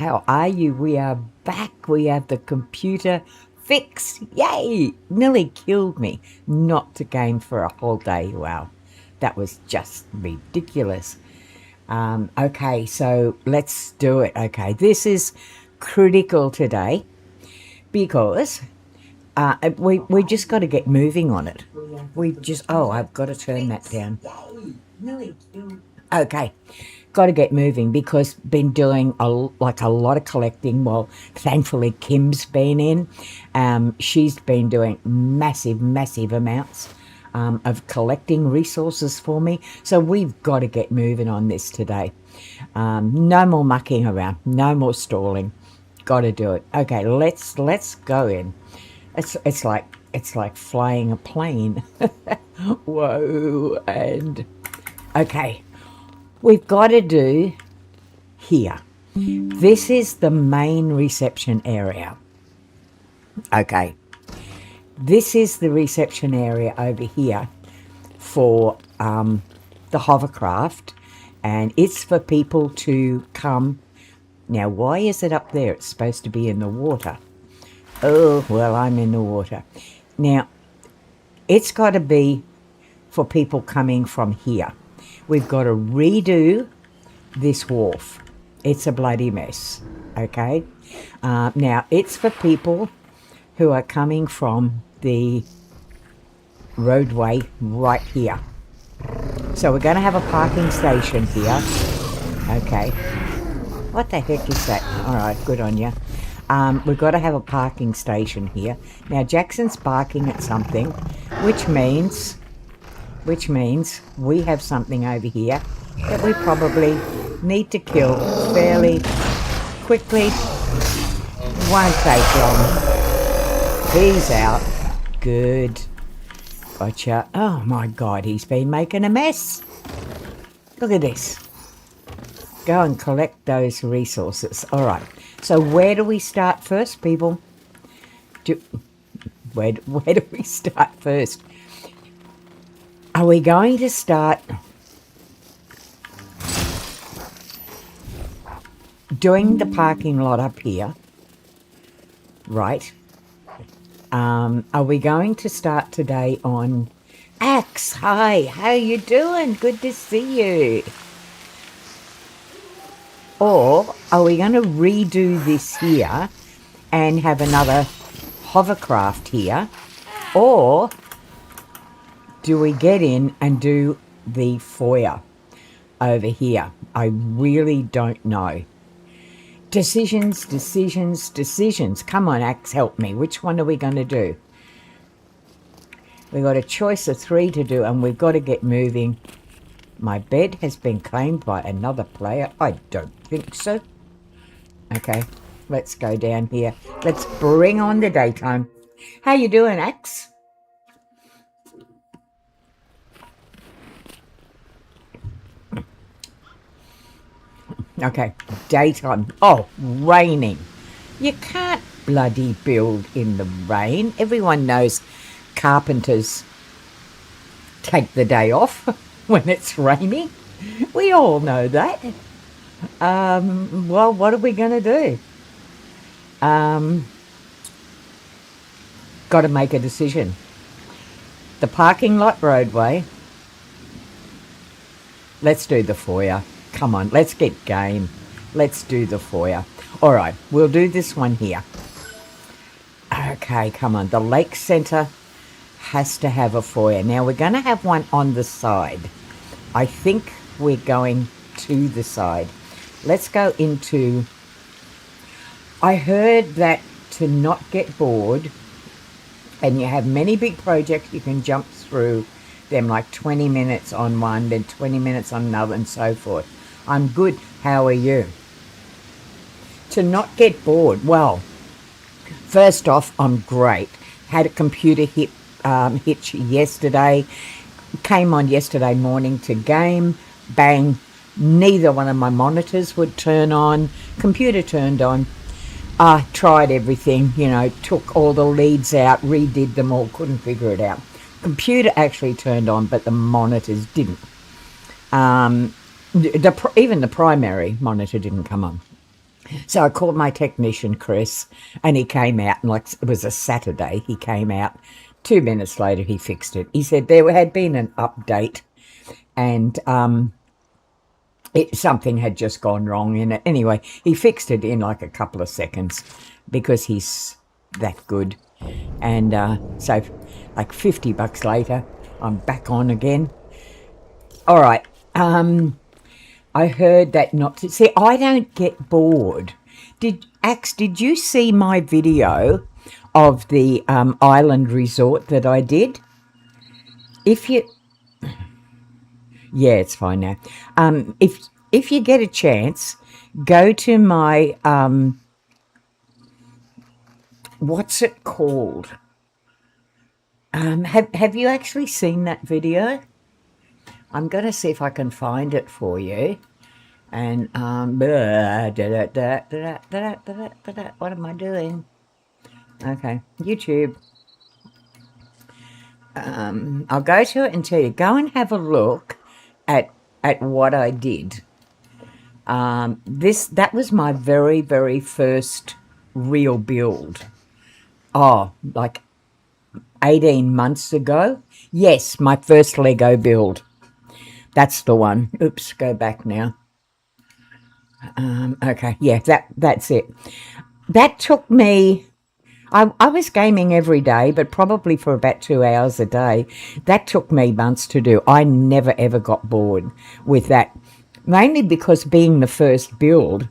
How are you? We are back. We have the computer fixed. Yay! Nearly killed me not to game for a whole day. Wow, that was just ridiculous. Okay, so let's do it. Okay, this is critical today because we just got to get moving on it. We just I've got to turn that down. Okay, got to get moving because been doing a lot of collecting. Well, thankfully Kim's been in. She's been doing massive amounts of collecting resources for me. So we've got to get moving on this today. No more mucking around. No more stalling. Got to do it. Okay, let's go in. It's like flying a plane. Whoa, and okay. We've got to do here. This is the main reception area. Okay. This is the reception area over here for the hovercraft, and it's for people to come. Now, why is it up there? It's supposed to be in the water. Oh, well, I'm in the water. Now, it's got to be for people coming from here. We've got to redo this wharf. It's a bloody mess, okay? Now, it's for people who are coming from the roadway right here. So we're going to have a parking station here. Okay. What the heck is that? All right, good on you. We've got to have a parking station here. Now, Jackson's barking at something, which means we have something over here that we probably need to kill fairly quickly. Won't take long. He's out. Good. Gotcha. Oh my God, he's been making a mess. Look at this. Go and collect those resources. All right. So where do we start first, people? Where do we start first? Are we going to start doing the parking lot up here? Right. Are we going to start today on Axe? Hi, how you doing? Good to see you. Or are we going to redo this here and have another hovercraft here? Or do we get in and do the foyer over here? I really don't know. Decisions. Come on, Axe, help me. Which one are we going to do? We've got a choice of 3 to do, and we've got to get moving. My bed has been claimed by another player. I don't think so. Okay, let's go down here. Let's bring on the daytime. How you doing, Axe? Okay, daytime. Oh, raining. You can't bloody build in the rain. Everyone knows carpenters take the day off when it's raining. We all know that. Well, what are we going to do? Got to make a decision. The parking lot roadway. Let's do the foyer. Come on, let's get game. Let's do the foyer. All right, we'll do this one here. Okay, come on. The lake centre has to have a foyer. Now, we're going to have one on the side. I think we're going to the side. Let's go into... I heard that to not get bored, and you have many big projects, you can jump through them like 20 minutes on one, then 20 minutes on another, and so forth. I'm good. How are you? To not get bored. Well, first off, I'm great. Had a computer hitch yesterday. Came on yesterday morning to game. Bang. Neither one of my monitors would turn on. Computer turned on. I tried everything, took all the leads out, redid them all, couldn't figure it out. Computer actually turned on, but the monitors didn't. Even the primary monitor didn't come on. So I called my technician, Chris, and he came out, and like it was a Saturday, he came out. 2 minutes later, he fixed it. He said there had been an update, and something had just gone wrong in it. Anyway, he fixed it in like a couple of seconds because he's that good. And so like $50 later, I'm back on again. All right. I heard that not to see. I don't get bored. Did you see my video of the island resort that I did? If you, yeah, it's fine now. If you get a chance, go to my what's it called? Have you actually seen that video? I'm going to see if I can find it for you. And what am I doing? Okay, YouTube. I'll go to it and tell you. Go and have a look at what I did. That was my very, very first real build. Oh, like 18 months ago. Yes, my first Lego build. That's the one. Oops, go back now. Okay, yeah, that's it. That took me, I was gaming every day, but probably for about 2 hours a day. That took me months to do. I never, ever got bored with that, mainly because being the first build,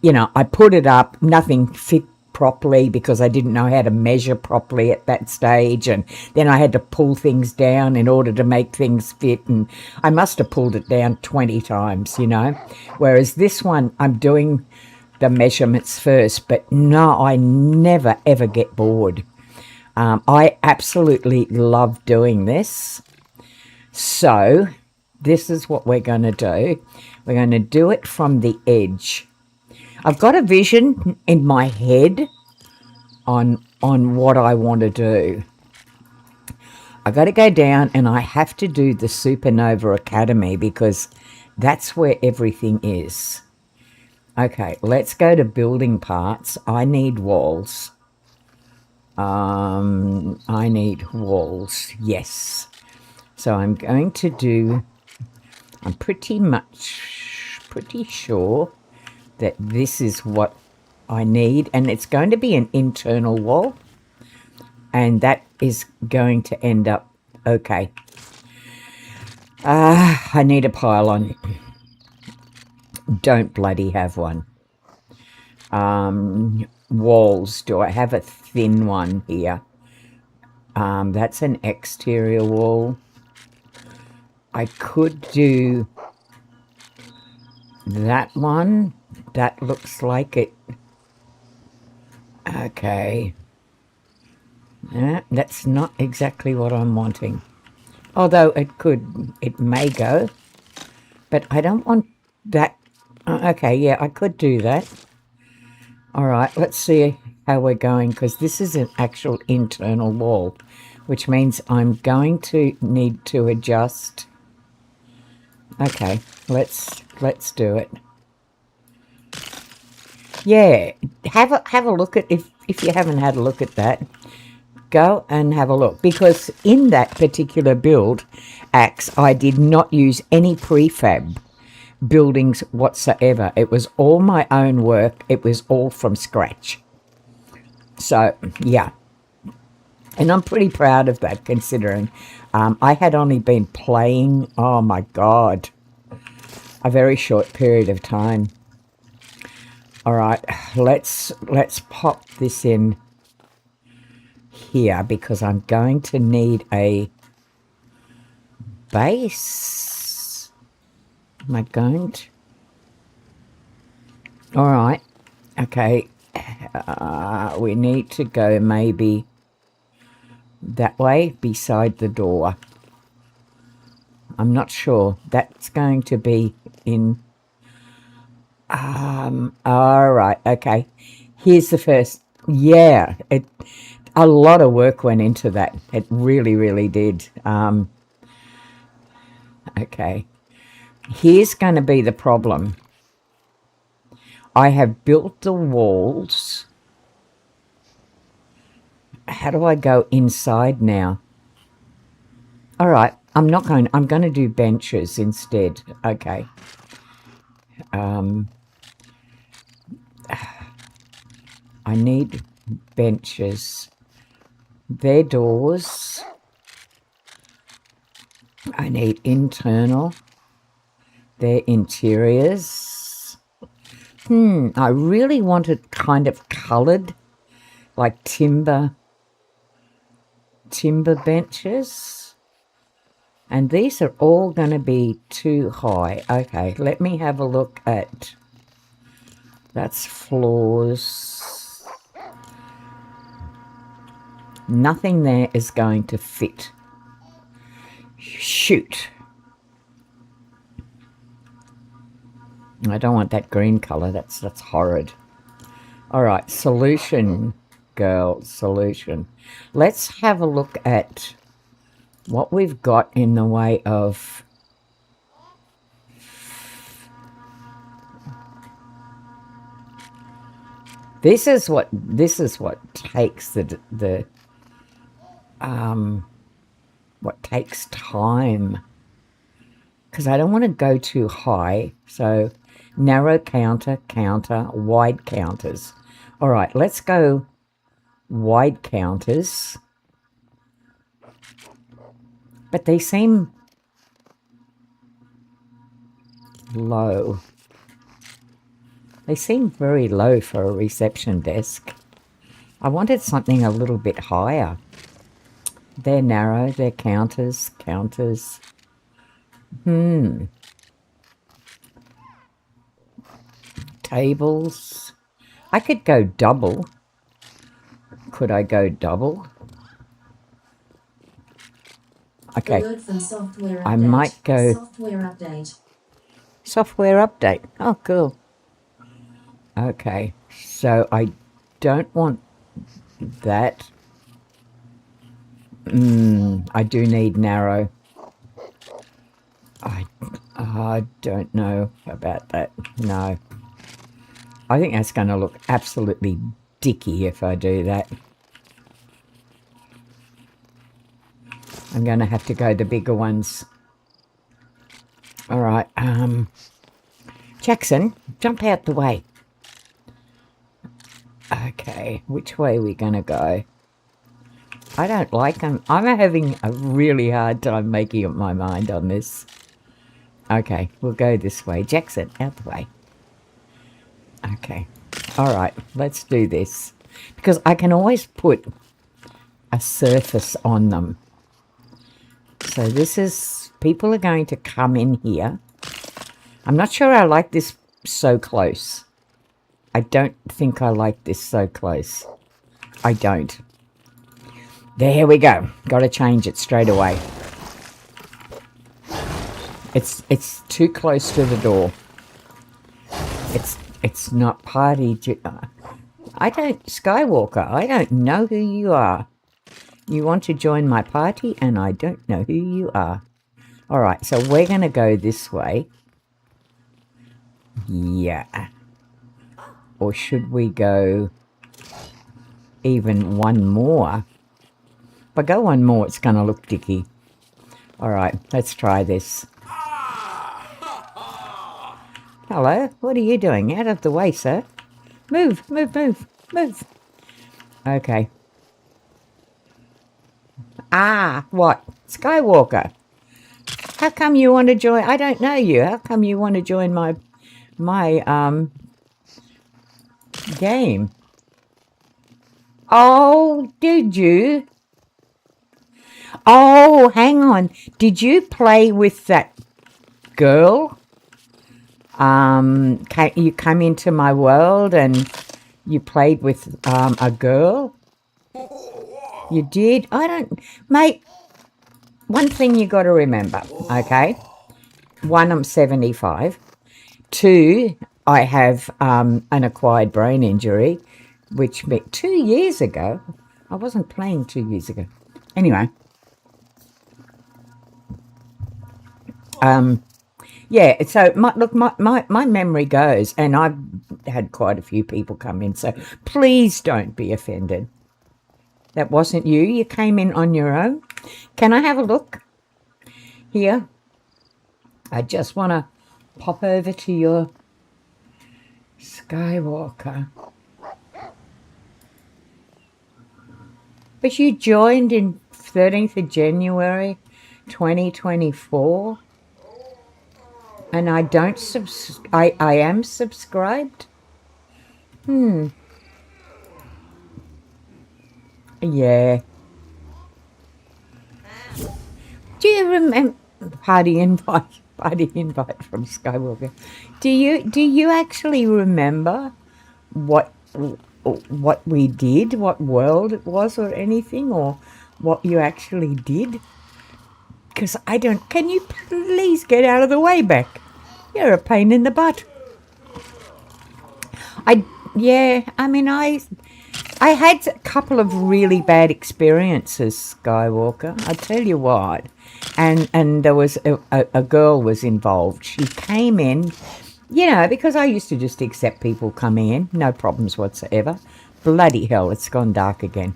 I put it up, nothing fit properly because I didn't know how to measure properly at that stage, and then I had to pull things down in order to make things fit, and I must have pulled it down 20 times, whereas this one I'm doing the measurements first. But no, I never ever get bored. I absolutely love doing this. So this is what we're going to do. We're going to do it from the edge. I've got a vision in my head on what I want to do. I got to go down and I have to do the Supernova Academy because that's where everything is. Okay, let's go to building parts. I need walls. I need walls, yes. So I'm going to do, I'm pretty sure that this is what I need, and it's going to be an internal wall, and that is going to end up okay. I need a pylon. Don't bloody have one. Walls, do I have a thin one here? That's an exterior wall. I could do that one. That looks like it. Okay. That's not exactly what I'm wanting. Although it may go. But I don't want that. Okay, yeah, I could do that. All right, let's see how we're going, because this is an actual internal wall, which means I'm going to need to adjust. Okay, let's do it. Yeah, have a look at, if you haven't had a look at that, go and have a look, because in that particular build, Axe, I did not use any prefab buildings whatsoever. It was all my own work. It was all from scratch. So, yeah. And I'm pretty proud of that, considering I had only been playing, oh my God, a very short period of time. All right, let's pop this in here, because I'm going to need a base. Am I going to? All right, okay. We need to go maybe that way beside the door. I'm not sure. That's going to be in. All right, okay. Here's the first. Yeah, a lot of work went into that. It really, really did. Okay. Here's going to be the problem. I have built the walls. How do I go inside now? All right, I'm going to do benches instead. Okay. I need benches. They're doors. I need internal. They're interiors. I really want it kind of coloured, like timber benches. And these are all going to be too high. Okay, let me have a look at... That's floors. Nothing there is going to fit. Shoot. I don't want that green colour. That's horrid. All right, solution, girl, solution. Let's have a look at what we've got in the way of... This is what takes what takes time, because I don't want to go too high. So narrow counter, wide counters. All right, let's go wide counters. But they seem low. They seem very low for a reception desk. I wanted something a little bit higher. They're narrow, they're counters. Tables. I could go double. Could I go double? Okay. I might go... Software update. Oh, cool. Okay. So I don't want that. I do need narrow. I don't know about that. No. I think that's going to look absolutely dicky if I do that. I'm going to have to go the bigger ones. All right. Jackson, jump out the way. Okay. Which way are we going to go? I don't like them. I'm having a really hard time making up my mind on this. Okay, we'll go this way. Jackson, out the way. Okay. All right, let's do this. Because I can always put a surface on them. So this is... People are going to come in here. I'm not sure I like this so close. I don't think I like this so close. I don't. There we go. Got to change it straight away. It's too close to the door. It's not party. I don't... Skywalker, I don't know who you are. You want to join my party and I don't know who you are. All right, so we're going to go this way. Yeah. Or should we go even one more? If I go one more, it's going to look dicky. All right, let's try this. Hello, what are you doing? Out of the way, sir. Move. Okay. Ah, what? Skywalker. How come you want to join? I don't know you. How come you want to join my game? Oh, did you? Oh, hang on. Did you play with that girl? You come into my world and you played with a girl? You did? I don't... Mate, one thing you got to remember, okay? One, I'm 75. Two, I have an acquired brain injury, which 2 years ago... I wasn't playing 2 years ago. Anyway. Yeah, so look, my memory goes, and I've had quite a few people come in, so please don't be offended. That wasn't you. You came in on your own. Can I have a look here? I just want to pop over to your Skywalker. But you joined in 13th of January 2024, and I don't I am subscribed. Yeah. Do you remember party invite from Skywalker? Do you actually remember what we did, what world it was, or anything, or what you actually did? Because I don't. Can you please get out of the way, Beck? You're a pain in the butt. I mean, I had a couple of really bad experiences, Skywalker. I tell you what, and there was a girl was involved. She came in, because I used to just accept people coming in, no problems whatsoever. Bloody hell, it's gone dark again.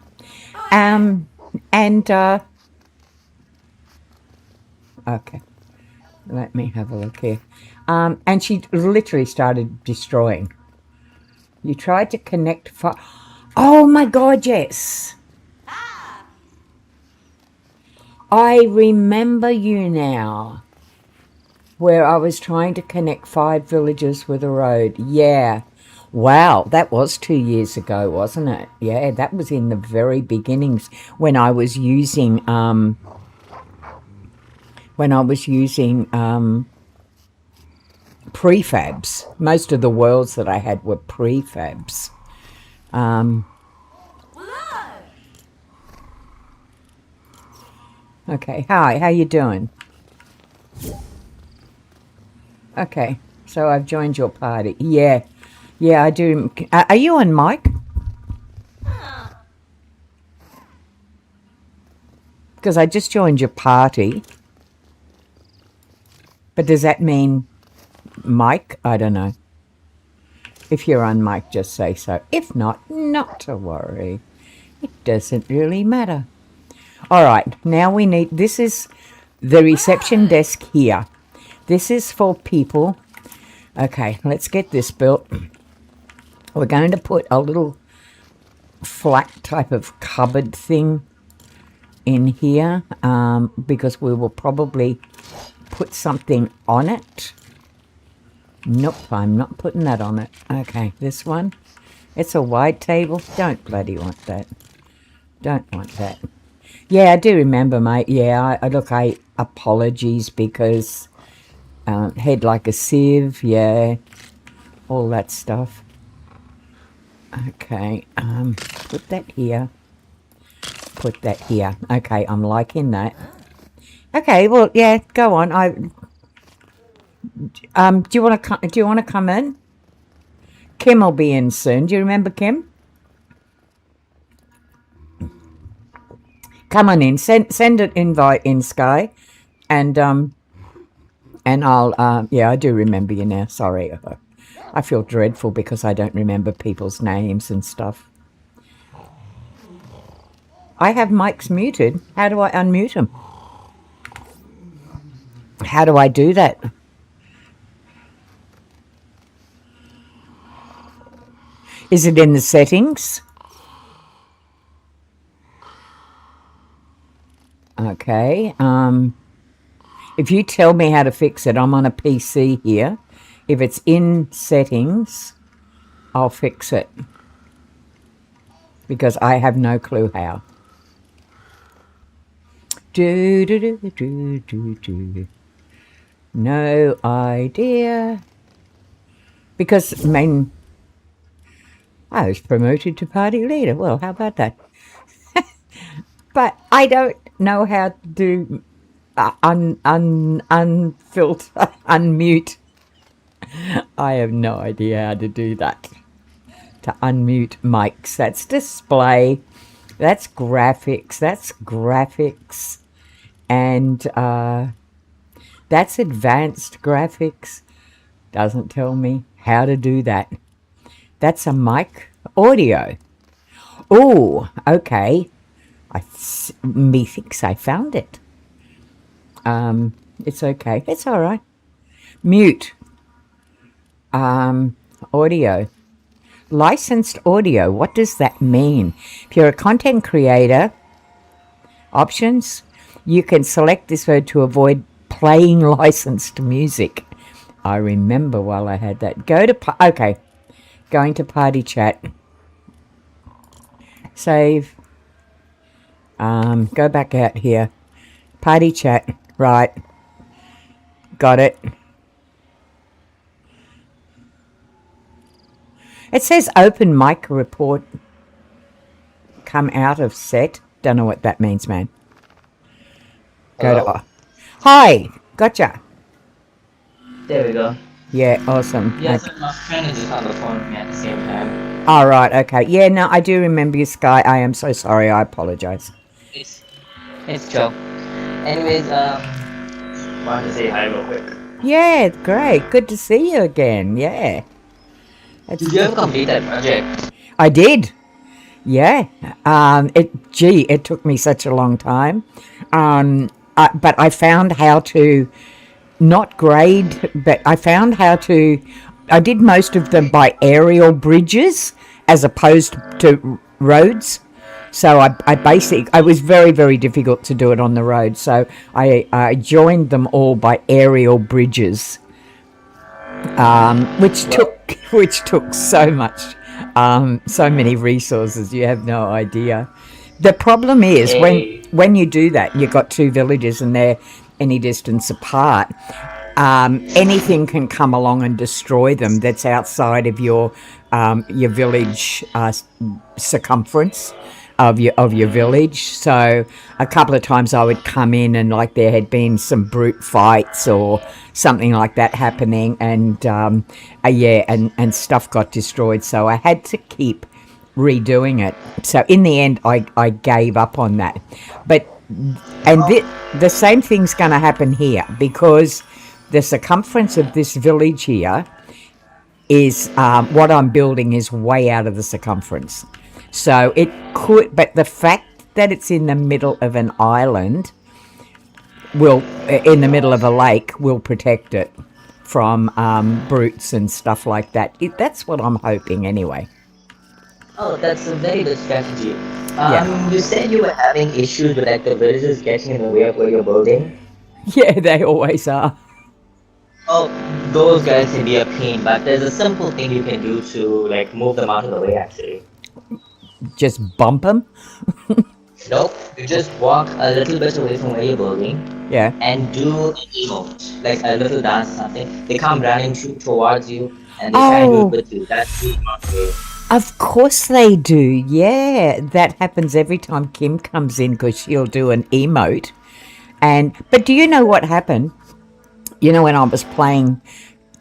Okay, let me have a look here. And she literally started destroying. You tried to connect. Oh my God, yes. I remember you now. Where I was trying to connect 5 villages with a road. Yeah. Wow, that was 2 years ago, wasn't it? Yeah, that was in the very beginnings when I was using prefabs. Most of the worlds that I had were prefabs. Okay, hi, how you doing? Okay, so I've joined your party. Yeah, I do. Are you on mic? Because I just joined your party. But does that mean mic? I don't know. If you're on mic, just say so. If not, not to worry. It doesn't really matter. All right, now we need, this is the reception desk here. This is for people. Okay, let's get this built. We're going to put a little flat type of cupboard thing in here because we will probably put something on it. Nope, I'm not putting that on it. Okay, this one. It's a wide table. Don't bloody want that. Don't want that. Yeah, I do remember, mate. Yeah, I apologies because head like a sieve. Yeah, all that stuff. Okay, put that here. Put that here. Okay, I'm liking that. Okay, well, yeah, go on. Do you want to come in? Kim will be in soon. Do you remember Kim? Come on in. Send an invite in, Sky, and I'll yeah, I do remember you now. Sorry, I feel dreadful because I don't remember people's names and stuff. I have mics muted. How do I unmute them? How do I do that? Is it in the settings? Okay. If you tell me how to fix it, I'm on a PC here. If it's in settings, I'll fix it. Because I have no clue how. No idea. Because, I mean, I was promoted to party leader. Well, how about that? But I don't know how to do unfilter, unmute. I have no idea how to do that. To unmute mics. That's display. That's graphics. And That's advanced graphics. Doesn't tell me how to do that. That's a mic audio. Oh, okay. Methinks I found it. It's okay. It's all right. Mute. Audio. Licensed audio. What does that mean? If you're a content creator, options, you can select this word to avoid playing licensed music. I remember while I had that. Okay. Going to party chat. Save. Go back out here. Party chat. Right. Got it. It says open mic report. Come out of set. Don't know what that means, man. Hello? Hi. Gotcha. There we go. Yeah, awesome. Yes, my friend is just on the phone with me at the same time. All right, okay. Yeah, no, I do remember you, Sky. I am so sorry. I apologize. It's chill. Anyways, wanted to say hi real quick. Yeah, great. Good to see you again. Yeah. Did you ever complete that project? I did. Yeah. It took me such a long time. But I found how to not grade, but I found how to. I did most of them by aerial bridges as opposed to roads. So I was very, very difficult to do it on the road. So I joined them all by aerial bridges, which took so much, so many resources. You have no idea. The problem is when you do that, you've got two villages and they're any distance apart. Anything can come along and destroy them that's outside of your village circumference of your village. So a couple of times I would come in and like there had been some brute fights or something like that happening, and and stuff got destroyed. So I had to keep redoing it. So in the end, I gave up on that. But the same thing's going to happen here, because the circumference of this village here is what I'm building is way out of the circumference. So it could, but the fact that it's in the middle of an island in the middle of a lake, will protect it from brutes and stuff like that. That's what I'm hoping anyway. Oh, that's a very good strategy. Yeah. You said you were having issues with like the villages getting in the way of what you're building. Yeah, they always are. Oh, those guys can be a pain, but there's a simple thing you can do to like move them out of the way actually. Just bump them? Nope, you just walk a little bit away from where you're building. Yeah. And do an emote, like a little dance or something. They come running towards you and they try and do it with you. That's the way. Of course they do, yeah. That happens every time Kim comes in, because she'll do an emote. But do you know what happened? You know, when I was playing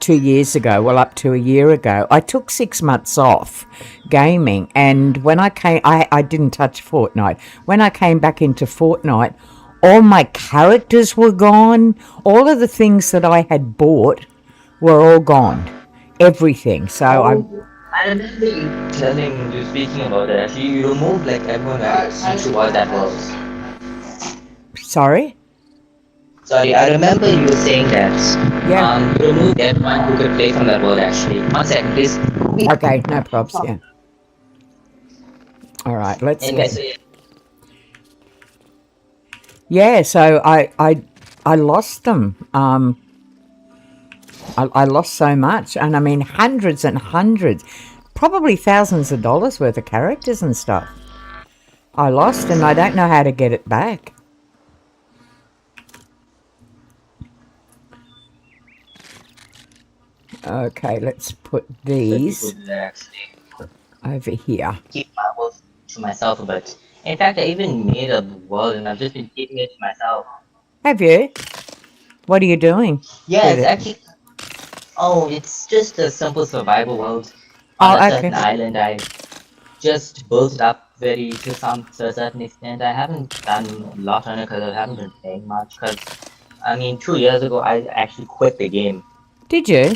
2 years ago, well, up to a year ago, I took 6 months off gaming, and when I came, I didn't touch Fortnite. When I came back into Fortnite, all my characters were gone. All of the things that I had bought were all gone. Everything. So I remember you speaking about that. Actually, you removed like everyone that was that was. Sorry? Sorry, I remember you saying that. Yeah. You removed everyone who could play from that world actually. 1 second, please. Okay, no props, yeah. All right, let's get... Yeah, so I lost them. I lost so much, and I mean hundreds and hundreds, probably thousands of dollars worth of characters and stuff. I lost, and I don't know how to get it back. Okay, let's put these over here. Keep my world to myself a bit. In fact, I even made a world and I've just been keeping it to myself. Have you? What are you doing? Yeah, it's actually... Oh, it's just a simple survival world. On a certain island, I just built it up to a certain extent. I haven't done a lot on it because I haven't been playing much, because I mean, 2 years ago, I actually quit the game. Did you?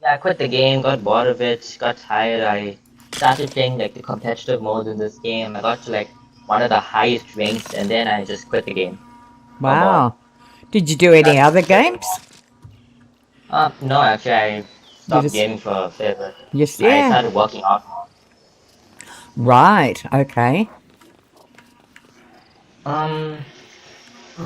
Yeah, I quit the game, got bored of it, got tired. I started playing like the competitive modes in this game. I got to like one of the highest ranks, and then I just quit the game. No more. Wow. Did you do any Started other playing more. games? No, actually, I You stopped just, gaming for a fair bit. yes, I yeah. started working out more. Right. Okay. Um,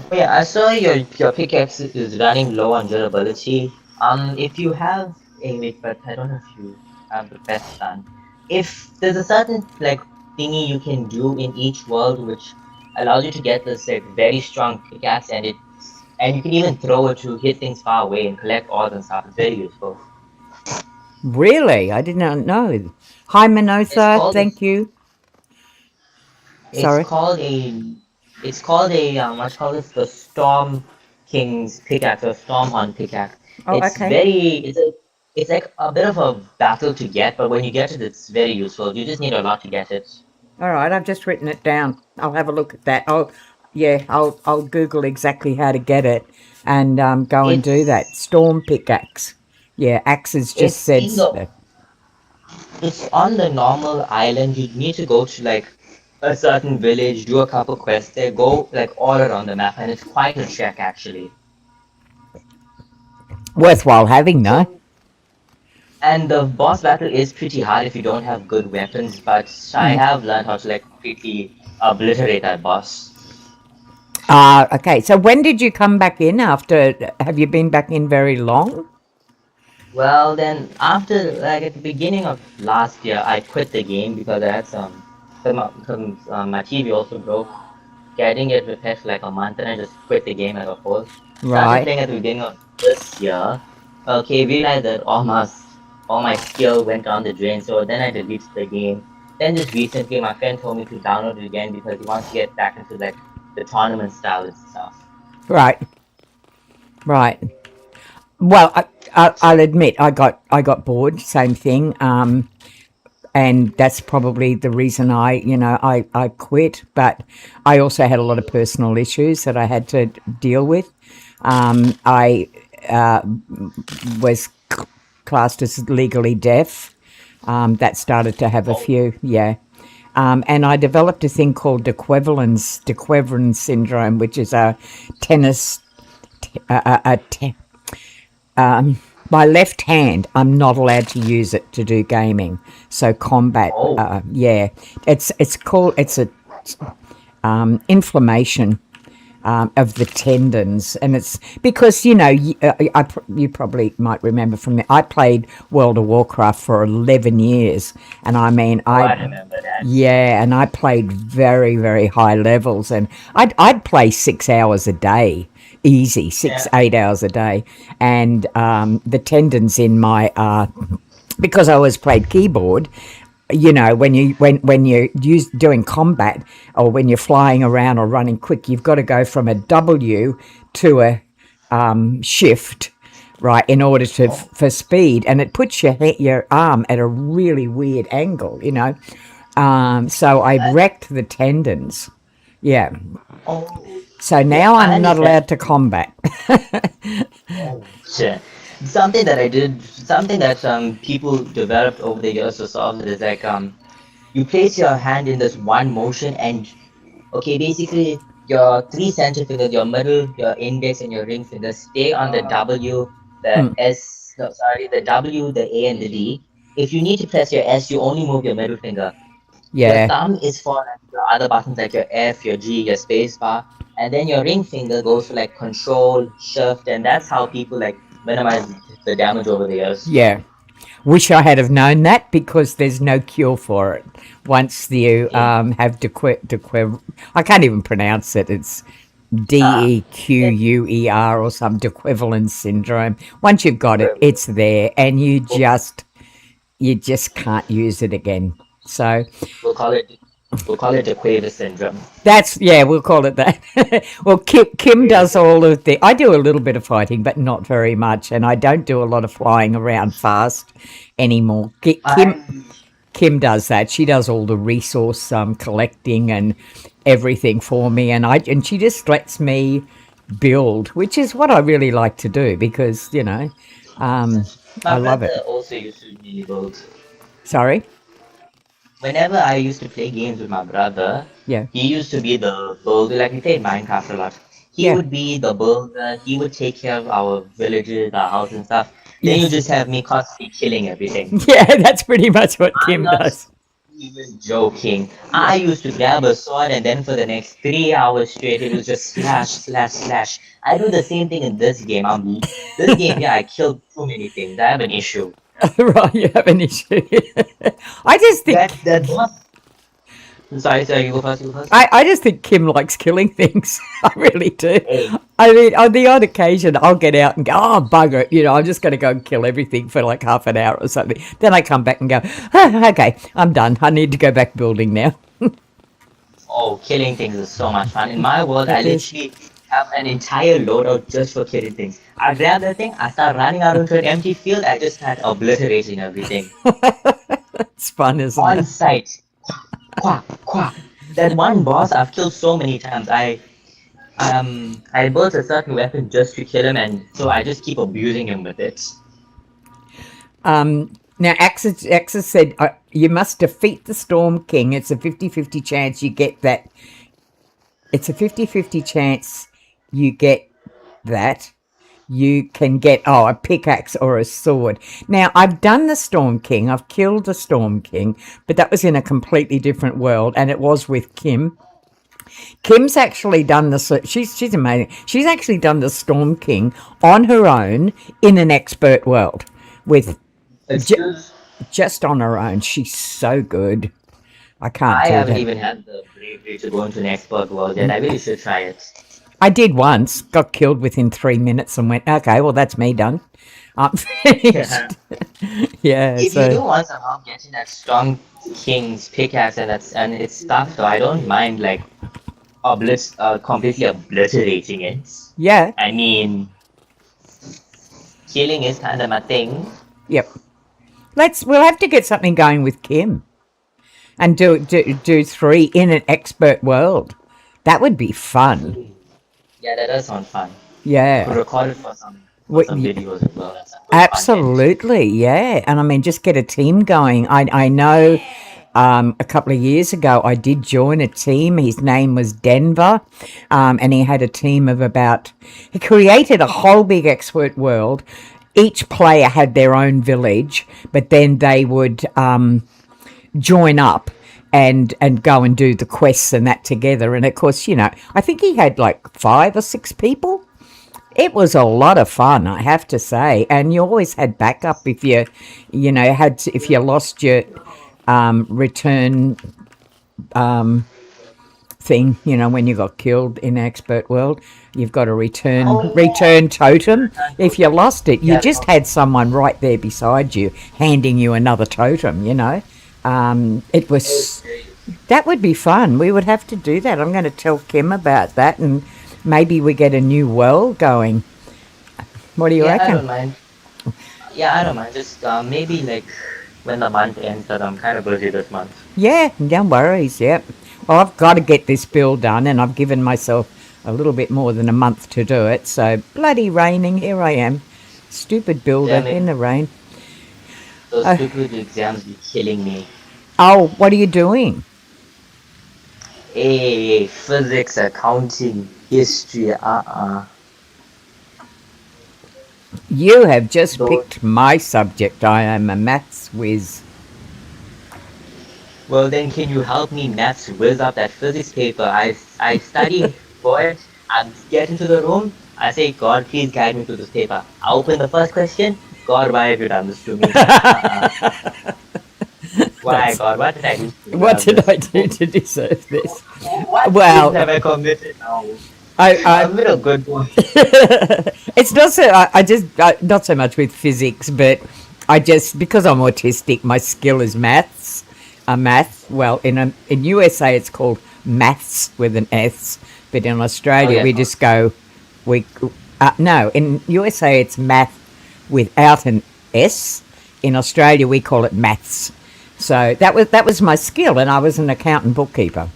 but yeah, I saw your pickaxe is running low on durability. If you have wait, but I don't know if you have the best done. If there's a certain like thingy you can do in each world which allows you to get this like very strong pickaxe and you can even throw it to hit things far away and collect ores and stuff. It's very useful. Really? I did not know. Hi, It's Manotha. called Thank you. It's Sorry. called a it's called a what you call this, the Storm King's pickaxe or Stormhorn pickaxe. Oh, It's okay. very it's like a bit of a battle to get, but when you get it, it's very useful. You just need a lot to get it. All right. I've just written it down. I'll have a look at that. Oh, yeah. I'll Google exactly how to get it and go and do that. It's Storm pickaxe. Yeah, Axes just it's said in the it's on the normal island. You need to go to like a certain village, do a couple quests there, go like all around the map, and it's quite a trek actually. worthwhile having, though. So And the boss battle is pretty hard if you don't have good weapons, but I Mm. have learned how to like completely obliterate that boss. Okay. So when did you come back in after? Have you been back in very long? Well, then after like at the beginning of last year, I quit the game because I had my TV also broke. Getting it repaired for like a month, and I just quit the game as a whole. Started Right. playing at the beginning of this year. Okay, realized that all my skill went down the drain, so then I deleted the game. Then just recently, my friend told me to download it again because he wants to get back into like the tournament style and stuff. Right. Right. Well, I'll admit I got bored. Same thing. And that's probably the reason I quit. But I also had a lot of personal issues that I had to deal with. I was classed as legally deaf. That started to have a Oh, few, yeah. And I developed a thing called de Quervain syndrome, which is a tennis, a my left hand, I'm not allowed to use it to do gaming. So combat, oh, yeah, it's a inflammation of the tendons, and it's because you probably might remember from me. I played World of Warcraft for 11 years, and I mean oh, I remember that. yeah, and I played very, very high levels, and I'd play 6 hours a day, easy, six, Yeah. 8 hours a day, and the tendons in my because I always played keyboard. When you're doing combat, or when you're flying around or running quick, you've got to go from a W to a shift, right, in order to Oh, for speed, and it puts your arm at a really weird angle. So I that, wrecked the tendons. Yeah. oh, So yeah, now I I'm not understand. allowed to combat. Oh, shit. Something that people developed over the years to solve it is like you place your hand in this one motion and okay, basically your three center fingers, your middle, your index, and your ring fingers stay on the W, the Mm, S, no, sorry, the W, the A, and the D. If you need to press your S, you only move your middle finger. Your yeah. thumb is for like your other buttons like your F, your G, your space bar, and then your ring finger goes to like control, shift, and that's how people like minimize the damage over the years. Yeah. Wish I had have known that, because there's no cure for it. Once you Okay. have I can't even pronounce it. It's It, DEQUER or some Dequevalent syndrome. Once you've got it, it's there, and you just can't use it again. So we'll call it we'll call it the Quaver syndrome. yeah, we'll call it that. Well, Kim Quaver does syndrome. all of the. I do a little bit of fighting, but not very much, and I don't do a lot of flying around fast anymore. I'm Kim does that. She does all the resource collecting and everything for me, and she just lets me build, which is what I really like to do because, My I love it. brother also used to mini build. Sorry? Whenever I used to play games with my brother, Yeah. he used to be the builder. Like we played Minecraft a lot. He Yeah. would be the builder. He would take care of our villages, our house and stuff. Then you Yes. just have me constantly killing everything. Yeah, that's pretty much what I'm Kim not does. even joking. Yeah. I used to grab a sword and then for the next 3 hours straight, it was just slash, slash, slash. I do the same thing in this game. This game, yeah, I killed too many things. I have an issue. Right, you have an issue. I just think That boss. Sorry, you go first. You go first. I just think Kim likes killing things. I really do. Hey, I mean, on the odd occasion, I'll get out and go, oh, bugger it. I'm just going to go and kill everything for like half an hour or something. Then I come back and go, okay, I'm done. I need to go back building now. oh, killing things is so much fun. In my world, I It is. literally have an entire loadout just for killing things. I grab the thing, I start running out into an empty field, I just start obliterating everything. It's fun, isn't On it? sight. Quack, quack. That one boss I've killed so many times. I built a certain weapon just to kill him, and so I just keep abusing him with it. Now, Axis said you must defeat the Storm King. It's a 50-50 chance you get that. It's a 50-50 chance you get that. You can get, a pickaxe or a sword. Now, I've done the Storm King. I've killed the Storm King, but that was in a completely different world, and it was with Kim. Kim's actually done the, she's amazing. She's actually done the Storm King on her own in an expert world with It's j- just, just on her own. She's so good. I can't I do haven't that. even had the bravery to go into an expert world yet. I really should try it. I did once, got killed within 3 minutes and went, okay, well, that's me done. I'm Yeah. finished. Yeah, If you do so, want some help getting that strong king's pickaxe and its stuff, though, I don't mind like completely obliterating it. yeah, I mean, killing is kind of my thing. yep. We'll have to get something going with Kim and do 3 in an expert world. That would be fun. Yeah, that does sound fun. Could Yeah. record it for We, some videos as well. That's some good content. Absolutely, yeah. And I mean, just get a team going. I know a couple of years ago I did join a team. His name was Denver, and he had a team of he created a whole big expert world. Each player had their own village, but then they would join up and go and do the quests and that together. And of course, I think he had like 5 or 6 people. It was a lot of fun, I have to say, and you always had backup if if you lost your return thing. When you got killed in expert world, you've got a Oh return totem. yeah, If you lost it, you yeah, just had someone right there beside you, handing you another totem. It was that would be fun. We would have to do that. I'm going to tell Kim about that, and maybe we get a new world going. What do you yeah. I reckon? don't mind. Yeah, I don't mind. Just maybe like when the month ends, that I'm kind of busy this month. Yeah, no worries. Yep. Well, I've got to get this bill done, and I've given myself a little bit more than a month to do it. So bloody raining. Here I am, stupid builder Damn it, in the rain. those Uh, stupid exams be killing me. oh, what are you doing? Hey, physics, accounting, history. You have just Those. picked my subject. I am a maths whiz. Well, then, can you help me maths whiz up that physics paper? I study for it. I get into the room. I say, God, please guide me to this paper. I open the first question. God, why have you done this to me? Why, That's God? What did I do to what deserve did I this? do to deserve this? What sins Well, have I committed now? I I'm in a good boy. it's not so. I just not so much with physics, but I just because I'm autistic, my skill is maths. Math. Well, in USA it's called maths with an S, but in Oh, Australia yeah. we just go we no. In USA it's math without an S. In Australia we call it maths. So that was my skill, and I was an accountant bookkeeper.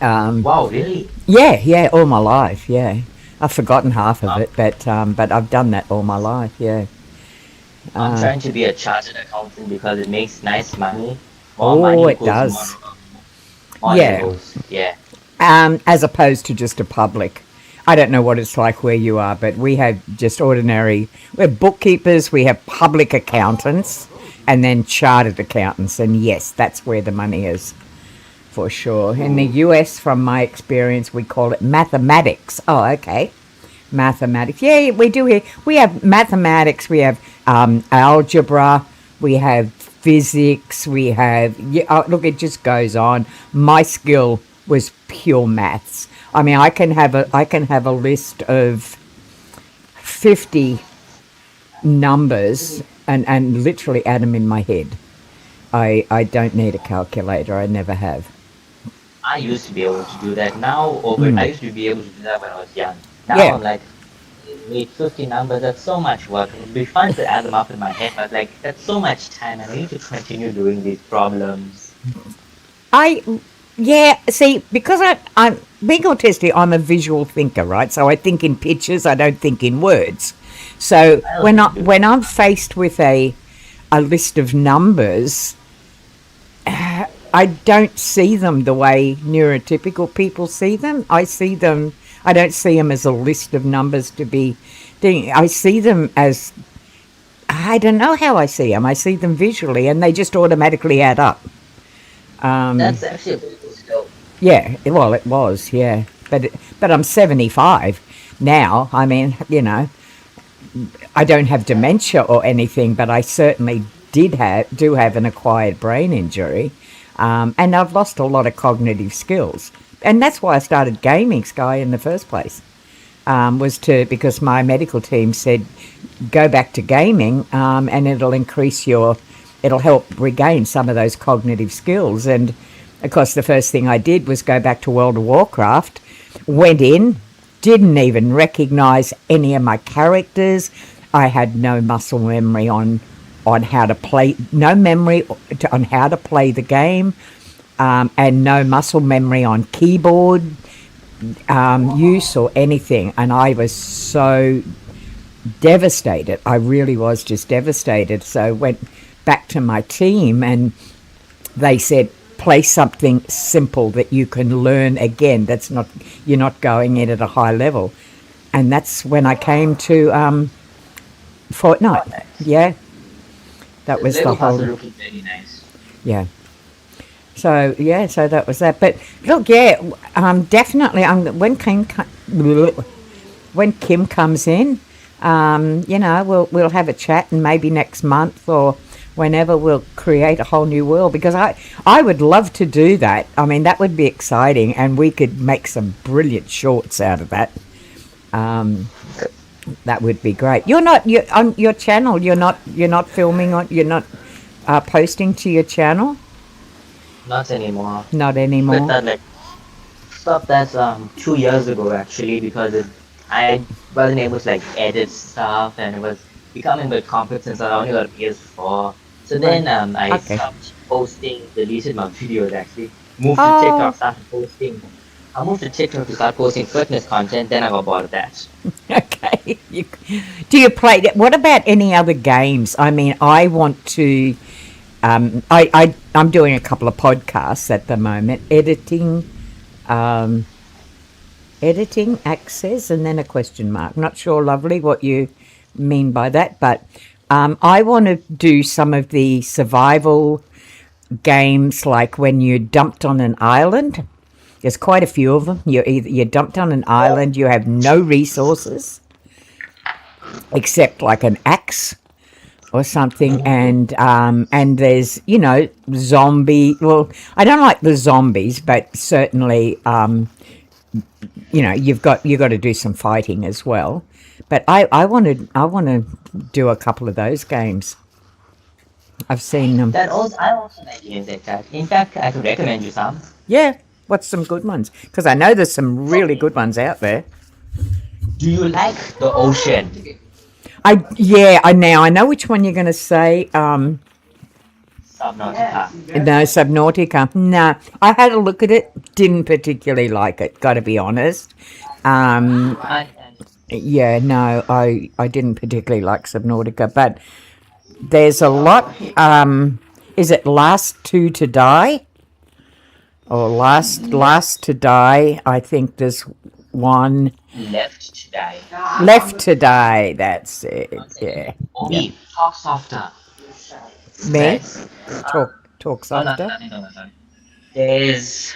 Wow, really? Yeah, all my life, yeah. I've forgotten half of it, but I've done that all my life. Yeah. I'm Uh, trying to be a chartered accountant because it makes nice money. More oh, money it equals does. more Yeah. Legos. Yeah. As opposed to just a public. I don't know what it's like where you are, but we have just ordinary. We're bookkeepers. We have public accountants, and then chartered accountants. And yes, that's where the money is. For sure. In the US, from my experience, we call it mathematics. Oh, okay. Mathematics. Yeah, we do here. We have mathematics, we have algebra, we have physics, we have. Yeah, look, it just goes on. My skill was pure maths. I mean, I can have a list of 50 numbers and literally add them in my head. I don't need a calculator. I never have. I used to be able to do that now, but I Mm. used to be able to do that when I was young. Now Yeah. I'm like, wait, 50 numbers, that's so much work. It'd be fun to add them up in my head, but like, that's so much time, and I need to continue doing these problems. I yeah, see, because I'm being autistic, I'm a visual thinker, right? So I think in pictures, I don't think in words. So I when also I do. when I'm faced with a list of numbers, I don't see them the way neurotypical people see them. I see them. I don't see them as a list of numbers to be doing. I see them as I don't know how I see them. I see them visually, and they just automatically add up. Um, That's actually a pretty cool skill. Yeah, well, it was, yeah. But I'm 75 now. I mean, I don't have dementia or anything, but I certainly do have an acquired brain injury, and I've lost a lot of cognitive skills, and that's why I started gaming Sky in the first place. Was to because my medical team said go back to gaming, and it'll help regain some of those cognitive skills. And of course, the first thing I did was go back to World of Warcraft. Went in, didn't even recognise any of my characters. I had no muscle memory on how to play, no memory on how to play the game, and no muscle memory on keyboard use or anything. And I was so devastated. I really was just devastated. So I went back to my team and they said, play something simple that you can learn again. That's not, you're not going in at a high level. And that's when I came to Fortnite. Fortnite. Yeah, that The was the Lego puzzle whole, looking very nice. yeah. So yeah, so that was that. But look, yeah, definitely. When Kim comes in, we'll have a chat, and maybe next month or whenever we'll create a whole new world, because I would love to do that. I mean, that would be exciting, and we could make some brilliant shorts out of that. Um, that would be great. You're on your channel. You're not filming on. You're not posting to your channel. Not anymore. Not Quit anymore. that like stopped that 2 years ago actually because I wasn't able to like edit stuff and it was becoming a bit complex since I only got a PS4. So Right. then I Okay. stopped posting, deleted my videos actually. Moved to Oh, TikTok, started posting. I moved to TikTok to start posting fitness content, then I got bored of that. okay. Do you play? What about any other games? I mean, I want to. I'm doing a couple of podcasts at the moment, um, editing access, and then a question mark. Not sure, lovely, what you mean by that, but I want to do some of the survival games, like when you're dumped on an island. There's quite a few of them. You're dumped on an island. You have no resources except like an axe or something, and there's zombie. Well, I don't like the zombies, but certainly you've got to do some fighting as well. But I want to do a couple of those games. I've seen them. That also I also like games like that. In fact, I could recommend you some. Yeah, what's some good ones? Because I know there's some really Okay. good ones out there. Do you like the ocean? I know which one you're going to say. Subnautica. No, Subnautica. No, I had a look at it. Didn't particularly like it. Got to be honest. Um, And Yeah, no, I didn't particularly like Subnautica, but there's a lot. Is it Last Two to Die or Last to Die? I think there's one Left to die. Left to Die. That's it. One second. Yeah, yeah. Obi, talk softer. Me Right. talk Oh, no, softer. nothing, no, no, no. There's.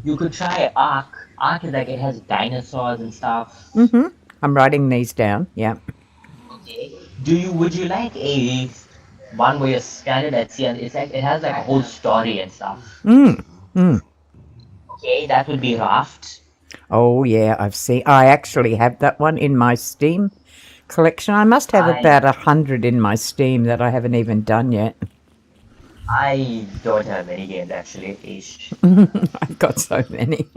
You could try Ark. Ark is like it has dinosaurs and stuff. I'm writing these down. Yeah. Okay. Would you like a one where you're stranded at sea and it's like it has like a whole story and stuff? Okay, that would be Raft. Oh yeah, I've seen. I actually have that one in my Steam collection. I must have I about 100 in my Steam that I haven't even done yet. I don't have any games actually. Ish. I've got so many.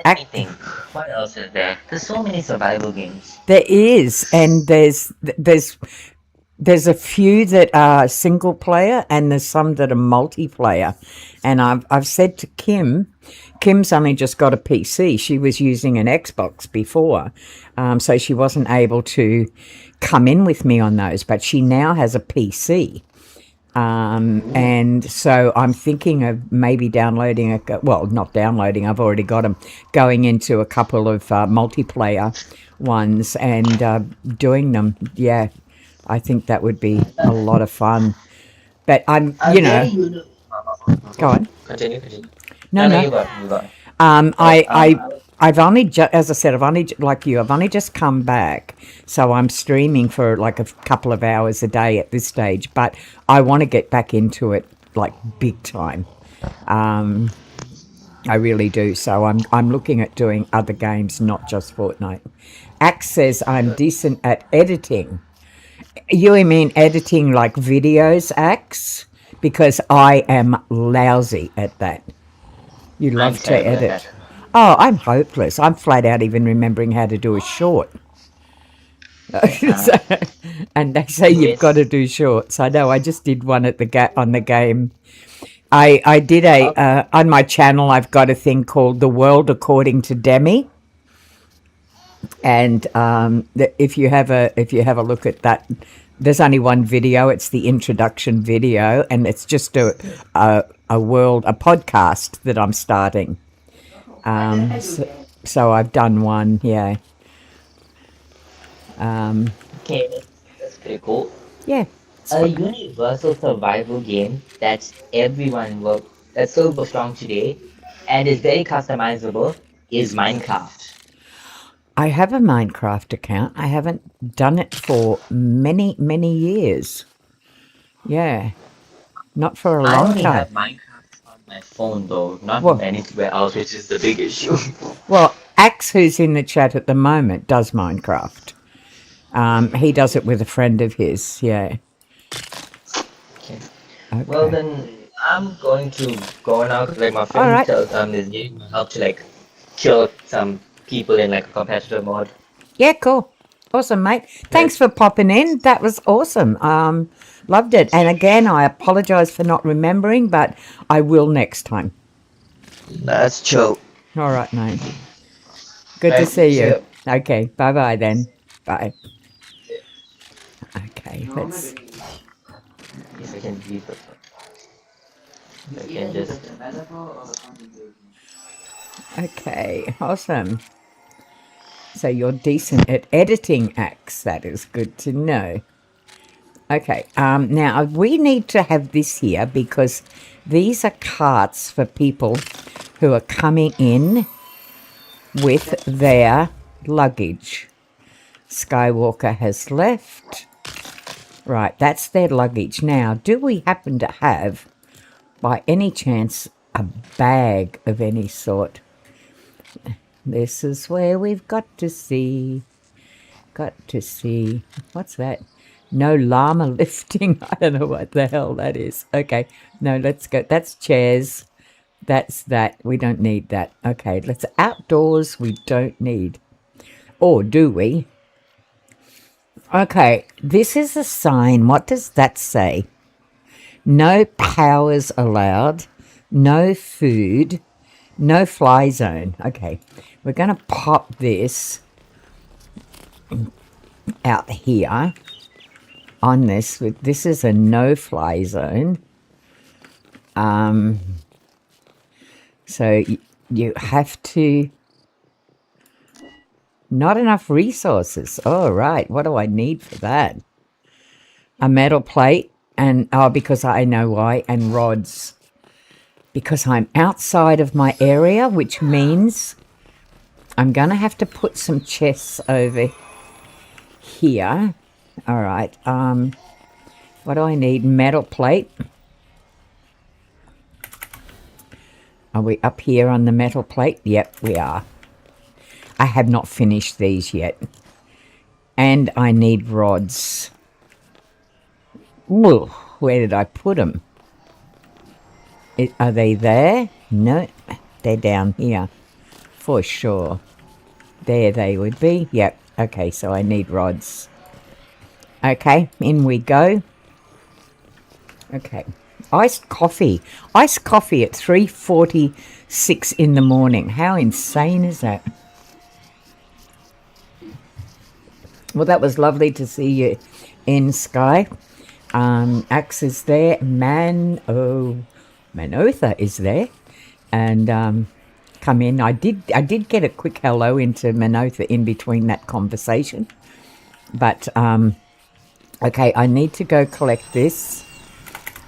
Let me think. What else is there? There's so many survival games. There is, and there's a few that are single player, and there's some that are multiplayer. And I've said to Kim's only just got a PC. She was using an Xbox before, so she wasn't able to come in with me on those. But she now has a PC. And so I'm thinking of maybe downloading not downloading, I've already got them, going into a couple of multiplayer ones and doing them. Yeah, I think that would be a lot of fun. But I'm, go on. Continue. No, No, no, no. you got. Um, Oh, I, I, I've only, as I said, like you, I've only just come back, so I'm streaming for like a couple of hours a day at this stage. But I want to get back into it like big time. I really do. So I'm looking at doing other games, not just Fortnite. Axe says I'm decent at editing. You mean editing like videos, Axe? Because I am lousy at that. You I'm love to terrible at edit. that. Oh, I'm hopeless. I'm flat out even remembering how to do a short. Uh, So- and they say you've got to yes. do shorts. I know. I just did one at on the game. I did a Uh, on my channel. I've got a thing called The World According to Demi, and if you have a look at that, there's only one video. It's the introduction video, and it's just a podcast that I'm starting. So I've done one. Yeah. okay, that's pretty cool. Yeah. It's A fun. universal survival game that's still strong today and is very customizable is Minecraft. I have a Minecraft account. I haven't done it for many, many years. Yeah. Not for a I long only time. have Minecraft on my phone though, not Well, anywhere else, which is the big issue. Axe, who's in the chat at the moment, does Minecraft. He does it with a friend of his. Yeah. Okay. Well Okay. then, I'm going to go now because like my All friend right. is needing my help to like kill some people in like a competitive mode. Yeah, cool. Awesome, mate. Right. Thanks for popping in. That was awesome. Loved it. And again, I apologize for not remembering, but I will next time. That's chill. All right, mate. Good to Right. see See you. ya. Okay. Bye bye then. Bye. Okay. Let's. If I can leave the I can just Okay. Awesome. So you're decent at editing, Axe. That is good to know. Okay. Now we need to have this here because these are carts for people who are coming in with their luggage. Skywalker has left. Right, that's their luggage. Now, do we happen to have, by any chance, a bag of any sort? This is where we've got to see. Got to see. What's that? No llama lifting. I don't know what the hell that is. Okay, no, let's go. That's chairs. That's that. We don't need that. Okay, let's outdoors. We don't need. Or do we? Okay, this is a sign. What does that say? No powers allowed. No food. No fly zone. Okay, we're going to pop this out here on this. This is a no-fly zone. So you have to... Not enough resources. Oh, right. What do I need for that? A metal plate and... Oh, because I know why. And rods. Because I'm outside of my area, which means I'm going to have to put some chests over here. All right. What do I need? Metal plate. Are we up here on the metal plate? Yep, we are. I have not finished these yet. And I need rods. Ooh, where did I put them? Are they there? No, they're down here. For sure. There they would be. Yep. Okay, so I need rods. Okay, in we go. Okay. Iced coffee. Iced coffee at 3:46 in the morning. How insane is that? Well, that was lovely to see you in, Sky. Axe is there. Manotha is there. And come in. I did get a quick hello into Manotha in between that conversation. But, okay, I need to go collect this.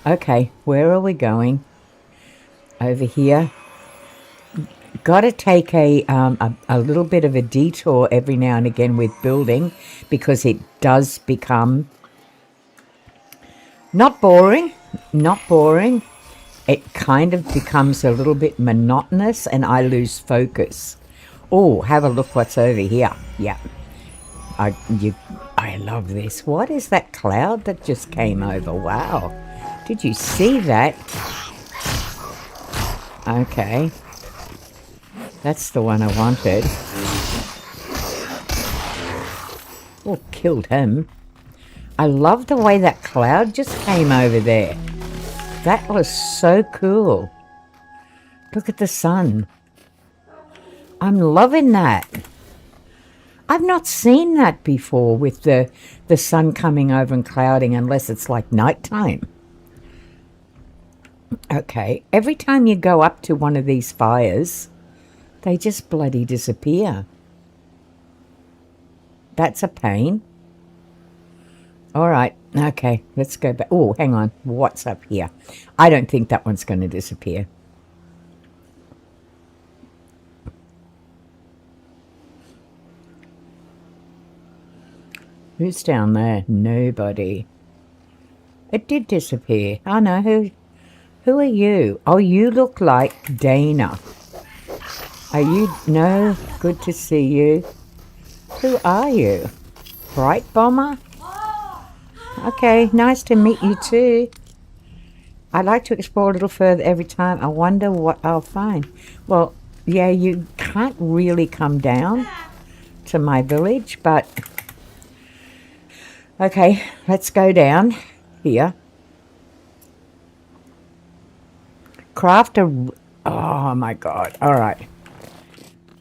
Okay, where are we going? Over here. Got to take a little bit of a detour every now and again with building, because it does become not boring. It kind of becomes a little bit monotonous and I lose focus. Oh, have a look what's over here. Yeah. I love this. What is that cloud that just came over? Wow. Did you see that? Okay. That's the one I wanted. Oh, killed him. I love the way that cloud just came over there. That was so cool. Look at the sun. I'm loving that. I've not seen that before with the sun coming over and clouding, unless it's like nighttime. Okay, every time you go up to one of these fires, they just bloody disappear. That's a pain. All right, okay, let's go back. Oh, hang on. What's up here? I don't think that one's going to disappear. Who's down there? Nobody. It did disappear. Oh, no, who are you? Oh, you look like Dana. Are you? No, good to see you. Who are you? Bright Bomber? Okay, nice to meet you too. I like to explore a little further every time. I wonder what I'll find. Well, yeah, you can't really come down to my village, but... Okay, let's go down here. Craft a... Oh my god, all right.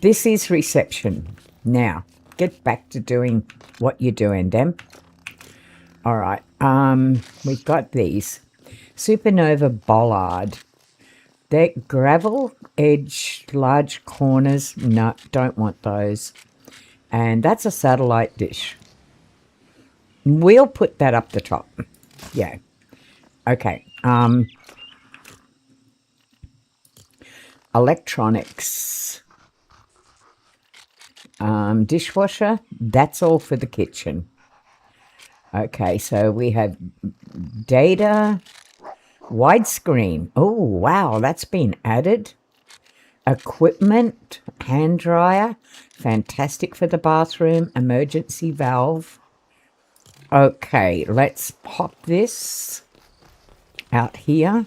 This is reception. Now, get back to doing what you're doing, Dem. All right, we've got these. Supernova bollard. They're gravel, edge, large corners. No, don't want those. And that's a satellite dish. We'll put that up the top. Yeah. Okay. Electronics. Dishwasher. That's all for the kitchen. Okay, so we have data, widescreen. Oh, wow, that's been added. Equipment, hand dryer, fantastic for the bathroom, emergency valve. Okay, let's pop this out here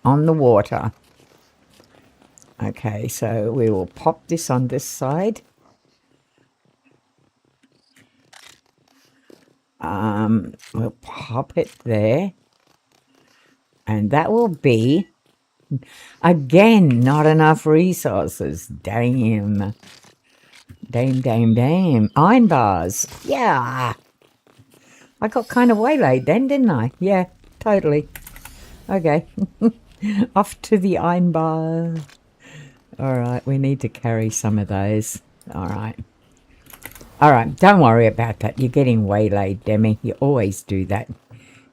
on the water. Okay, so we will pop this on this side. We'll pop it there, and that will be Again, not enough resources. Damn. Damn. Iron bars. Yeah. I got kind of waylaid then, didn't I? Yeah, totally. Okay. Off to the iron bar. All right, we need to carry some of those. All right. All right, don't worry about that. You're getting waylaid, Demi. You always do that.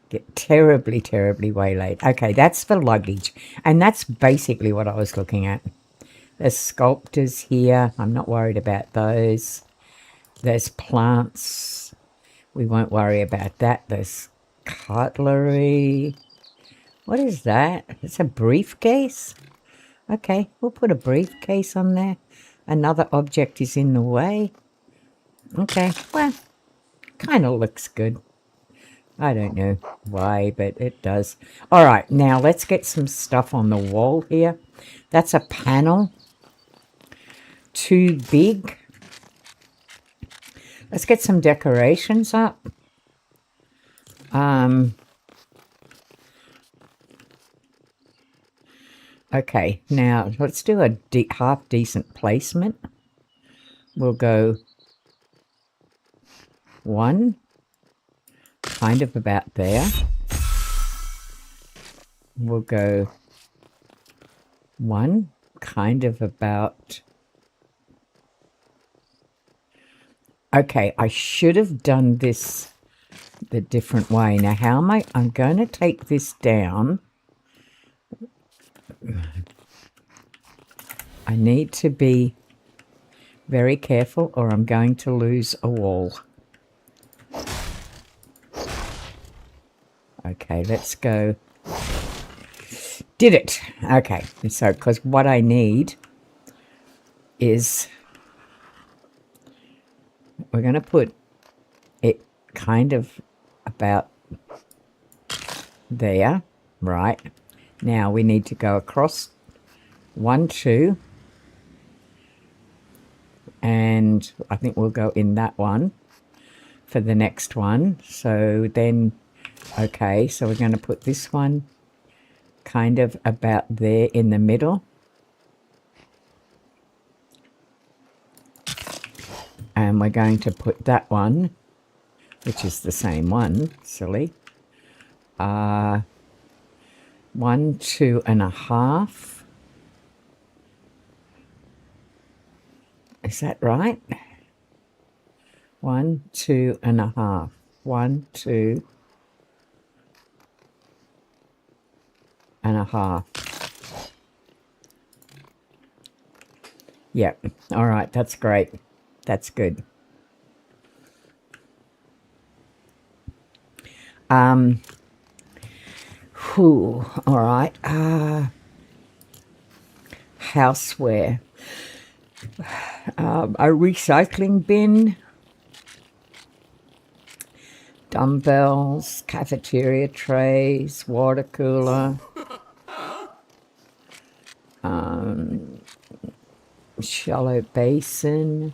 Get terribly, terribly waylaid. Okay, that's for luggage. And that's basically what I was looking at. There's sculptors here. I'm not worried about those. There's plants. We won't worry about that. There's cutlery. What is that? It's a briefcase? Okay, we'll put a briefcase on there. Another object is in the way. Okay, well, kind of looks good. I don't know why, but it does. All right, now let's get some stuff on the wall here. That's a panel. Too big. Let's get some decorations up. Okay, now let's do a half decent placement. We'll go 1, kind of about there. We'll go 1, kind of about... Okay, I should have done this the different way. Now, how am I? I'm going to take this down. I need to be very careful or I'm going to lose a wall. Okay, let's go. Did it. Okay, so because what I need is... We're going to put it kind of about there, right? Now we need to go across 1, 2, and I think we'll go in that one for the next one. So then, okay, so we're going to put this one kind of about there in the middle. And we're going to put that one, which is the same one, silly. 1, 2.5. Is that right? 1, 2.5. 1, 2.5. Yep. All right. That's great. That's good. All right. Houseware. A recycling bin. Dumbbells, cafeteria trays, water cooler. Shallow basin.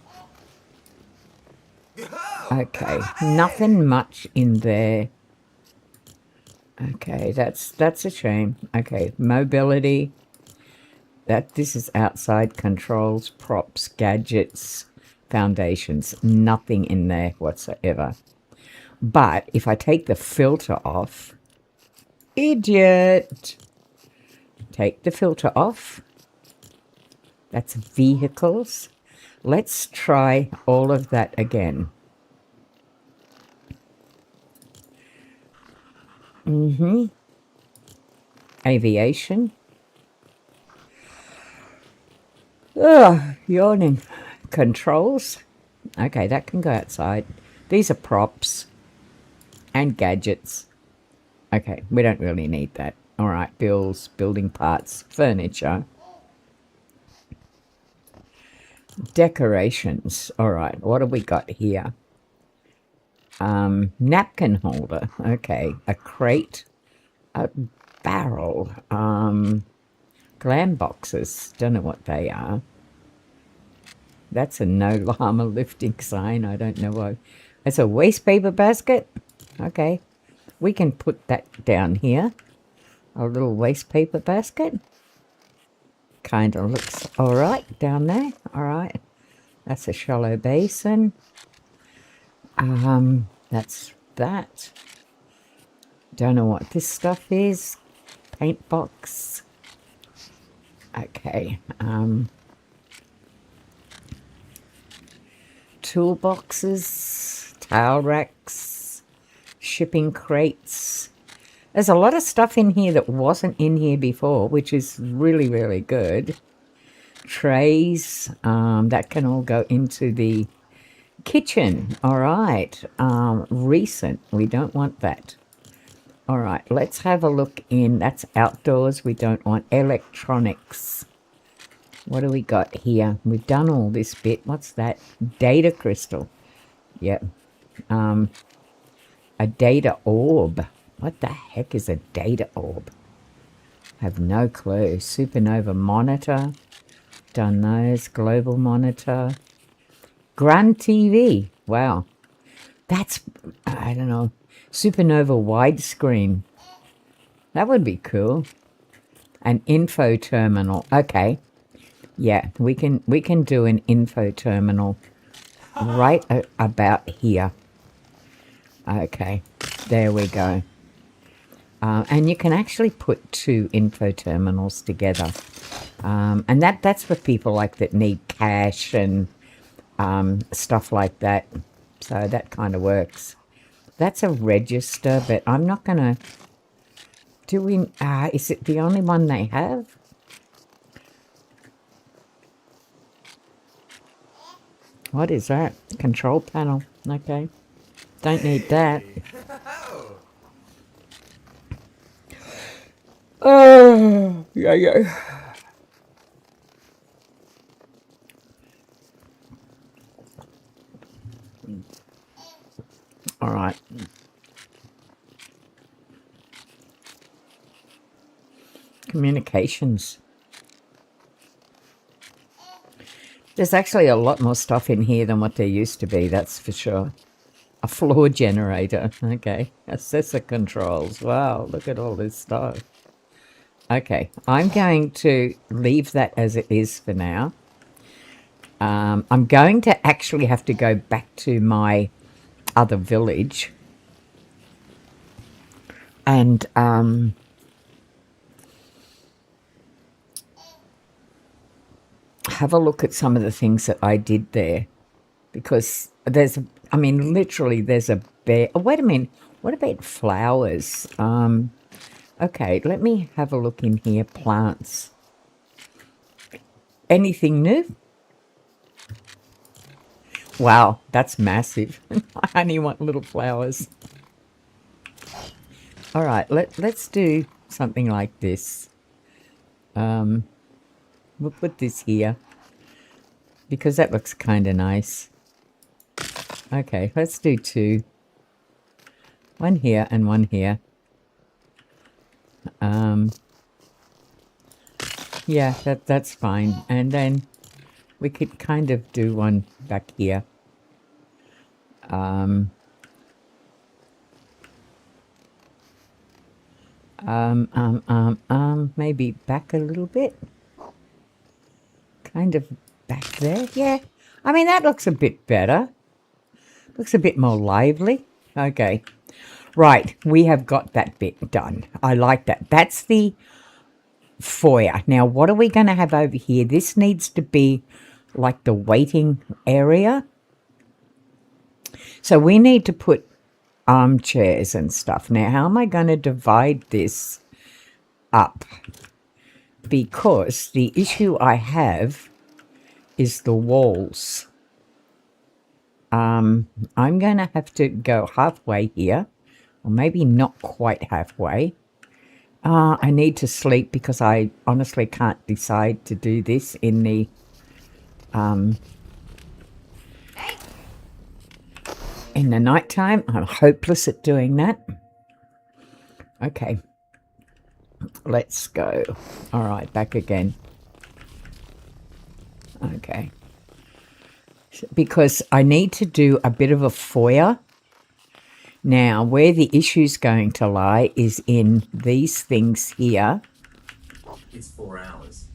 Okay, nothing much in there. Okay, that's a shame. Okay, mobility. This is outside controls, props, gadgets, foundations. Nothing in there whatsoever. But if I take the filter off, idiot. Take the filter off. That's vehicles. Let's try all of that again. Aviation. Ugh, yawning. Controls. Okay, that can go outside. These are props and gadgets. Okay, we don't really need that. All right, bills, building parts, furniture. Decorations. All right, what have we got here? Napkin holder. Okay, a crate, a barrel, glam boxes. Don't know what they are. That's a no llama lifting sign. I don't know why. It's a waste paper basket. Okay, we can put that down here. A little waste paper basket. Kind of looks all right down there. All right. That's a shallow basin. That's that. Don't know what this stuff is. Paint box. Okay. Toolboxes, towel racks, shipping crates. There's a lot of stuff in here that wasn't in here before, which is really, really good. Trays, that can all go into the kitchen. All right. Recent, we don't want that. All right, let's have a look in. That's outdoors. We don't want electronics. What do we got here? We've done all this bit. What's that? Data crystal. Yep. A data orb. What the heck is a data orb? Have no clue. Supernova monitor. Done those. Global monitor. Grand TV. Wow. That's, I don't know. Supernova widescreen. That would be cool. An info terminal. Okay. Yeah, we can do an info terminal right about here. Okay, there we go. And you can actually put 2 info terminals together. And that's for people like that need cash and stuff like that. So that kind of works. That's a register, but I'm not going to... Do we... is it the only one they have? What is that? Control panel. Okay. Don't need that. Oh, yeah. All right. Communications. There's actually a lot more stuff in here than what there used to be, that's for sure. A floor generator. Okay. Assessor controls. Wow, look at all this stuff. Okay, I'm going to leave that as it is for now. I'm going to actually have to go back to my other village and have a look at some of the things that I did there, because there's, I mean, literally there's a bear. Oh, wait a minute. What about flowers? Okay, let me have a look in here. Plants. Anything new? Wow, that's massive. I only want little flowers. All right, let's do something like this. We'll put this here because that looks kind of nice. Okay, let's do 2. One here and one here. Yeah, that's fine. And then we could kind of do one back here. Maybe back a little bit. Kind of back there. Yeah. I mean, that looks a bit better. Looks a bit more lively. Okay. Right. We have got that bit done. I like that. That's the foyer. Now, what are we going to have over here? This needs to be like the waiting area. So we need to put armchairs and stuff. Now, how am I going to divide this up? Because the issue I have is the walls. I'm going to have to go halfway here, or maybe not quite halfway. I need to sleep because I honestly can't decide to do this in the nighttime. I'm hopeless at doing that. Okay. Let's go. All right, back again. Okay. Because I need to do a bit of a foyer. Now, where the issue's going to lie is in these things here. It's 4 hours.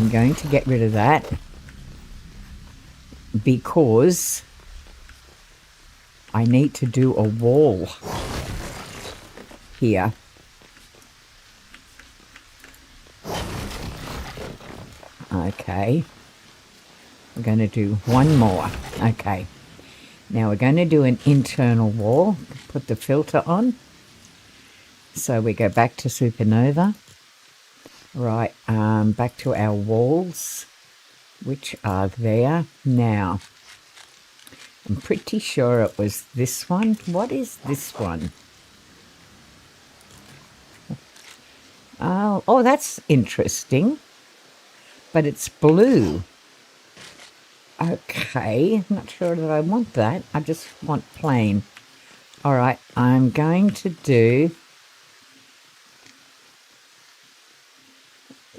I'm going to get rid of that because I need to do a wall here. Okay. We're going to do one more. Okay. Now we're going to do an internal wall. Put the filter on. So we go back to Supernova. Right, back to our walls, which are there. Now, I'm pretty sure it was this one. What is this one? Oh, that's interesting. But it's blue. Okay, not sure that I want that. I just want plain. All right, I'm going to do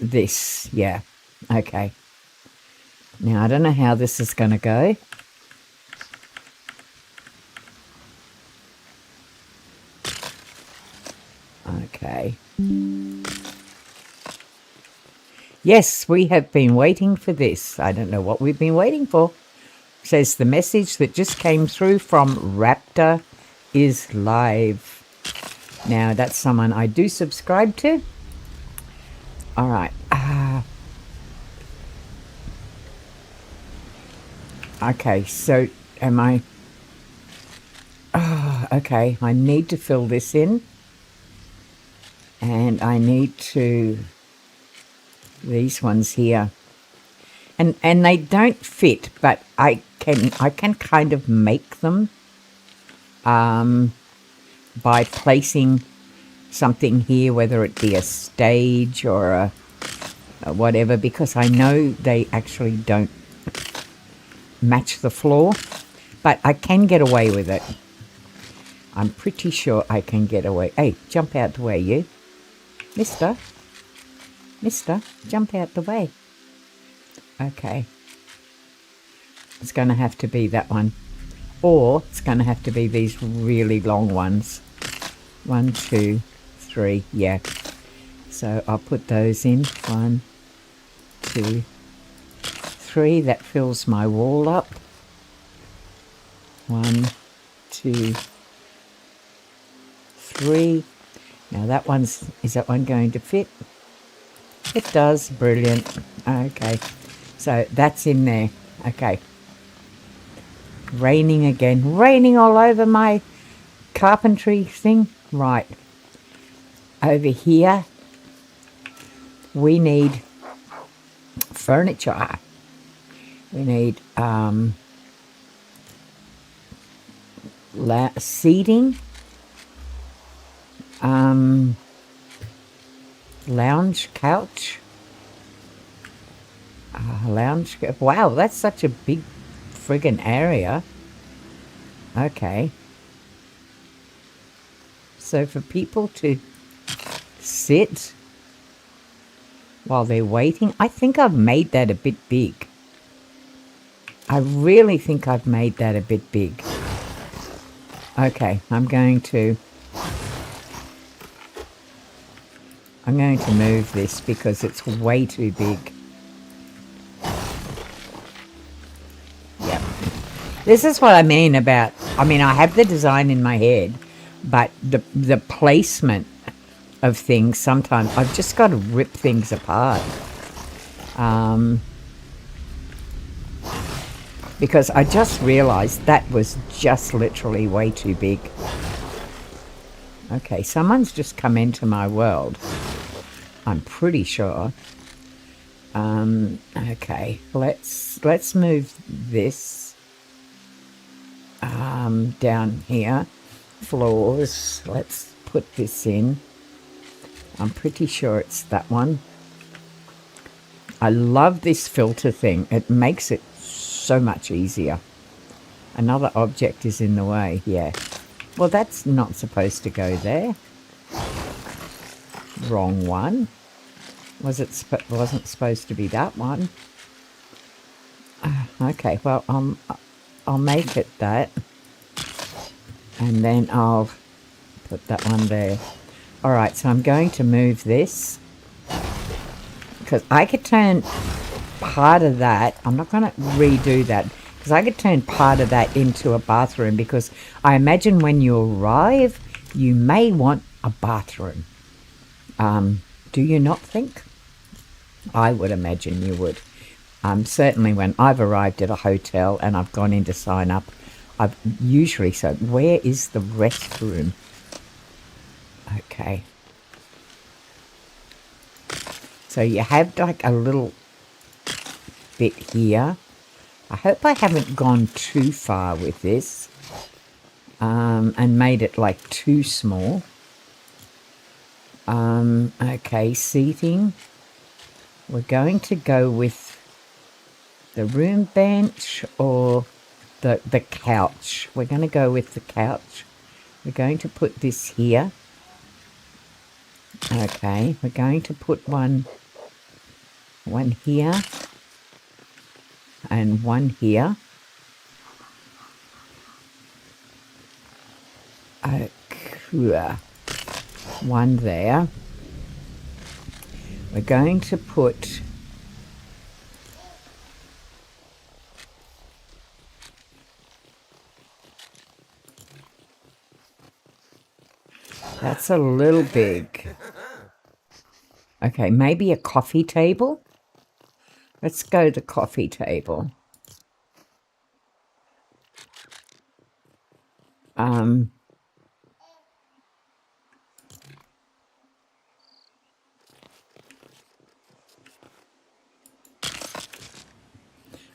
this. Yeah, okay. Now, I don't know how this is going to go. Okay. Yes, we have been waiting for this. I don't know what we've been waiting for. It says the message that just came through from Raptor is live. Now, that's someone I do subscribe to. All right. Okay, so am I... Oh, okay, I need to fill this in. And I need to... These ones here. And they don't fit, but I can kind of make them by placing something here, whether it be a stage or a whatever, because I know they actually don't match the floor, but I can get away with it. I'm pretty sure I can get away. Hey, jump out the way, you. Mister, jump out the way. Okay. It's going to have to be that one. Or it's going to have to be these really long ones. 1, 2, 3. Yeah. So I'll put those in. 1, 2, 3. That fills my wall up. 1, 2, 3. Now that one's... Is that one going to fit? It does. Brilliant. Okay. So that's in there. Okay. Raining again. Raining all over my carpentry thing. Right. Over here, we need furniture. We need seating. Lounge couch. Lounge. Wow, that's such a big friggin' area. Okay. So for people to sit while they're waiting, I think I've made that a bit big. I really think I've made that a bit big. Okay, I'm going to move this because it's way too big. Yep. This is what I mean about, I have the design in my head, but the placement of things, sometimes I've just got to rip things apart. Because I just realized that was just literally way too big. Okay, someone's just come into my world. I'm pretty sure. Okay, let's move this down here. Floors. Let's put this in. I'm pretty sure it's that one. I love this filter thing. It makes it so much easier. Another object is in the way. Yeah. Well, that's not supposed to go there. Wrong one. Wasn't supposed to be that one. Okay, well, I'll make it that. And then I'll put that one there. All right, so I'm going to move this because I could turn part of that. I'm not going to redo that because I could turn part of that into a bathroom, because I imagine when you arrive, you may want a bathroom. Do you not think? I would imagine you would. Certainly when I've arrived at a hotel and I've gone in to sign up, I've usually said, where is the restroom? Okay. So you have like a little bit here. I hope I haven't gone too far with this and made it like too small. Okay, seating. We're going to go with the room bench or the couch. We're going to go with the couch. We're going to put this here. Okay, we're going to put one here and one here. Okay, one there. We're going to put that's a little big. Okay, maybe a coffee table. Let's go to the coffee table.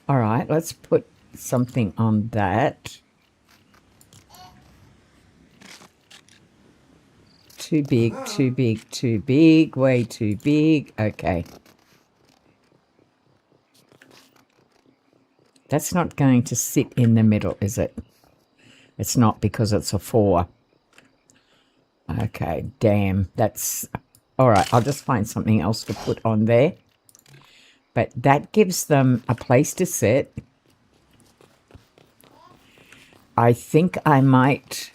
All right, let's put something on that. Too big, too big, too big, way too big. Okay. That's not going to sit in the middle, is it? It's not, because it's a 4. Okay, damn. That's... All right, I'll just find something else to put on there. But that gives them a place to sit. I think I might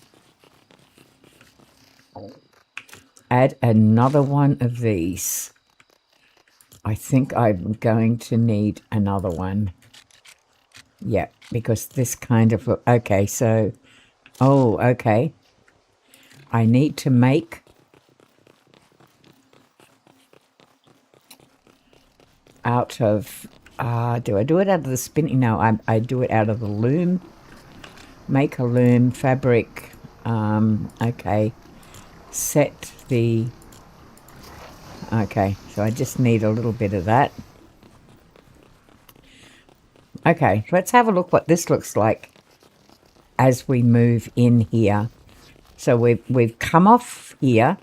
add another one of these. I think I'm going to need another one. Yeah, because this kind of... Okay, so... Oh, okay. I need to make... out of... do I do it out of the spinning? No, I do it out of the loom. Make a loom, fabric. Okay. Set the... Okay, so I just need a little bit of that. Okay, let's have a look what this looks like as we move in here. So we've come off here.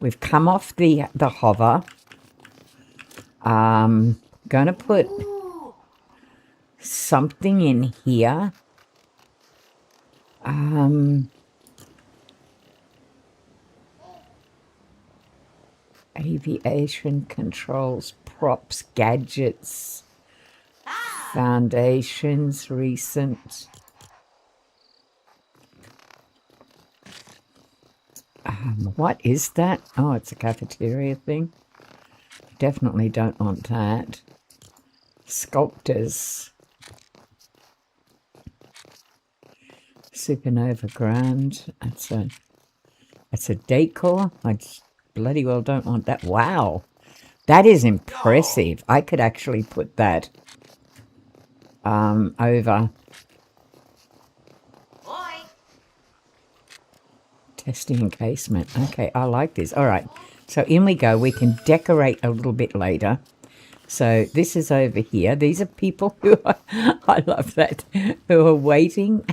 We've come off the hover. Gonna put something in here. Aviation controls, props, gadgets, foundations, recent. What is that? Oh, it's a cafeteria thing. Definitely don't want that. Sculptors. Supernova Grand. That's a decor. I bloody well don't want that. Wow. That is impressive. I could actually put that over. Testing encasement. Okay, I like this. All right. So in we go. We can decorate a little bit later. So this is over here. These are people who are, I love that, who are waiting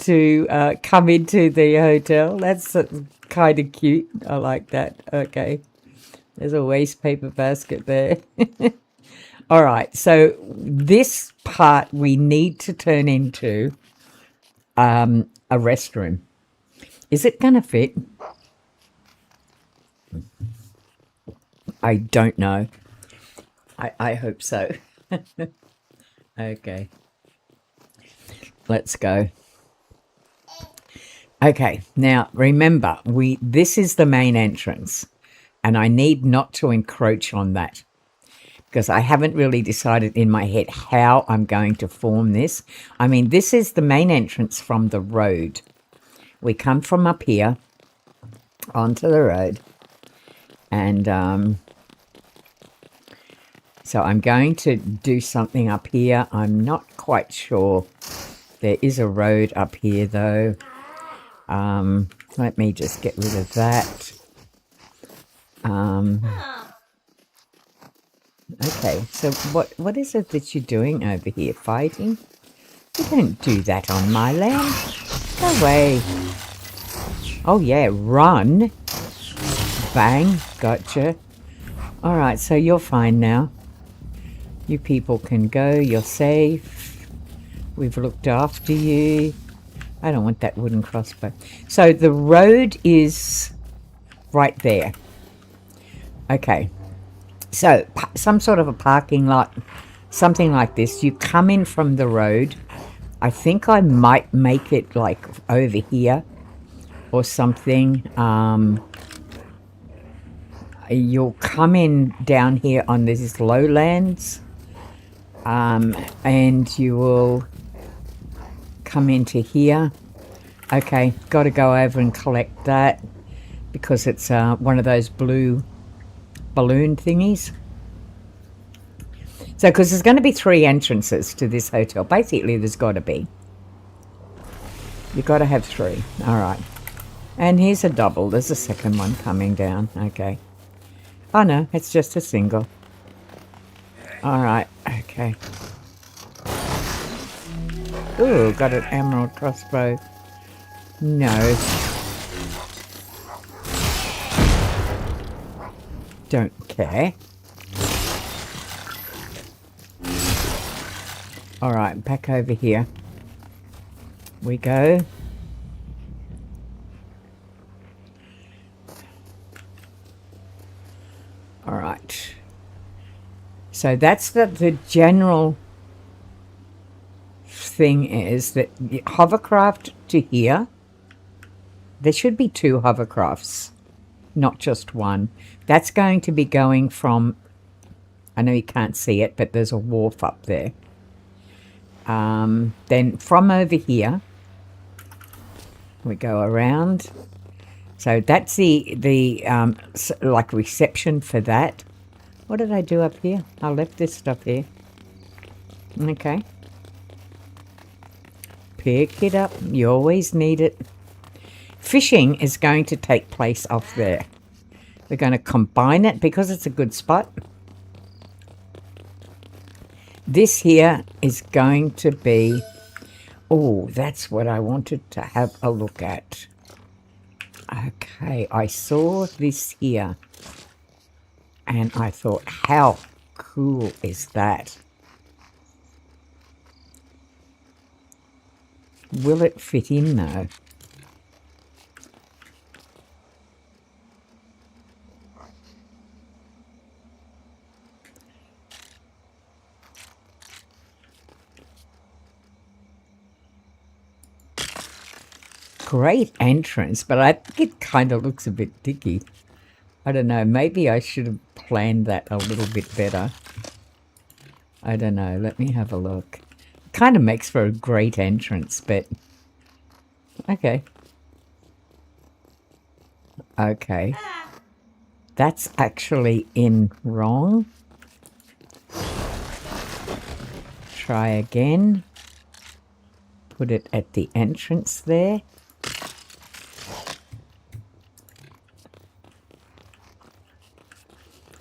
to come into the hotel. That's kind of cute. I like that. Okay. There's a waste paper basket there. All right. So this part we need to turn into a restroom. Is it going to fit? I don't know. I hope so. Okay. Let's go. Okay. Now, remember, this is the main entrance. and I need not to encroach on that because I haven't really decided in my head how I'm going to form this. I mean, this is the main entrance from the road. We come from up here onto the road, and so I'm going to do something up here. I'm not quite sure. There is a road up here, though. Let me just get rid of that. Okay, so what is it that you're doing over here? Fighting? You don't do that on my land. Go away. Oh, yeah, run. Bang, gotcha. All right, so you're fine now. You people can go. You're safe. We've looked after you. I don't want that wooden crossbow. So the road is right there. Okay. So some sort of a parking lot, something like this. You come in from the road. I think I might make it like over here or something. You'll come in down here on these lowlands, and you will come into here. Okay, got to go over and collect that because it's one of those blue balloon thingies. So, because there's going to be 3 entrances to this hotel. Basically, there's got to be. You've got to have 3. All right. And here's a double. There's a second one coming down. Okay. Oh, no, it's just a single. All right. Okay. Ooh, got an emerald crossbow. No. Don't care. All right, back over here we go. All right. So that's the general thing is that hovercraft to here. There should be 2 hovercrafts, not just 1. That's going to be going from, I know you can't see it, but there's a wharf up there. Then from over here, we go around. So that's the like reception for that. What did I do up here? I left this stuff here. Okay. Pick it up. You always need it. Fishing is going to take place off there. We're going to combine it because it's a good spot. This here is going to be... Oh, that's what I wanted to have a look at. Okay, I saw this here. And I thought, how cool is that? Will it fit in though? Great entrance, but I think it kind of looks a bit dicky. I don't know, maybe I should have planned that a little bit better. I don't know, let me have a look. It kind of makes for a great entrance, but... Okay. Okay. That's actually in wrong. Try again. Put it at the entrance there.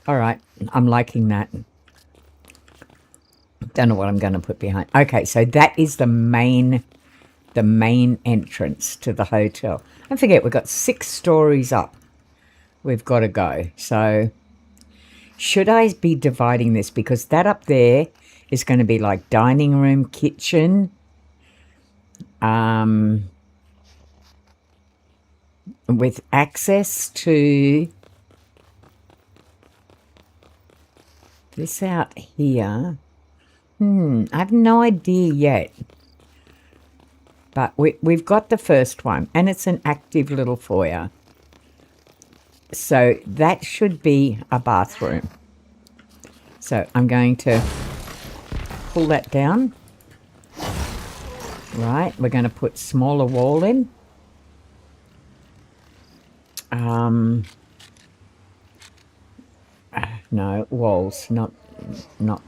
All right, I'm liking that. Don't know what I'm going to put behind. Okay, so that is the main entrance to the hotel. Don't forget, we've got 6 stories up. We've got to go. So should I be dividing this? Because that up there is going to be like dining room, kitchen. With access to... this out here. I have no idea yet. But we've got the first one. And it's an active little foyer. So that should be a bathroom. So I'm going to pull that down. Right, we're going to put smaller wall in. No, walls, not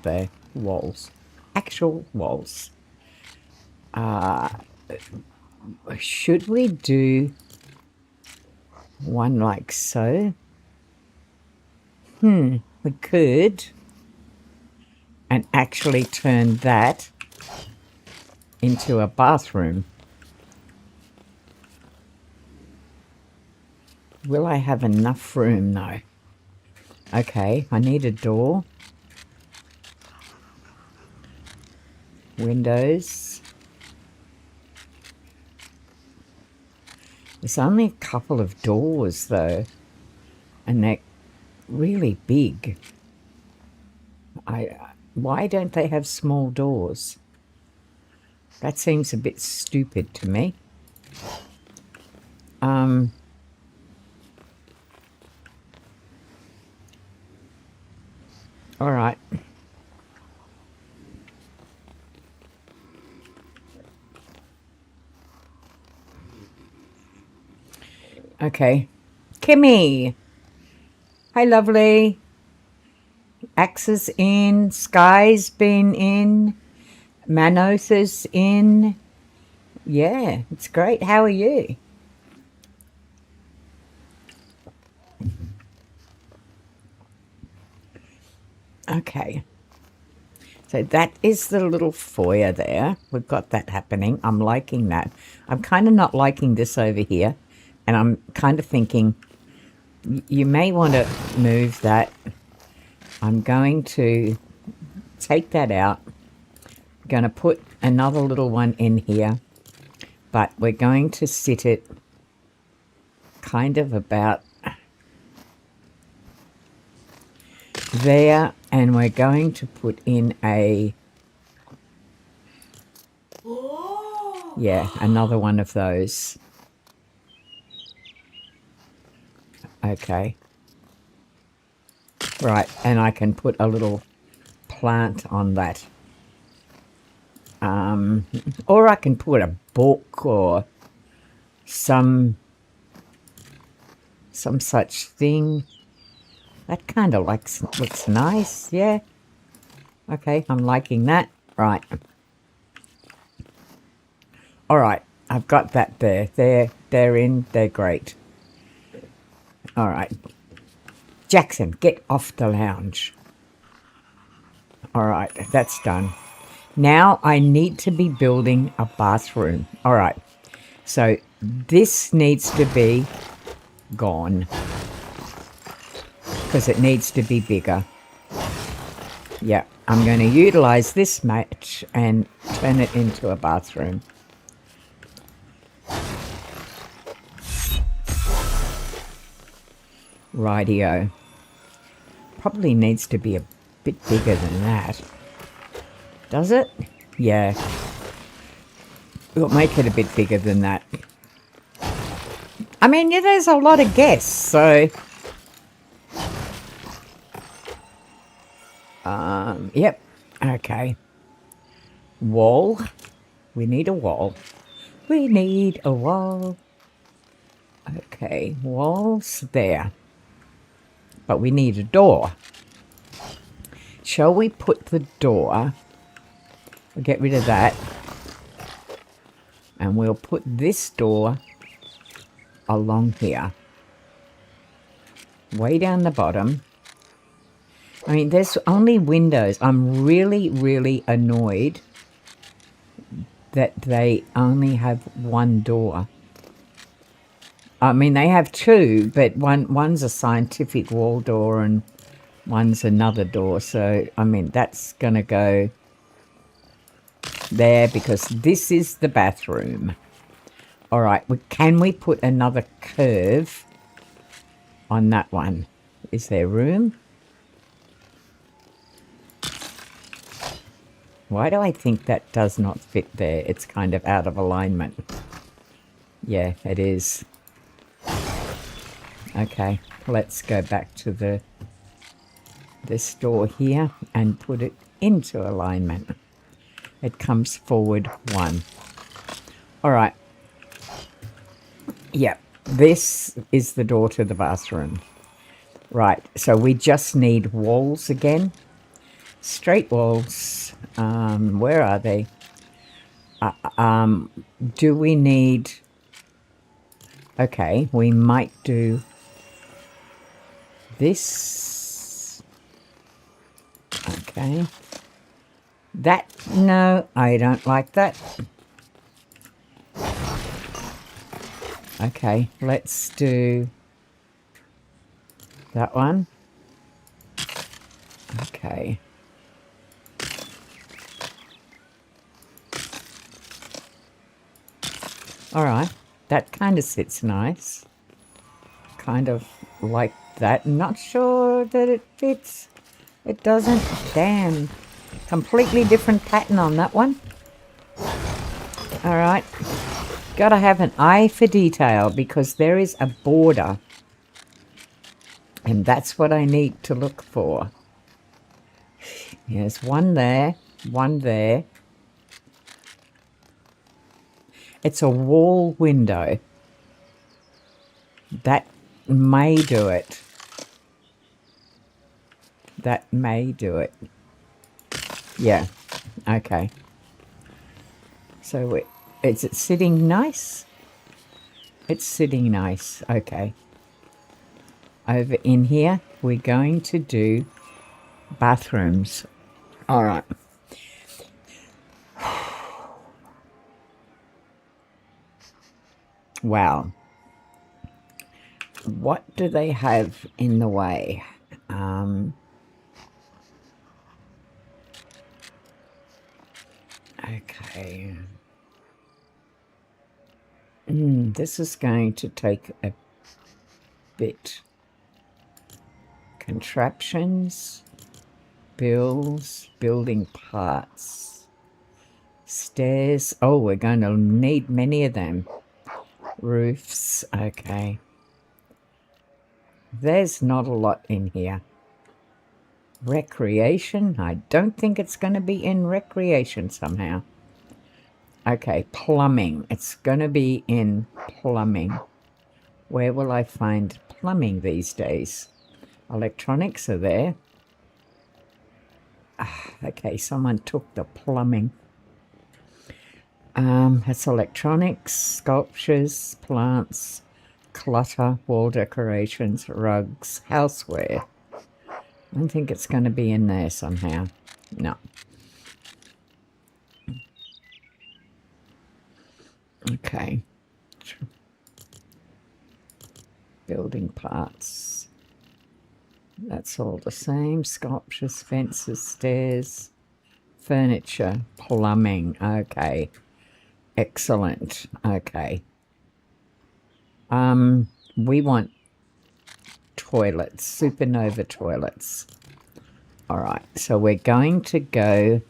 there. Walls. Actual walls. Should we do one like so? We could. And actually turn that into a bathroom. Will I have enough room? No. Okay, I need a door. Windows. There's only a couple of doors though, and they're really big. Why don't they have small doors? That seems a bit stupid to me. All right. Okay. Kimmy. Hi, lovely. Axe's in. Sky's been in. Manotha's in. Yeah, it's great. How are you? Okay. So that is the little foyer there. We've got that happening. I'm liking that. I'm kind of not liking this over here. And I'm kind of thinking you may want to move that. I'm going to take that out. I'm going to put another little one in here. But we're going to sit it kind of about there. And we're going to put in another one of those. Okay. Right, and I can put a little plant on that. Or I can put a book or some such thing. That kind of looks nice, yeah. Okay, I'm liking that. Right. All right, I've got that there. They're in, they're great. All right. Jackson, get off the lounge. All right, that's done. Now I need to be building a bathroom. All right, so this needs to be gone because it needs to be bigger. Yeah, I'm going to utilize this match and turn it into a bathroom. Rightio. Probably needs to be a bit bigger than that. Does it? Yeah. We'll make it a bit bigger than that. I mean, yeah, there's a lot of guests, so... Yep. Okay. Wall. We need a wall. We need a wall. Okay, walls there. But we need a door. Shall we put the door... We'll get rid of that. And we'll put this door along here. Way down the bottom. I mean, there's only windows. I'm really, really annoyed that they only have one door. I mean, they have two, but one's a scientific wall door and one's another door. So, I mean, that's going to go there because this is the bathroom. All right, can we put another curve on that one? Is there room? Why do I think that does not fit there? It's kind of out of alignment. Yeah, it is. Okay, let's go back to this door here and put it into alignment. It comes forward 1. All right. Yep, this is the door to the bathroom. Right, so we just need walls again. Straight walls. Where are they? Do we need... Okay, we might do this. Okay. That, no, I don't like that. Okay, let's do that one. Okay. All right, that kind of sits nice. Kind of like that. Not sure that it fits. It doesn't. Damn. Completely different pattern on that one. All right. Gotta have an eye for detail because there is a border. And that's what I need to look for. There's one there, one there. It's a wall window. That may do it. That may do it. Yeah. Okay. So is it sitting nice? It's sitting nice. Okay. Over in here, we're going to do bathrooms. All right. Wow. What do they have in the way? Okay. This is going to take a bit. Contraptions, bills, building parts, stairs. Oh, we're going to need many of them. Roofs. Okay. There's not a lot in here. Recreation. I don't think it's going to be in recreation somehow. Okay, plumbing. It's going to be in plumbing. Where will I find plumbing these days? Electronics are there. Okay, someone took the plumbing. That's electronics, sculptures, plants, clutter, wall decorations, rugs, houseware. I don't think it's going to be in there somehow. No. Okay. Building parts. That's all the same. Sculptures, fences, stairs, furniture, plumbing. Okay. Excellent. Okay. We want toilets, supernova toilets. All right. So we're going to go...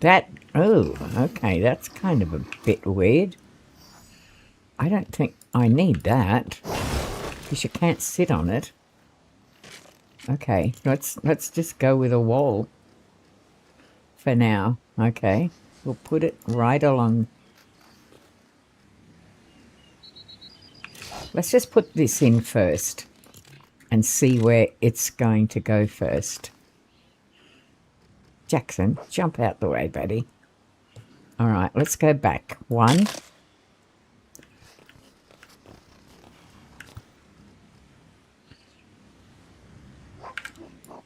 That, oh, okay, that's kind of a bit weird. I don't think I need that, because you can't sit on it. Okay, let's just go with a wall for now. Okay, we'll put it right along. Let's just put this in first and see where it's going to go first. Jackson, jump out the way, buddy. All right, let's go back. 1.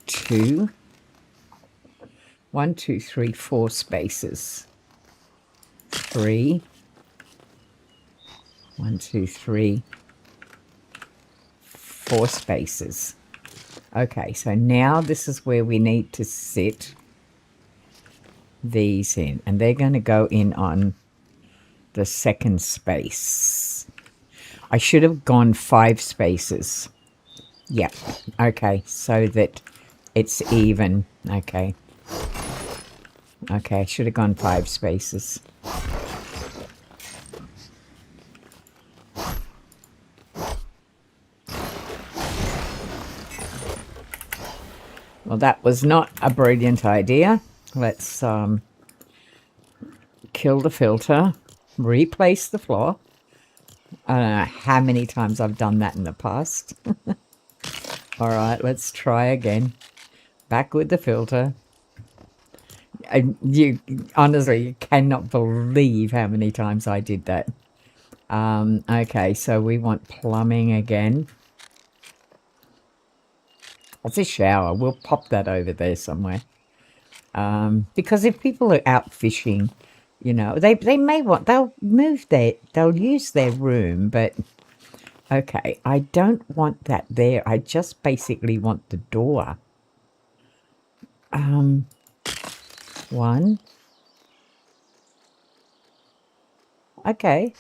2. 1, 2, 3, 4 spaces. 3. 1, 2, 3, 4 spaces. Okay, so now this is where we need to sit these in, and they're going to go in on the second space. I should have gone 5 spaces. Yep. Okay, so that it's even. Okay. Okay, I should have gone 5 spaces. Well, that was not a brilliant idea. Let's kill the filter, replace the floor. I don't know how many times I've done that in the past. All right, let's try again. Back with the filter. You honestly, you cannot believe how many times I did that. Okay, so we want plumbing again. It's a shower. We'll pop that over there somewhere. Because if people are out fishing, you know, they may want, they'll use their room, but okay, I don't want that there. I just basically want the door. 1. Okay.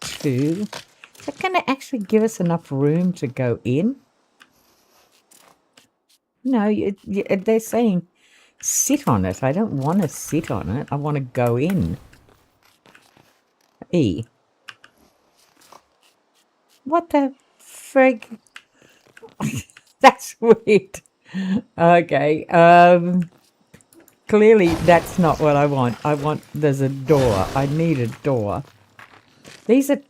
2. Is that going to actually give us enough room to go in? No, they're saying sit on it. I don't want to sit on it. I want to go in. E. What the frig? That's weird. Okay. Clearly that's not what I want. There's a door. I need a door. These are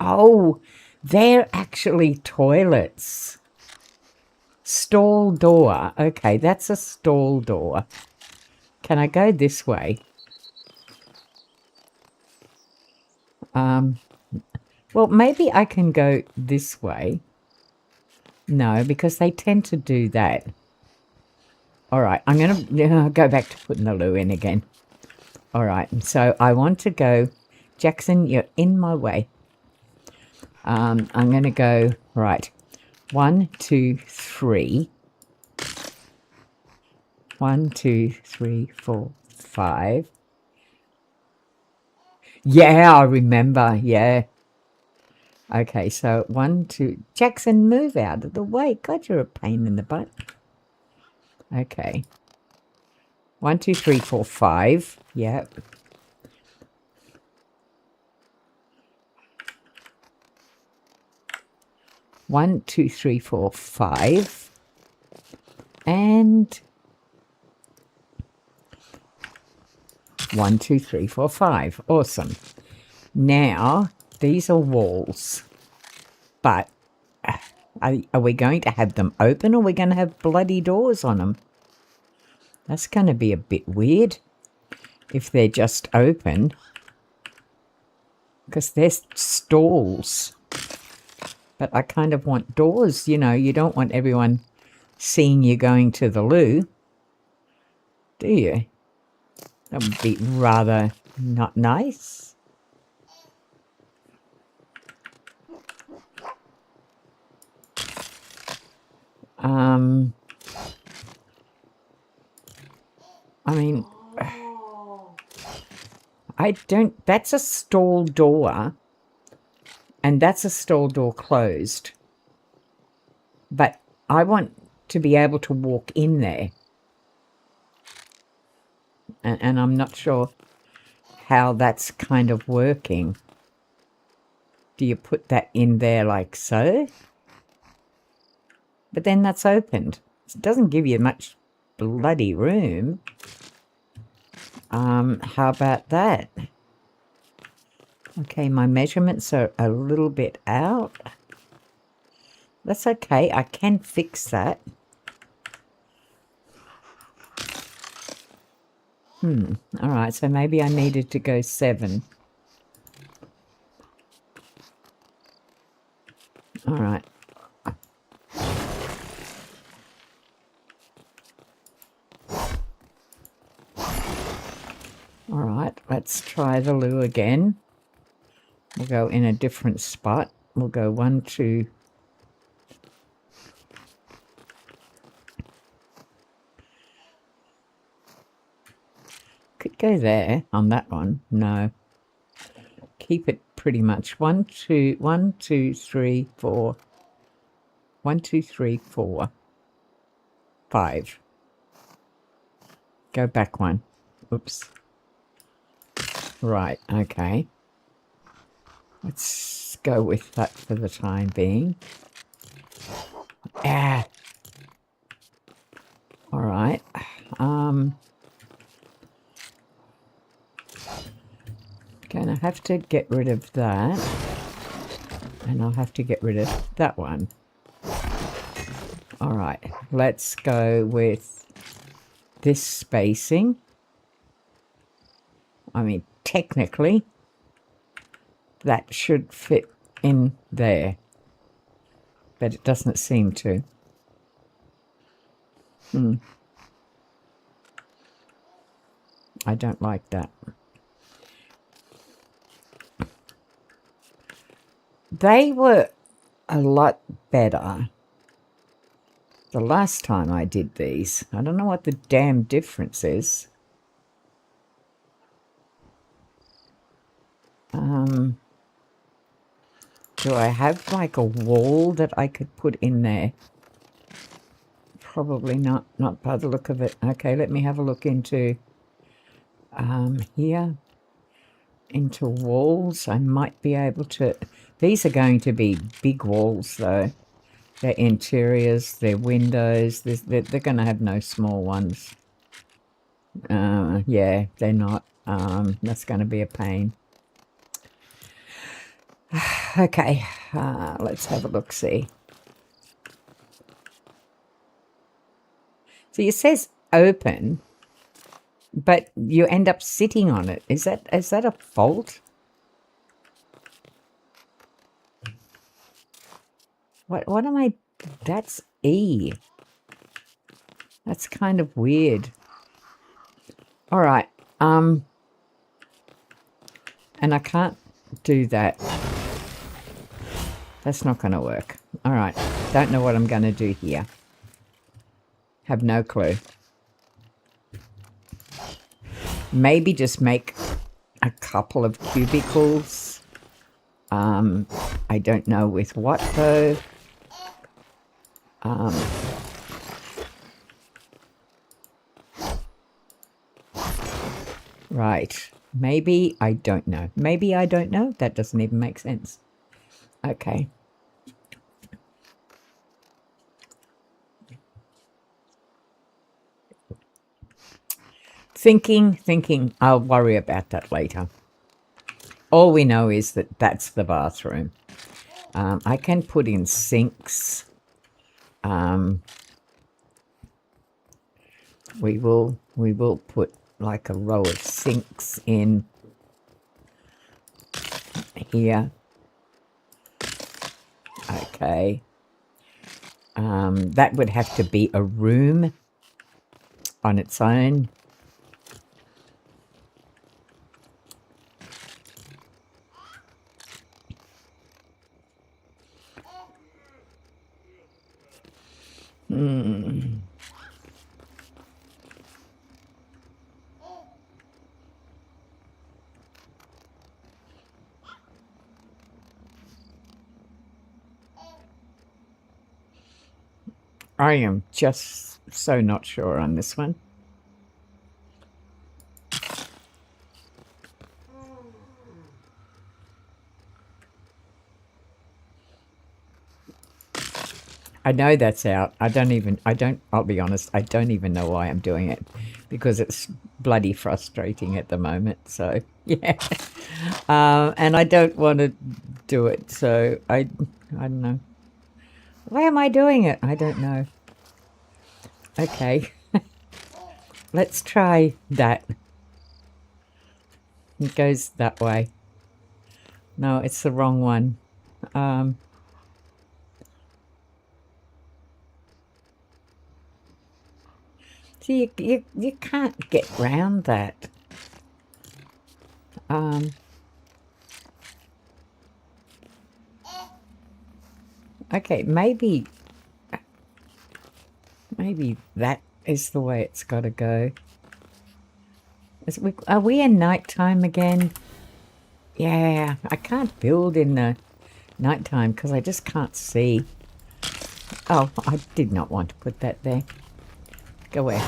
oh, they're actually toilets. Stall door. Okay, that's a stall door. Can I go this way? Well, maybe I can go this way. No, because they tend to do that. All right, I'm going to go back to putting the loo in again. All right, so I want to go... Jackson, you're in my way. I'm going to go... Right. 1, 2, 3. 1, 2, 3, 4, 5. Yeah, I remember. Yeah. Okay, so 1, 2... Jackson, move out of the way. God, you're a pain in the butt. Okay. 1, 2, 3, 4, 5. Yep. One, 2, 3, 4, 5. And 1, 2, 3, 4, 5. Awesome. Now, these are walls. But are we going to have them open, or are we going to have bloody doors on them? That's going to be a bit weird if they're just open. Because they're stalls. But I kind of want doors, you know. You don't want everyone seeing you going to the loo, do you? That would be rather not nice. I mean, I don't... That's a stall door. And that's a stall door closed. But I want to be able to walk in there. And I'm not sure how that's kind of working. Do you put that in there like so? But then that's opened. It doesn't give you much bloody room. How about that? Okay, my measurements are a little bit out. That's okay. I can fix that. All right, so maybe I needed to go 7. All right. All right, let's try the loo again. We'll go in a different spot. We'll go 1, 2. Could go there on that one. No. Keep it pretty much 1, 2, 1, 2, 3, 4. 1, 2, 3, 4, 5. Go back one. Oops. Right, okay. Let's go with that for the time being. Ah. All right. Gonna have to get rid of that. And I'll have to get rid of that one. All right. Let's go with this spacing. I mean, technically, that should fit in there. But it doesn't seem to. I don't like that. They were a lot better the last time I did these. I don't know what the damn difference is. Do I have like a wall that I could put in there? Probably not by the look of it. Okay, let me have a look into here. Into walls. I might be able to... These are going to be big walls though. They're interiors, they're windows. They're going to have no small ones. Yeah, they're not. That's going to be a pain. Okay, let's have a look-see. So it says open, but you end up sitting on it. Is that a fault? What am I... That's E. That's kind of weird. All right. And I can't do that. That's not going to work. All right. Don't know what I'm going to do here. Have no clue. Maybe just make a couple of cubicles. I don't know with what though. Right. Maybe I don't know. Maybe I don't know. That doesn't even make sense. Okay. Thinking, I'll worry about that later. All we know is that that's the bathroom. I can put in sinks. We will put like a row of sinks in here. Okay. That would have to be a room on its own. I am just so not sure on this one. I know that's out. I'll be honest, I don't even know why I'm doing it because it's bloody frustrating at the moment. So, yeah. And I don't want to do it. So, I don't know. Why am I doing it? I don't know. Okay. Let's try that. It goes that way. No, it's the wrong one. See, you can't get round that. Okay, maybe that is the way it's got to go. Are we in nighttime again? Yeah, I can't build in the nighttime because I just can't see. Oh, I did not want to put that there. Go away.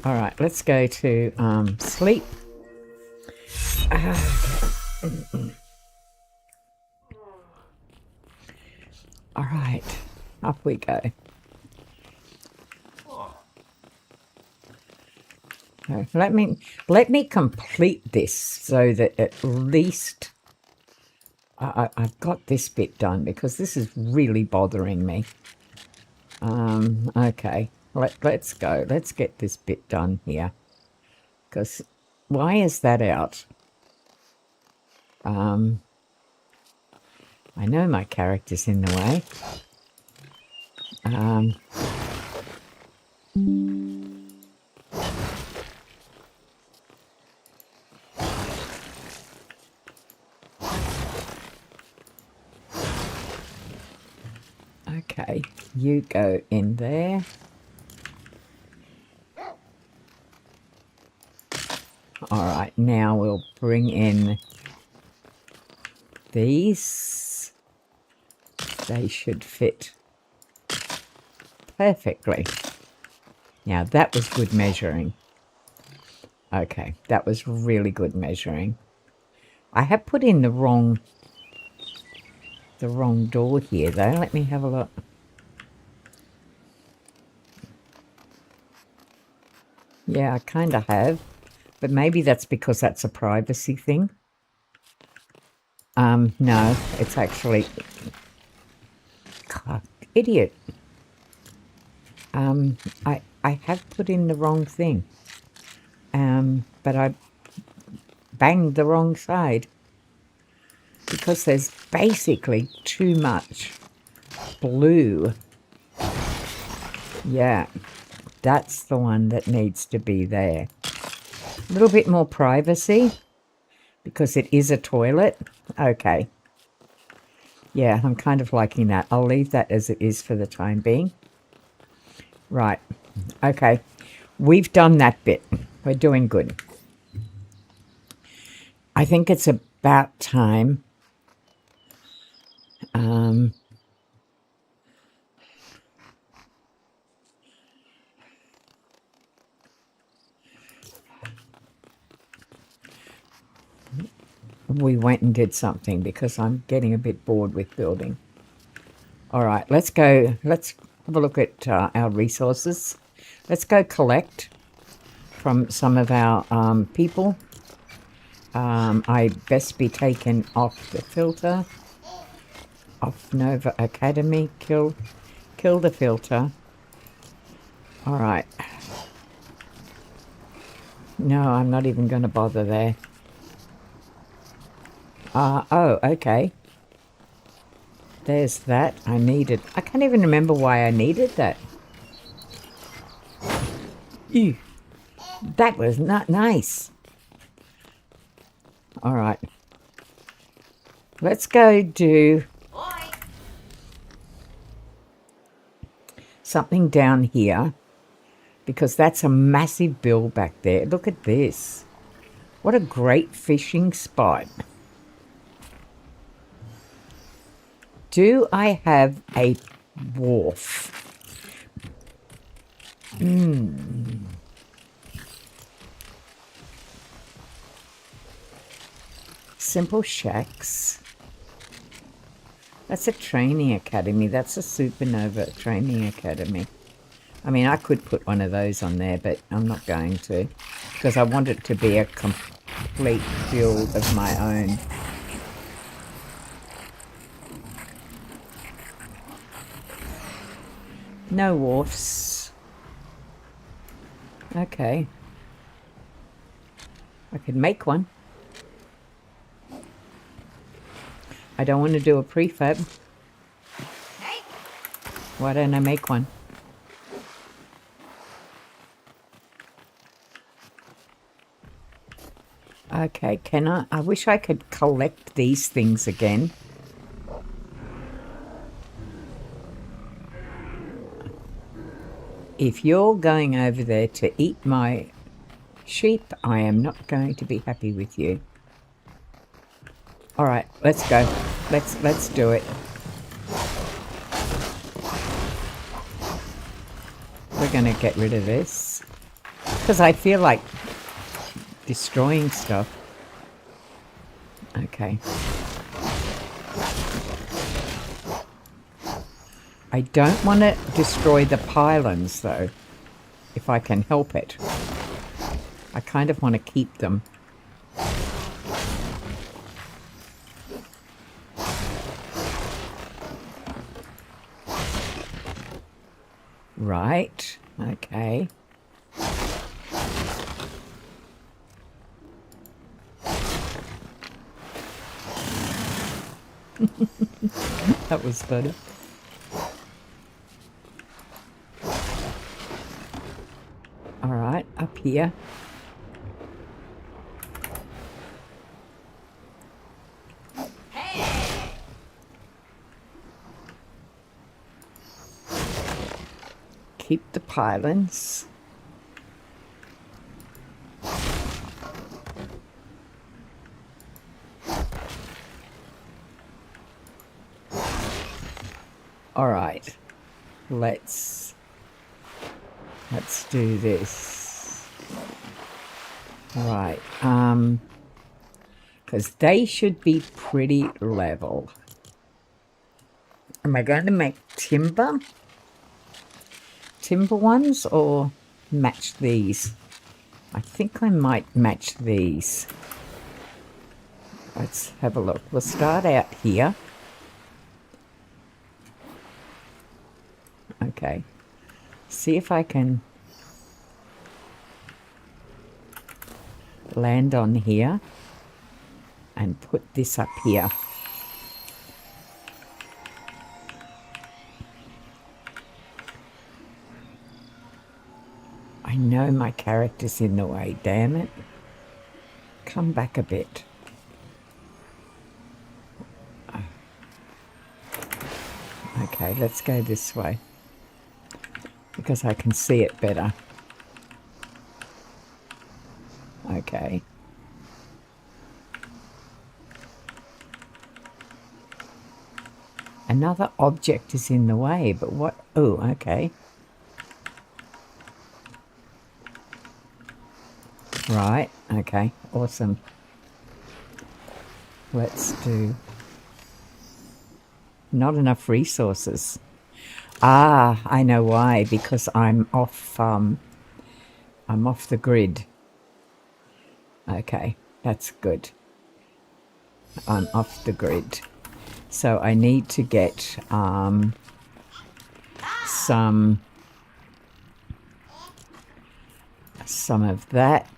All right, let's go to sleep. All right, up we go. Let me complete this so that at least I've got this bit done because this is really bothering me. Okay, let's go. Let's get this bit done here. Because why is that out? I know my character's in the way. Okay, you go in there. All right, now we'll bring in these. They should fit perfectly. Now, that was good measuring. Okay, that was really good measuring. I have put in the wrong door here, though. Let me have a look. Yeah, I kind of have. But maybe that's because that's a privacy thing. No, it's actually... God, idiot. I have put in the wrong thing. But I banged the wrong side. Because there's basically too much blue. Yeah, that's the one that needs to be there. A little bit more privacy because it is a toilet. Okay. Yeah, I'm kind of liking that. I'll leave that as it is for the time being. Right. Okay. We've done that bit. We're doing good. I think it's about time. We went and did something because I'm getting a bit bored with building. All right, let's go. Let's have a look at our resources. Let's go collect from some of our people. I best be taken off the filter. Off Nova Academy. Kill the filter. All right. No, I'm not even going to bother there. Oh, okay. There's that. I can't even remember why I needed that. Ew. That was not nice. All right. Let's go do something down here because that's a massive bill back there. Look at this. What a great fishing spot. Do I have a wharf? Simple shacks. That's a training academy. That's a supernova training academy. I mean, I could put one of those on there, but I'm not going to because I want it to be a complete build of my own. No wharfs. Okay. I could make one. I don't want to do a prefab. Why don't I make one? Okay, can I wish I could collect these things again. if you're going over there to eat my sheep, I am not going to be happy with you. All right, let's go. Let's do it. We're going to get rid of this because I feel like destroying stuff. Okay. I don't want to destroy the pylons though, if I can help it. I kind of want to keep them. Right, okay. That was funny. All right, up here. Keep the pylons. All right, let's do this. Right, because they should be pretty level. Am I going to make timber ones or match these? I think I might match these. Let's have a look. We'll start out here. Okay. See if I can land on here and put this up here. I know my character's in the way, damn it. Come back a bit. Okay, let's go this way because I can see it better. Okay. Another object is in the way, but what? Oh, okay. Right, okay, awesome. Let's do... Not enough resources. Ah, I know why, because I'm off the grid. Okay, that's good. I'm off the grid. So I need to get some of that.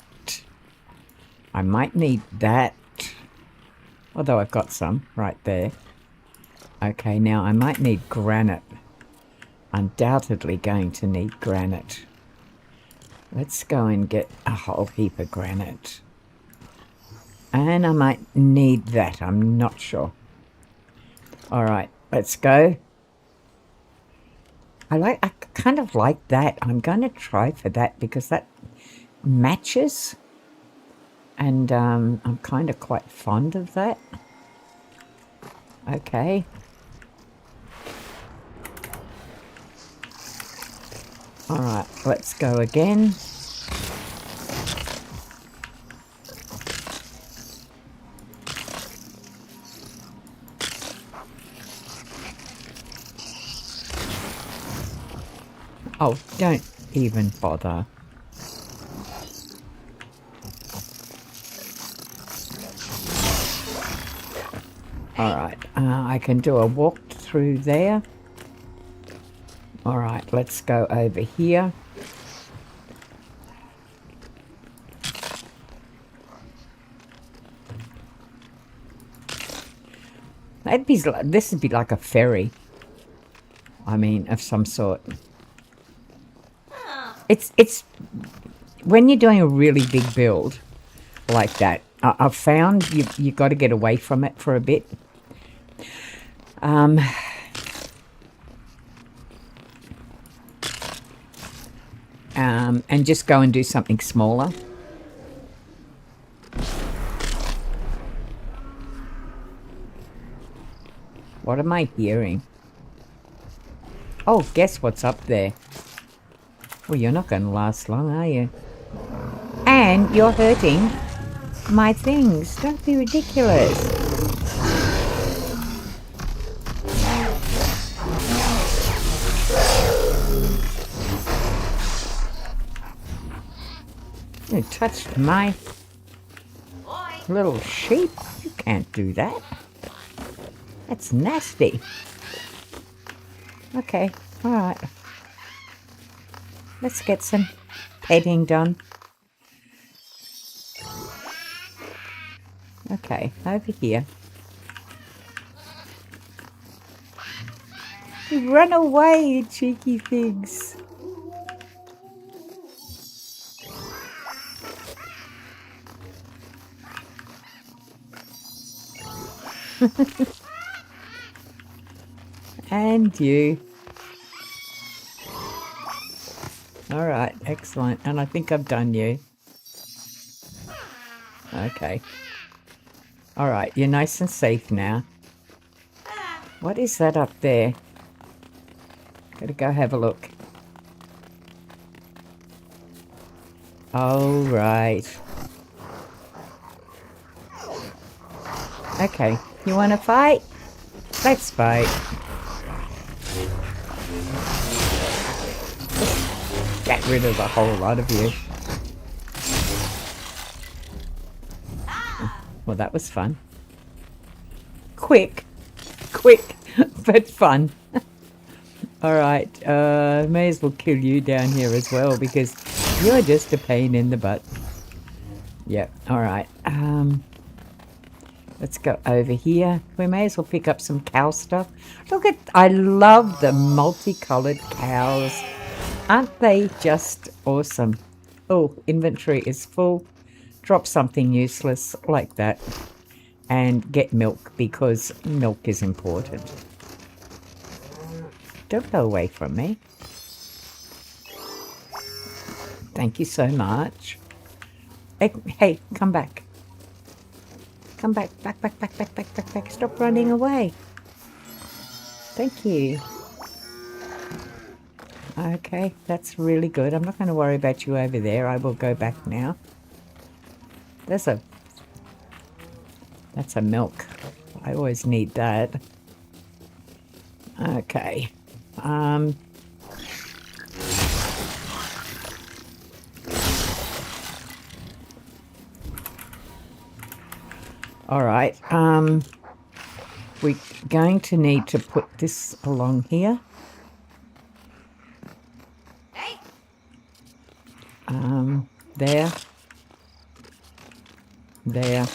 I might need that, although I've got some right there. Okay, now I might need granite. Undoubtedly going to need granite. Let's go and get a whole heap of granite. And I might need that, I'm not sure. Alright, let's go. I kind of like that. I'm going to try for that because that matches. And I'm kind of quite fond of that. Okay. Alright, let's go again. Oh, don't even bother. Alright, I can do a walk through there. Alright, let's go over here. This would be like a ferry. I mean, of some sort. It's when you're doing a really big build like that, I've found you got to get away from it for a bit. and just go and do something smaller. What am I hearing? Oh, guess what's up there? Well, you're not going to last long, are you? And you're hurting my things. Don't be ridiculous. You touched my little sheep. You can't do that. That's nasty. Okay, alright. Let's get some petting done. Okay, over here. You run away, you cheeky things. And you. Alright, excellent. And I think I've done you. Okay. Alright, you're nice and safe now. What is that up there? Gotta go have a look. Oh, right. Okay, you want to fight? Let's fight. Get rid of a whole lot of you. Well, that was fun. Quick, but fun. Alright, may as well kill you down here as well because you're just a pain in the butt. Yep, alright. Let's go over here. We may as well pick up some cow stuff. Look at, I love the multicolored cows. Aren't they just awesome? Oh, inventory is full. Drop something useless like that. And get milk because milk is important. Don't go away from me. Thank you so much. Hey, come back. Come back, back. Stop running away. Thank you. Okay, that's really good. I'm not going to worry about you over there. I will go back now. That's a milk. I always need that. Okay. All right. We're going to need to put this along here. There.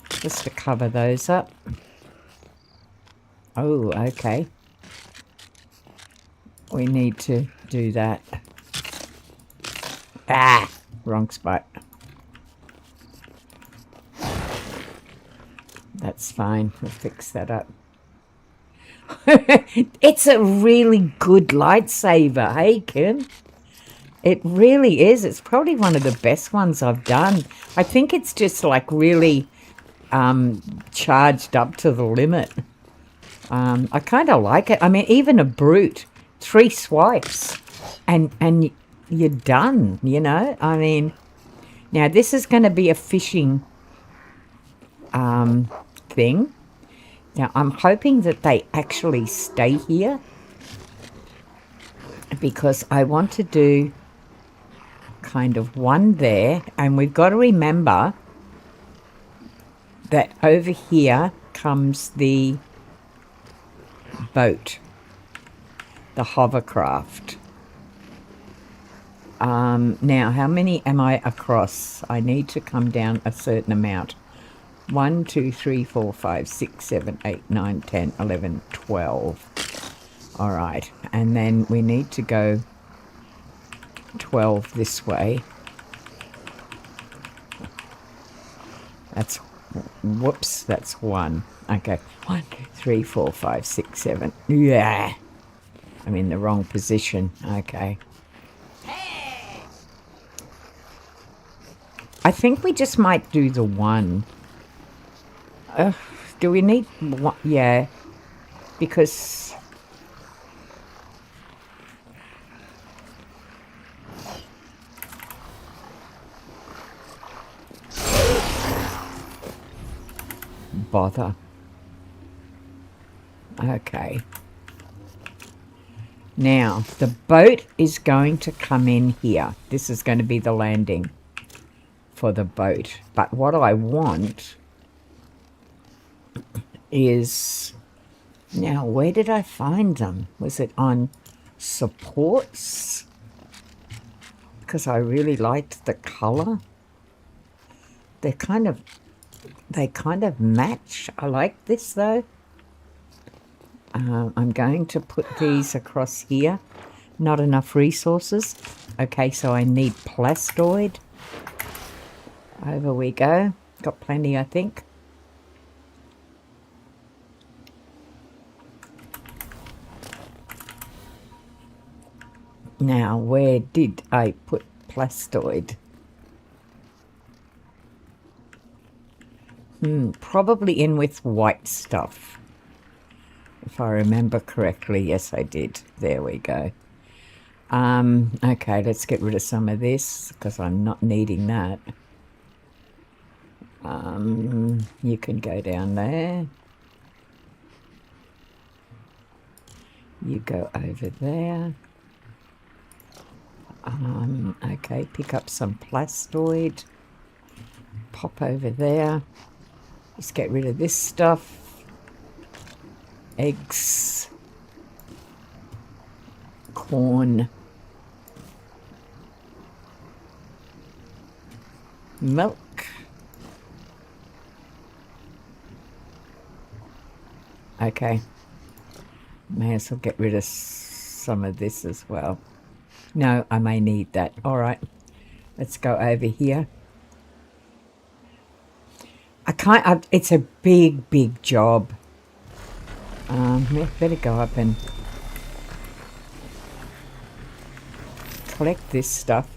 Just to cover those up. Oh, okay. We need to do that. Ah, wrong spot. That's fine. We'll fix that up. It's a really good lightsaber, hey, Kim? It really is. It's probably one of the best ones I've done. I think it's just like really charged up to the limit. I kind of like it. I mean, even a brute, 3 swipes and you're done, you know? I mean, now this is going to be a fishing thing. Now, I'm hoping that they actually stay here because I want to do kind of one there, and we've got to remember that over here comes the boat, the hovercraft. Now, how many am I across? I need to come down a certain amount. 1, 2, 3, 4, 5, 6, 7, 8, 9, 10, 11, 12. All right, and then we need to go 12 this way. That's, whoops, that's 1. Okay, 1, 2, 3, 4, 5, 6, 7. Yeah, I'm in the wrong position. Okay. I think we just might do the one. Do we need one? Yeah, because bother. Okay. Now, the boat is going to come in here. This is going to be the landing for the boat. But what I want is... Now, where did I find them? Was it on supports? Because I really liked the colour. They kind of match. I like this though. I'm going to put these across here. Not enough resources. Okay, so I need plastoid. Over we go. Got plenty, I think. Now, where did I put plastoid? Probably in with white stuff. If I remember correctly, yes, I did. There we go. Okay, let's get rid of some of this because I'm not needing that. You can go down there. You go over there. Okay, pick up some plastoid. Pop over there. Just get rid of this stuff. Eggs. Corn. Milk. Okay. May as well get rid of some of this as well. No, I may need that. All right. Let's go over here. It's a big job. Better go up and collect this stuff.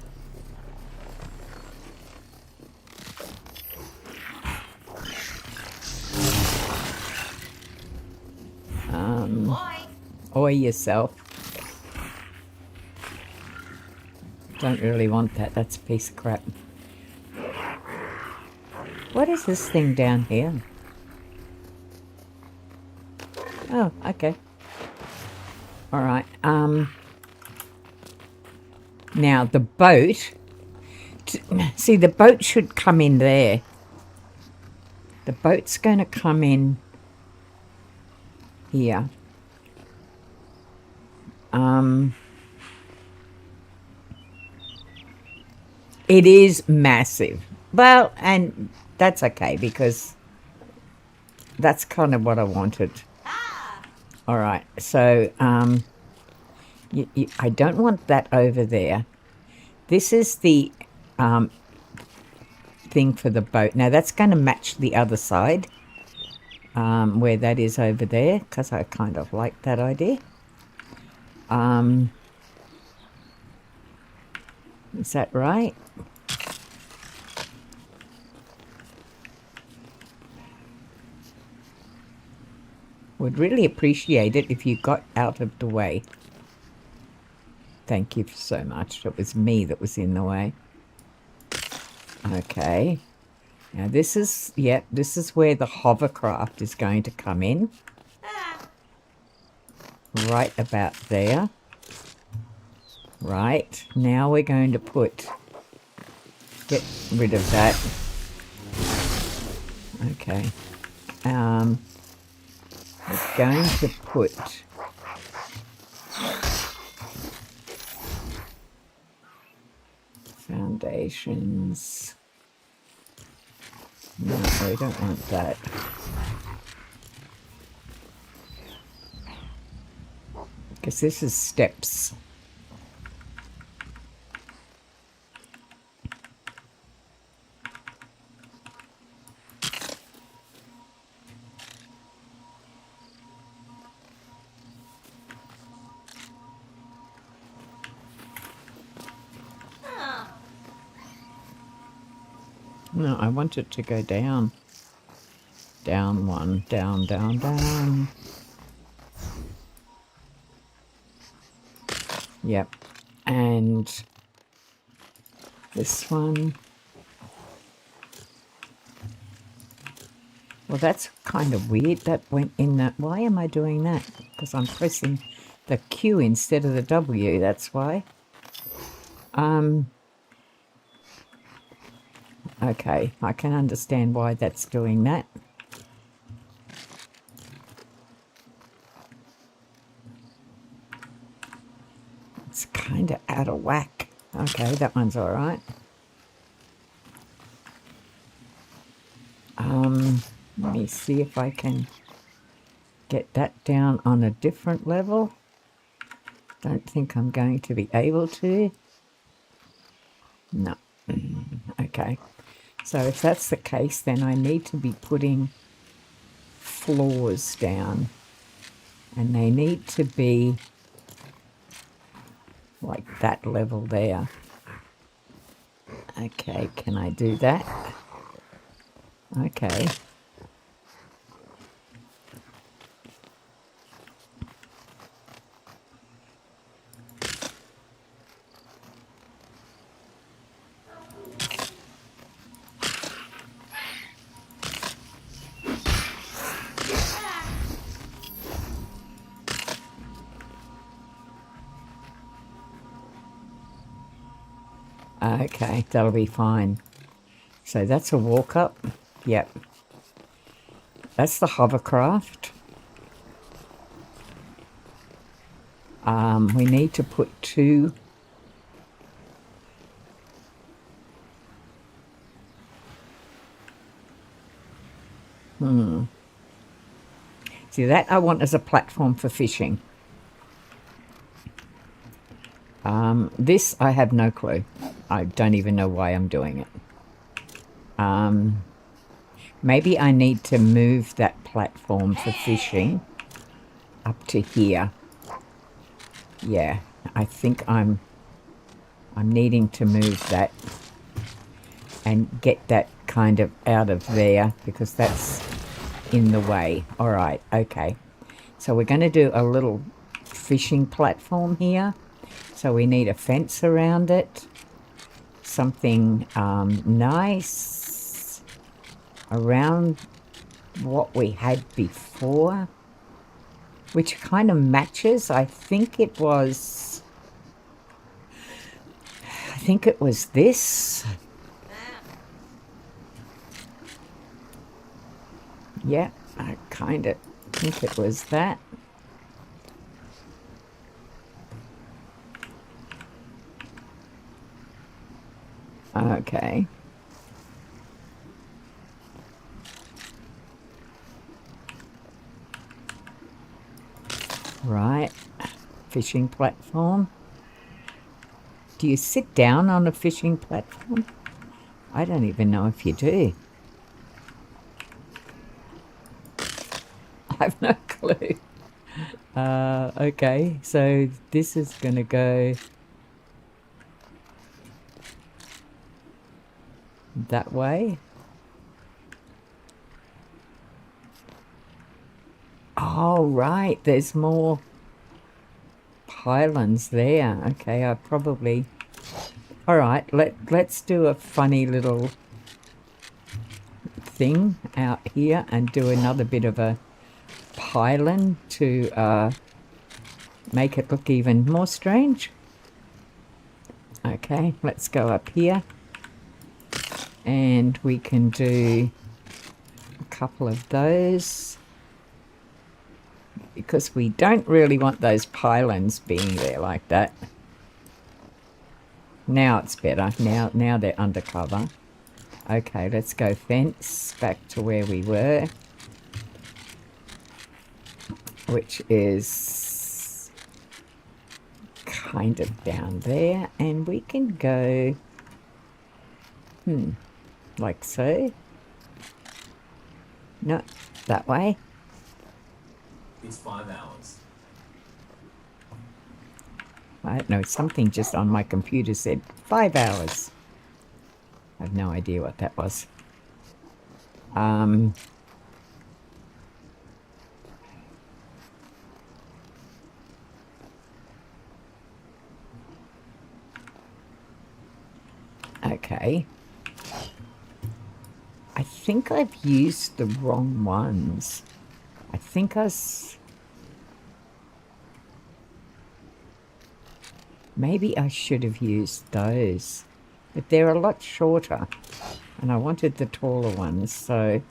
Oi yourself. Don't really want that. That's a piece of crap. What is this thing down here? Oh, okay. All right. Now the boat. See, the boat should come in there. The boat's going to come in here. It is massive. Well, and that's okay because that's kind of what I wanted. All right, so I don't want that over there. This is the thing for the boat. Now that's going to match the other side where that is over there because I kind of like that idea. Is that right? Would really appreciate it if you got out of the way. Thank you so much. It was me that was in the way. Okay. Now this is, this is where the hovercraft is going to come in. Right about there. Right. Now we're going to get rid of that. Okay. We're going to put foundations. No, we don't want that. Because this is steps. No, I want it to go down. Down one, down, down, down. Yep. And this one. Well, that's kind of weird. That went in that. Why am I doing that? Because I'm pressing the Q instead of the W. That's why. Okay, I can understand why that's doing that. It's kind of out of whack. Okay, that one's all right. Let me see if I can get that down on a different level. Don't think I'm going to be able to. No. Okay. So if that's the case, then I need to be putting floors down. And they need to be like that level there. Okay, can I do that? Okay. Okay, that'll be fine. So that's a walk up. Yep. That's the hovercraft. We need to put two. See, that I want as a platform for fishing. This, I have no clue. I don't even know why I'm doing it. Maybe I need to move that platform for fishing up to here. Yeah, I think I'm needing to move that and get that kind of out of there because that's in the way. All right, okay. So we're going to do a little fishing platform here. So we need a fence around it. Something nice around what we had before, which kind of matches. I think it was this. Yeah, I kind of think it was that. Okay. Right. Fishing platform. Do you sit down on a fishing platform? I don't even know if you do. I have no clue. Okay, so this is going to go that way. Oh, right, there's more pylons there. Okay, I probably... All right, let's do a funny little thing out here and do another bit of a pylon to make it look even more strange. Okay, let's go up here and we can do a couple of those because we don't really want those pylons being there like that. Now it's better. Now they're undercover. Okay, let's go fence back to where we were, which is kind of down there, and we can go like so. No, that way. It's 5 hours. I don't know, something just on my computer said 5 hours. I have no idea what that was. Okay. I think I've used the wrong ones. I think maybe I should have used those. But they're a lot shorter. And I wanted the taller ones, so...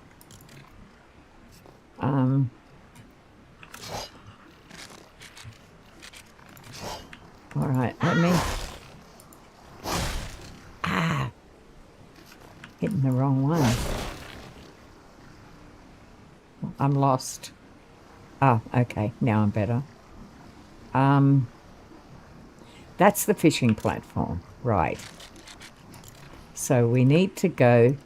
Alright, let me... Hitting the wrong one. I'm lost. Oh, okay. Now I'm better. That's the fishing platform. Right. So we need to go...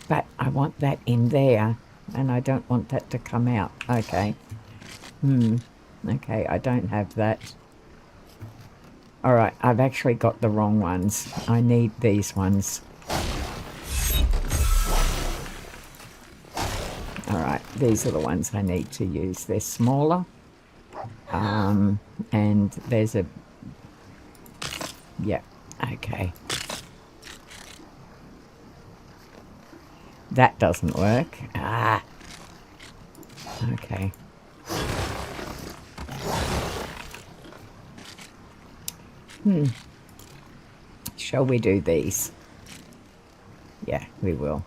But I want that in there. And I don't want that to come out. Okay. Okay, I don't have that. Alright, I've actually got the wrong ones. I need these ones. Alright, these are the ones I need to use. They're smaller. And there's a... Yeah, okay. That doesn't work. Okay. Shall we do these? Yeah, we will.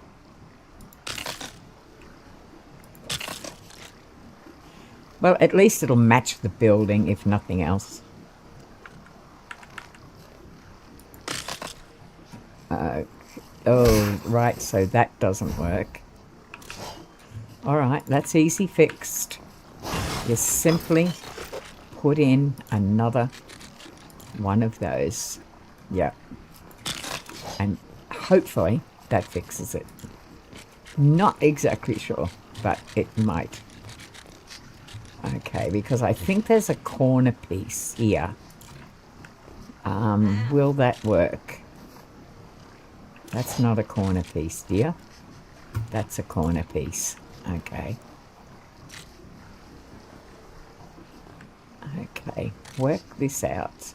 Well, at least it'll match the building, if nothing else. Oh, right, so that doesn't work. Alright, that's easy fixed. You simply put in another one of those. Yeah. And hopefully that fixes it. Not exactly sure, but it might. Okay, because I think there's a corner piece here. Will that work? That's not a corner piece, dear. That's a corner piece. Okay. Okay, work this out.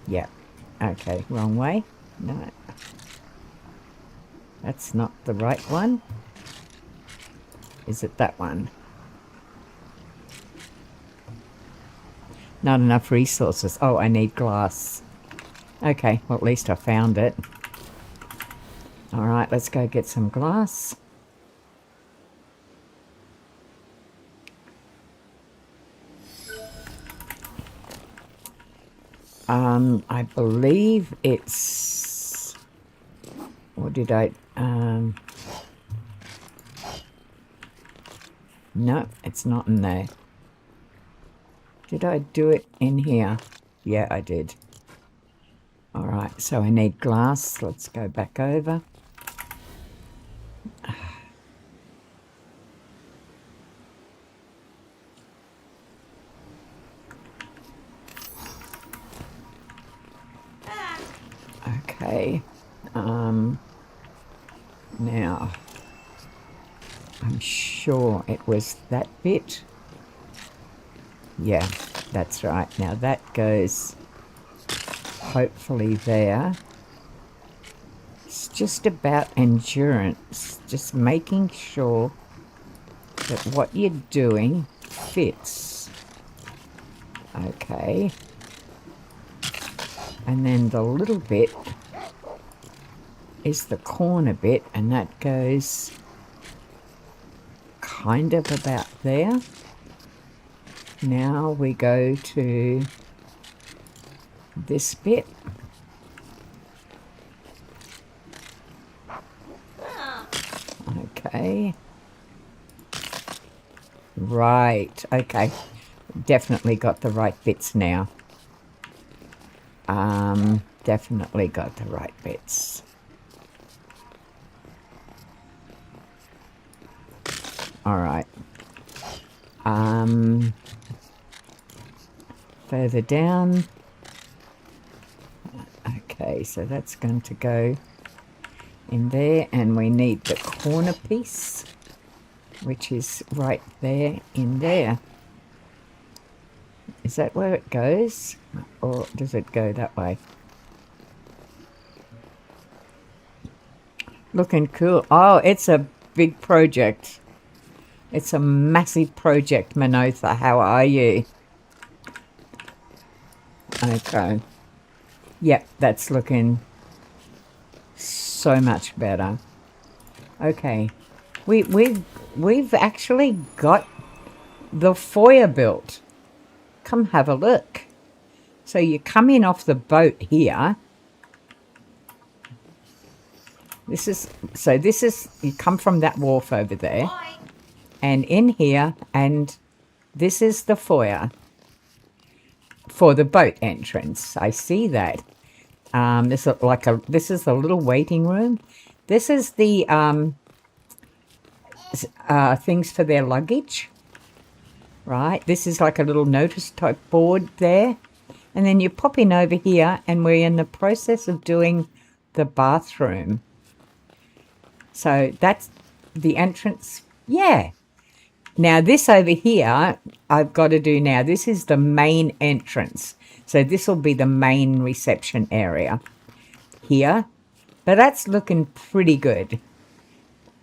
Yeah. Okay, wrong way. No. That's not the right one. Is it that one? Not enough resources. Oh, I need glass. Okay, well at least I found it. Alright, let's go get some glass. I believe it's... What did I... No, it's not in there. Did I do it in here? Yeah, I did. Alright, so I need glass. Let's go back over. Okay. Now, I'm sure it was that bit. Yeah, that's right. Now that goes hopefully there. It's just about endurance. Just making sure that what you're doing fits. Okay. And then the little bit is the corner bit, and that goes kind of about there. Now we go to this bit. Okay. Right, okay. Definitely got the right bits now. Definitely got the right bits. All right. Further down. Okay, so that's going to go in there, and we need the corner piece, which is right there in there. Is that where it goes, or does it go that way? Looking cool. Oh, it's a big project. It's a massive project, Manotha. How are you? Okay. Yep, that's looking so much better. Okay. We've actually got the foyer built. Come have a look. So you come in off the boat here. This is you come from that wharf over there. And in here, and this is the foyer for the boat entrance. I see that. This is the little waiting room. This is the things for their luggage, right? This is like a little notice type board there, and then you pop in over here, and we're in the process of doing the bathroom. So that's the entrance. Yeah. Now this over here, I've got to do now. This is the main entrance. So this will be the main reception area here. But that's looking pretty good.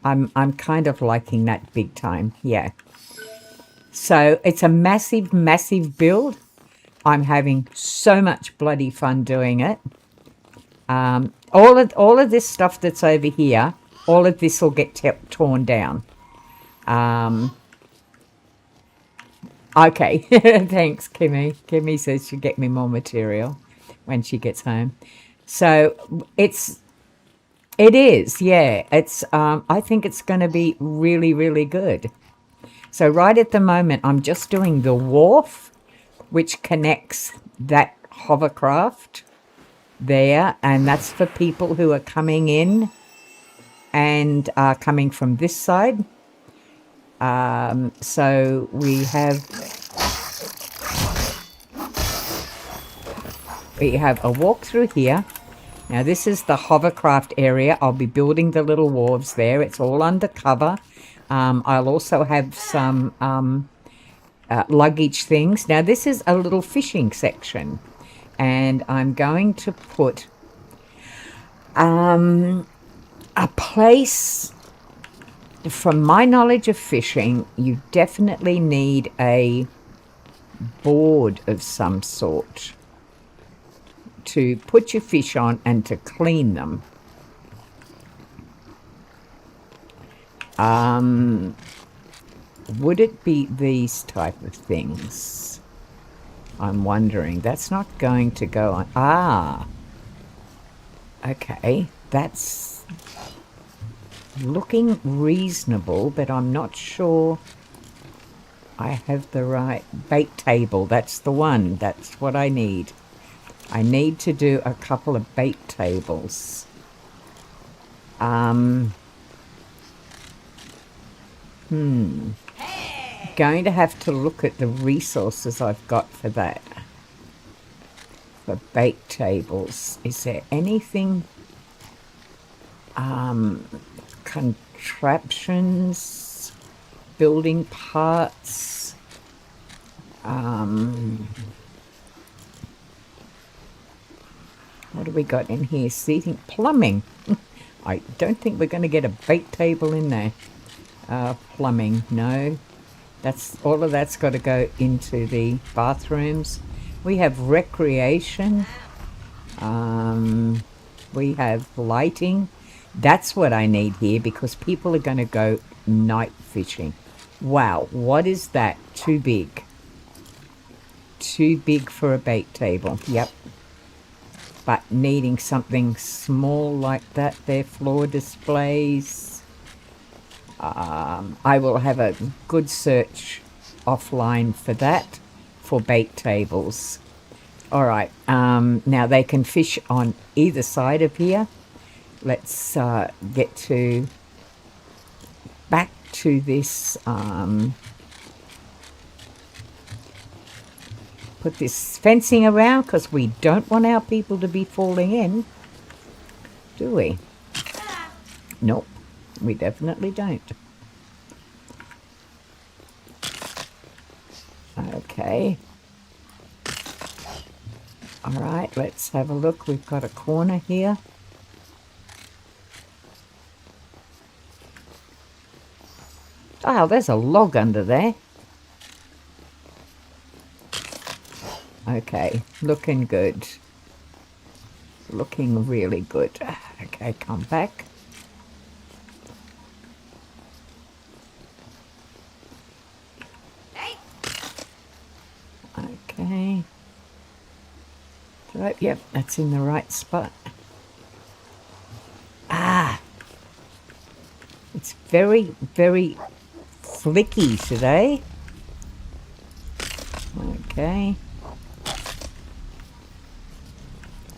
I'm kind of liking that big time. Yeah. So it's a massive, massive build. I'm having so much bloody fun doing it. All of this stuff that's over here, all of this will get torn down. Okay, thanks, Kimmy. Kimmy says she'll get me more material when she gets home. So it is, yeah. It's I think it's going to be really, really good. So right at the moment, I'm just doing the wharf, which connects that hovercraft there, and that's for people who are coming in and are coming from this side. So we have a walkthrough here. Now this is the hovercraft area. I'll be building the little wharves there. It's all undercover. I'll also have some luggage things. Now this is a little fishing section, and I'm going to put a place. From my knowledge of fishing, you definitely need a board of some sort to put your fish on and to clean them. Would it be these type of things? I'm wondering. That's not going to go on. Ah. Okay. That's looking reasonable, but I'm not sure I have the right bait table. That's the one. That's what I need. I need to do a couple of bait tables. Going to have to look at the resources I've got for that. For bait tables. Is there anything contraptions, building parts, what do we got in here? Seating, plumbing. I don't think we're going to get a bait table in there. Plumbing, no. That's all of that's got to go into the bathrooms. We have recreation. We have lighting. That's what I need here because people are going to go night fishing. Wow, what is that? Too big. Too big for a bait table. Yep. But needing something small like that, their floor displays. I will have a good search offline for that, for bait tables. All right, now they can fish on either side of here. Let's get to back to this, put this fencing around because we don't want our people to be falling in, do we? Nope, we definitely don't. Okay. All right, let's have a look. We've got a corner here. Oh, there's a log under there. Okay, looking good. Looking really good. Okay, come back. Okay. Right, yep, that's in the right spot. Ah! It's very, very flicky today. Okay.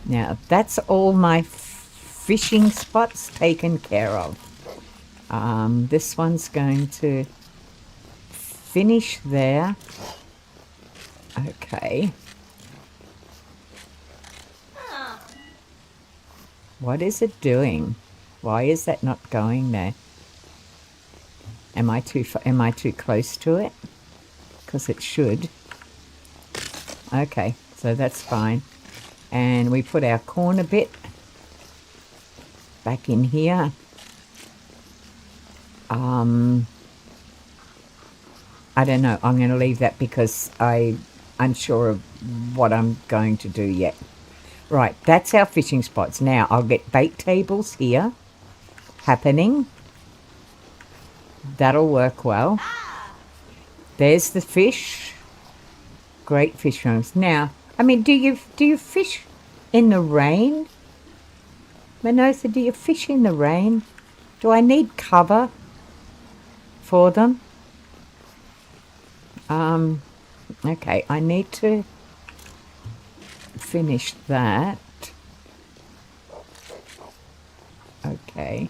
Now, that's all my fishing spots taken care of. This one's going to finish there. Okay. What is it doing? Why is that not going there? Am I too close to it? Because it should. Okay, so that's fine. And we put our corner bit back in here. I don't know. I'm going to leave that because I'm unsure of what I'm going to do yet. Right, that's our fishing spots. Now, I'll get bait tables here happening. That'll work well. There's the fish. Great fish rooms. Now, I mean, do you fish in the rain? Minosa, do you fish in the rain? Do I need cover for them? Okay, I need to finish that. Okay.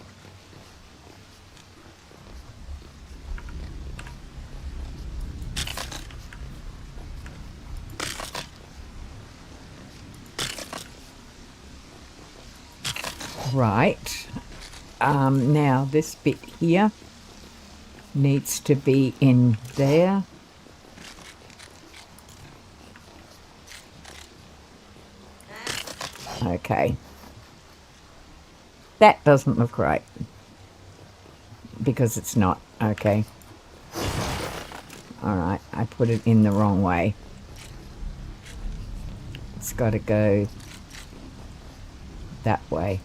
Right. Now this bit here needs to be in there. Okay. That doesn't look right. Because it's not. Okay. Alright, I put it in the wrong way. It's got to go that way.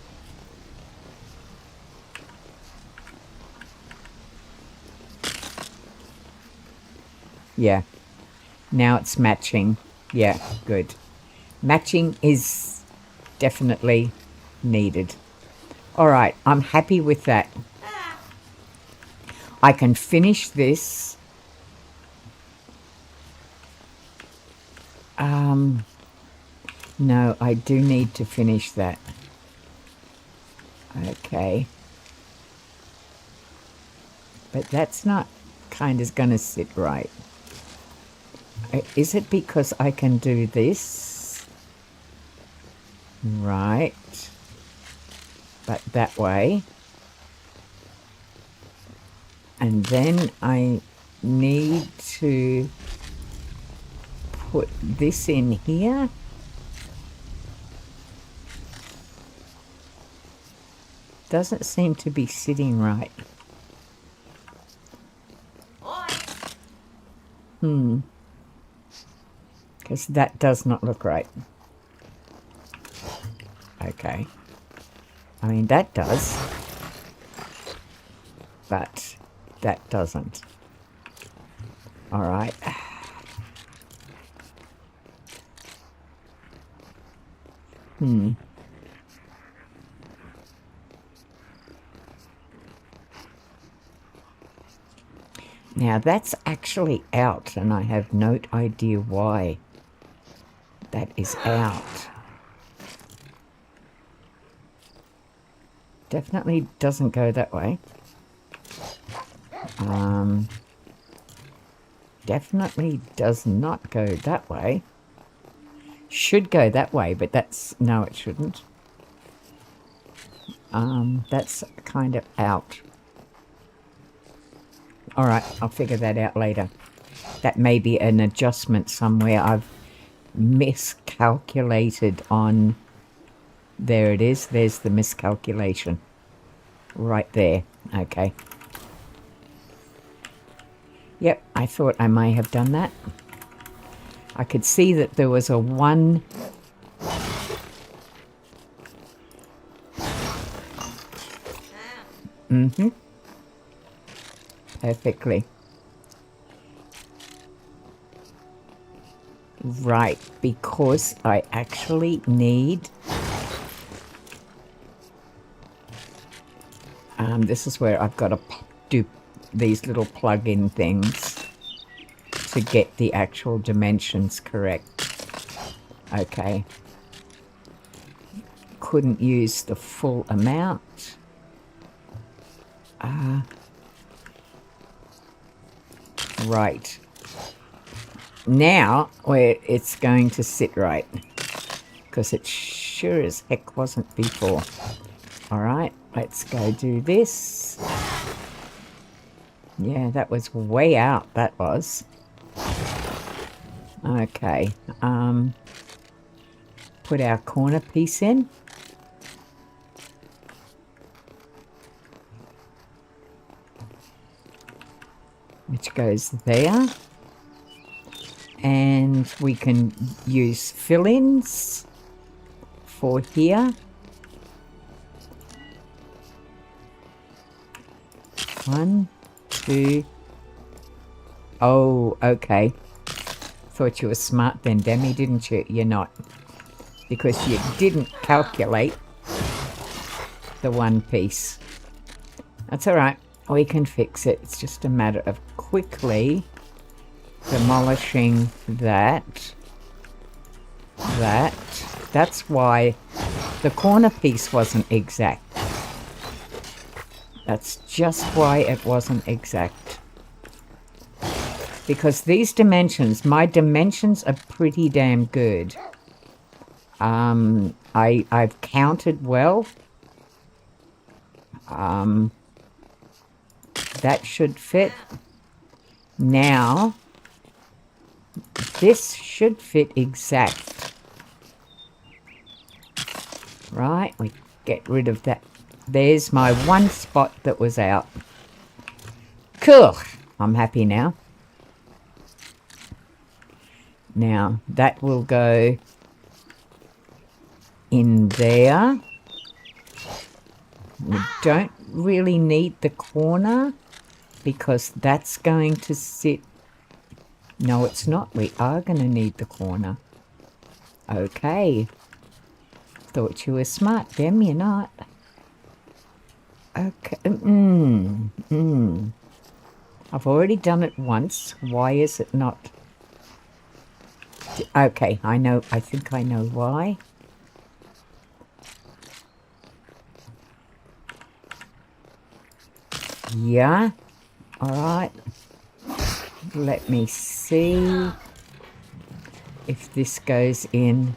Yeah. Now it's matching. Yeah, good. Matching is definitely needed. Alright, I'm happy with that. I can finish this. No, I do need to finish that. Okay. But that's not kind of going to sit right. Is it because I can do this? Right. But that way. And then I need to put this in here. Doesn't seem to be sitting right. Because that does not look right. Okay. I mean, that does. But that doesn't. All right. Now that's actually out, and I have no idea why that is out. Definitely doesn't go that way. Definitely does not go that way. Should go that way, but that's... No, it shouldn't. That's kind of out. Alright, I'll figure that out later. That may be an adjustment somewhere. I've miscalculated on... There it is. There's the miscalculation. Right there. Okay. Yep, I thought I may have done that. I could see that there was a 1... Mm-hmm. Perfectly. Right, because I actually need... this is where I've got to do these little plug-in things to get the actual dimensions correct. Okay. Couldn't use the full amount. Right. Now, where it's going to sit right. Because it sure as heck wasn't before. Alright, let's go do this. Yeah, that was way out, that was. Okay, put our corner piece in. Which goes there. And we can use fill-ins for here. 1, 2. Oh, okay. Thought you were smart then, Demi, didn't you? You're not. Because you didn't calculate the one piece. That's alright. We can fix it. It's just a matter of quickly demolishing that. That's why the corner piece wasn't exact. That's just why it wasn't exact. Because these dimensions, my dimensions are pretty damn good. I've counted well. That should fit. Now, this should fit exact. Right, we get rid of that. There's my one spot that was out. Cool. I'm happy now. Now, that will go in there. We don't really need the corner because that's going to sit... No, it's not. We are going to need the corner. Okay. Thought you were smart, Dem. You're not. Okay. I've already done it once. Why is it not... Okay, I know. I think I know why. Yeah. All right. Let me see if this goes in.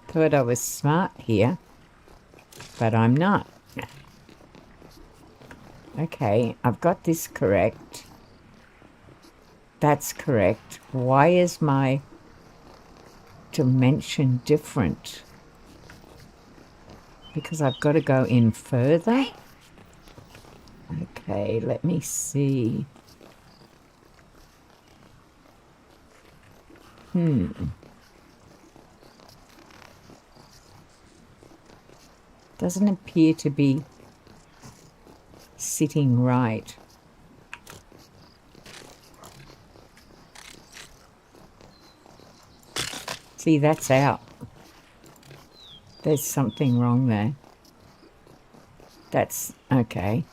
Thought I was smart here, but I'm not. Okay, I've got this correct. That's correct. Why is my dimension different? Because I've got to go in further? Okay, let me see. Doesn't appear to be sitting right. See, that's out. There's something wrong there. That's okay.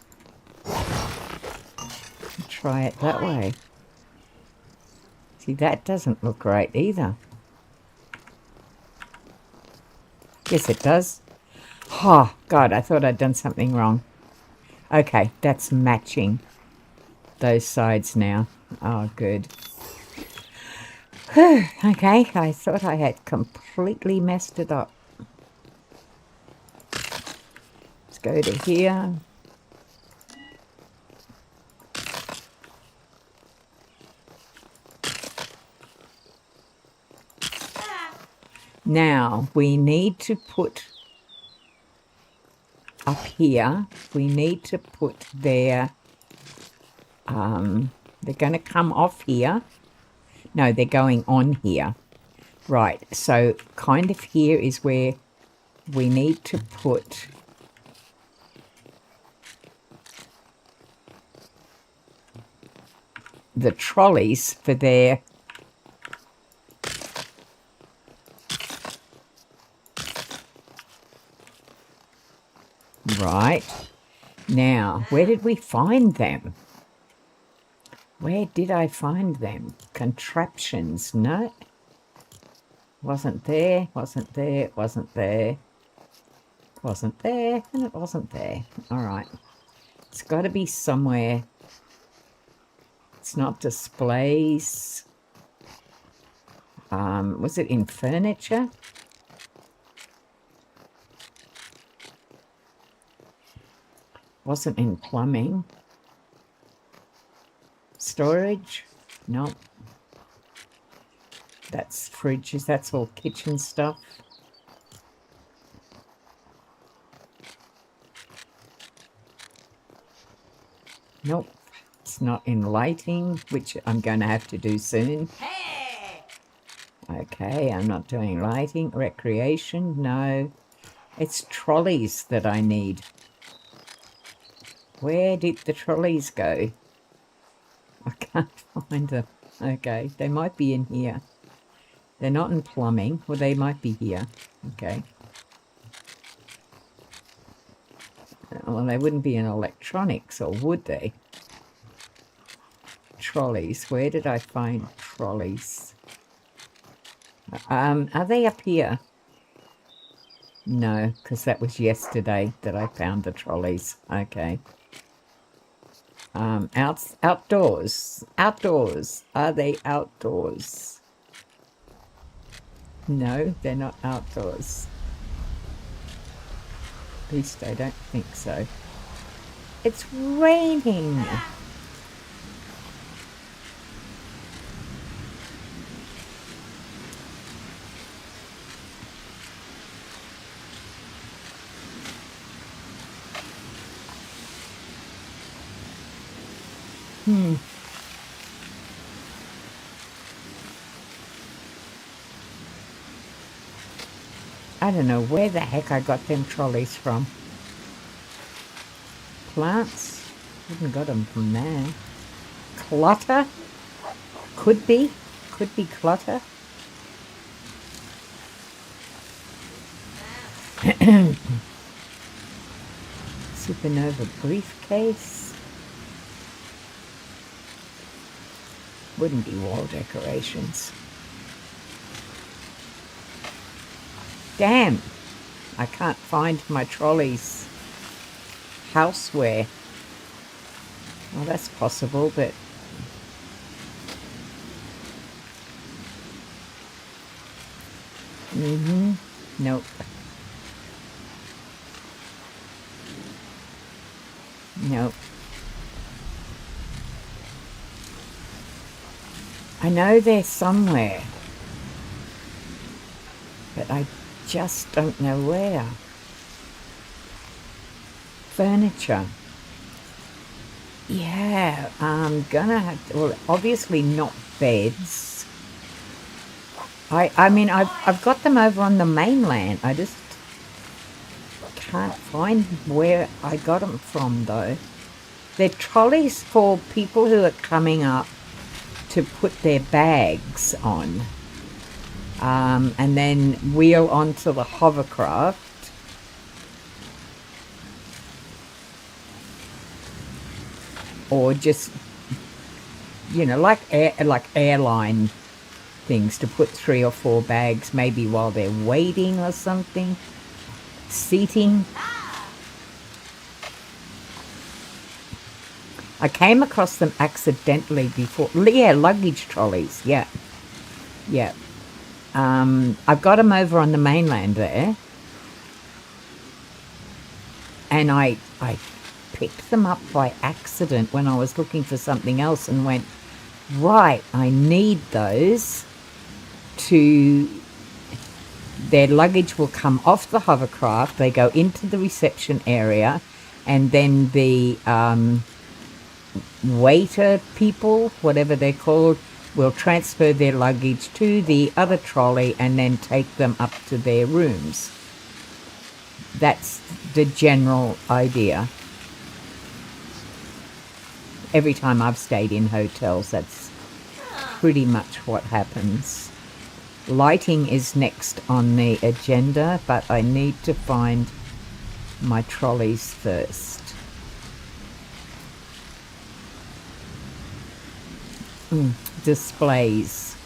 Try it that way. See, that doesn't look right either. Yes, it does. Oh, God, I thought I'd done something wrong. Okay, that's matching those sides now. Oh, good. Okay, I thought I had completely messed it up. Let's go to here. Now, we need to put up here, we need to put their, they're going to come off here. No, they're going on here. Right, so kind of here is where we need to put the trolleys for their right. Now, where did we find them? Where did I find them? Contraptions, no. Wasn't there, wasn't there, wasn't there. Wasn't there, and it wasn't there. All right. It's got to be somewhere. It's not displays. Was it in furniture? Wasn't in plumbing. Storage? Nope. That's fridges. That's all kitchen stuff. Nope. It's not in lighting, which I'm going to have to do soon. Okay, I'm not doing lighting. Recreation? No. It's trolleys that I need. Where did the trolleys go? I can't find them. Okay, they might be in here. They're not in plumbing. Well, they might be here. Okay. Well, they wouldn't be in electronics, or would they? Trolleys. Where did I find trolleys? Are they up here? No, because that was yesterday that I found the trolleys. Okay. Outdoors. Outdoors. Are they outdoors? No, they're not outdoors. At least I don't think so. It's raining. I don't know where the heck I got them trolleys from. Plants? Wouldn't got them from there. Clutter? Could be clutter. Supernova briefcase. Wouldn't be wall decorations. Damn, I can't find my trolleys. Houseware. Well, that's possible, but nope. Nope. I know they're somewhere, but I just don't know where. Furniture. Yeah, I'm gonna have to, well, obviously not beds. I mean, I've got them over on the mainland. I just can't find where I got them from, though. They're trolleys for people who are coming up to put their bags on. And then wheel onto the hovercraft. Or just, you know, like airline things, to put 3 or 4 bags, maybe while they're waiting or something. Seating. I came across them accidentally before. Yeah, luggage trolleys. Yeah. Yeah. I've got them over on the mainland there. And I picked them up by accident when I was looking for something else and went, right, I need those to... Their luggage will come off the hovercraft, they go into the reception area, and then the waiter people, whatever they're called, will transfer their luggage to the other trolley and then take them up to their rooms. That's the general idea. Every time I've stayed in hotels, that's pretty much what happens. Lighting is next on the agenda, but I need to find my trolleys first. Displays.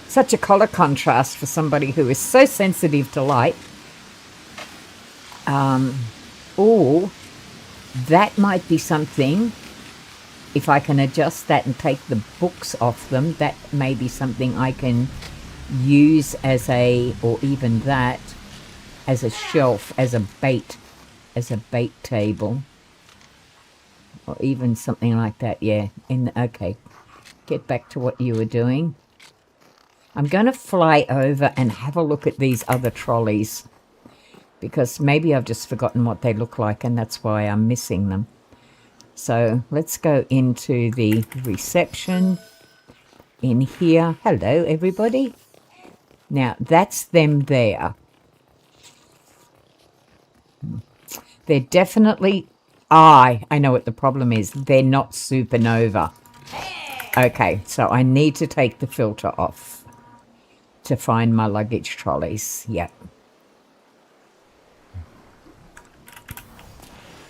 Such a color contrast for somebody who is so sensitive to light. Or that might be something, if I can adjust that and take the books off them, that may be something I can use as a, or even that, as a shelf, as a bait table. Or even something like that, yeah. Okay, get back to what you were doing. I'm going to fly over and have a look at these other trolleys, because maybe I've just forgotten what they look like and that's why I'm missing them. So let's go into the reception in here. Hello, everybody. Now, that's them there. They're definitely... I know what the problem is. They're not supernova. Okay, so I need to take the filter off to find my luggage trolleys. Yep.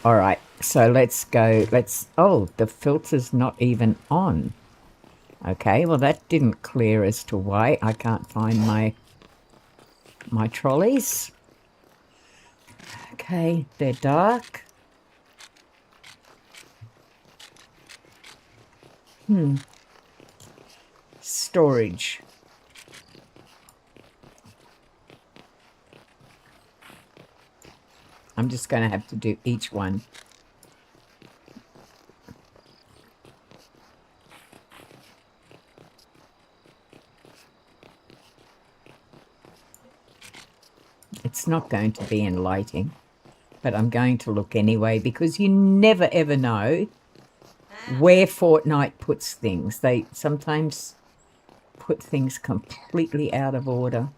All right, so let's go. Oh, the filter's not even on. Okay, well, that didn't clear as to why I can't find my trolleys. Okay, they're dark. Storage. I'm just going to have to do each one. It's not going to be in lighting, but I'm going to look anyway, because you never ever know where Fortnite puts things. They sometimes put things completely out of order.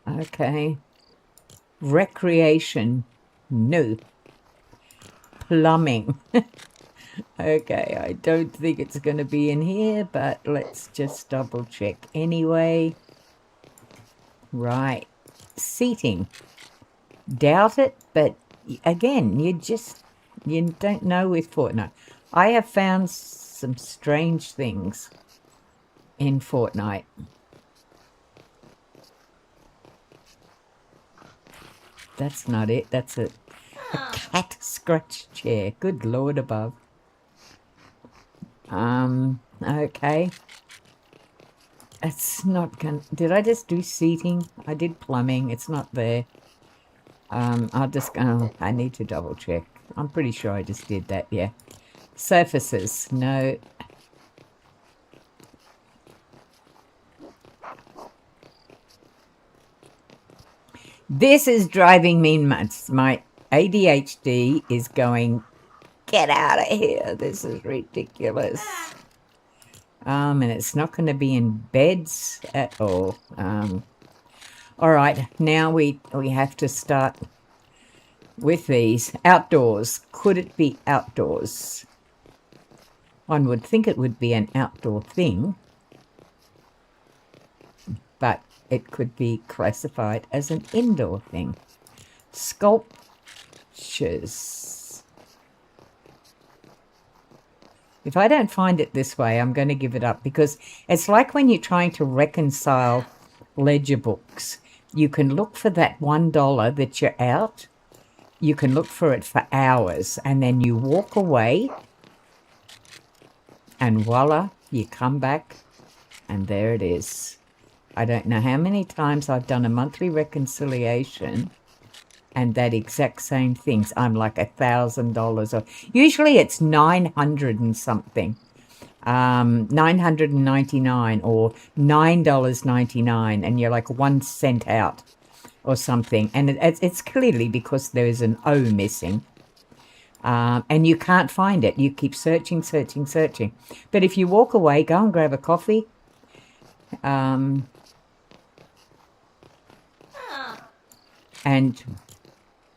Okay. Recreation. No. Plumbing. Okay, I don't think it's going to be in here, but let's just double check anyway. Right. Seating. Doubt it, but again, you don't know with Fortnite. I have found some strange things in Fortnite. That's not it. That's a cat scratch chair. Good Lord above. Okay. It's not gonna... Did I just do seating? I did plumbing. It's not there. I'll just go... I need to double check. I'm pretty sure I just did that, yeah. Surfaces. No. This is driving me nuts. My ADHD is going, get out of here. This is ridiculous. And it's not going to be in beds at all. All right, now we have to start with these. Outdoors. Could it be outdoors? One would think it would be an outdoor thing, but it could be classified as an indoor thing. Sculptures. If I don't find it this way, I'm going to give it up, because it's like when you're trying to reconcile ledger books. You can look for that $1 that you're out. You can look for it for hours, and then you walk away, and voila, you come back, and there it is. I don't know how many times I've done a monthly reconciliation and that exact same things. I'm like $1,000, or usually it's 900 and something, 999 or $9.99, and you're like 1 cent out or something, and it's clearly because there is an O missing, and you can't find it. You keep searching. But if you walk away, go and grab a coffee, and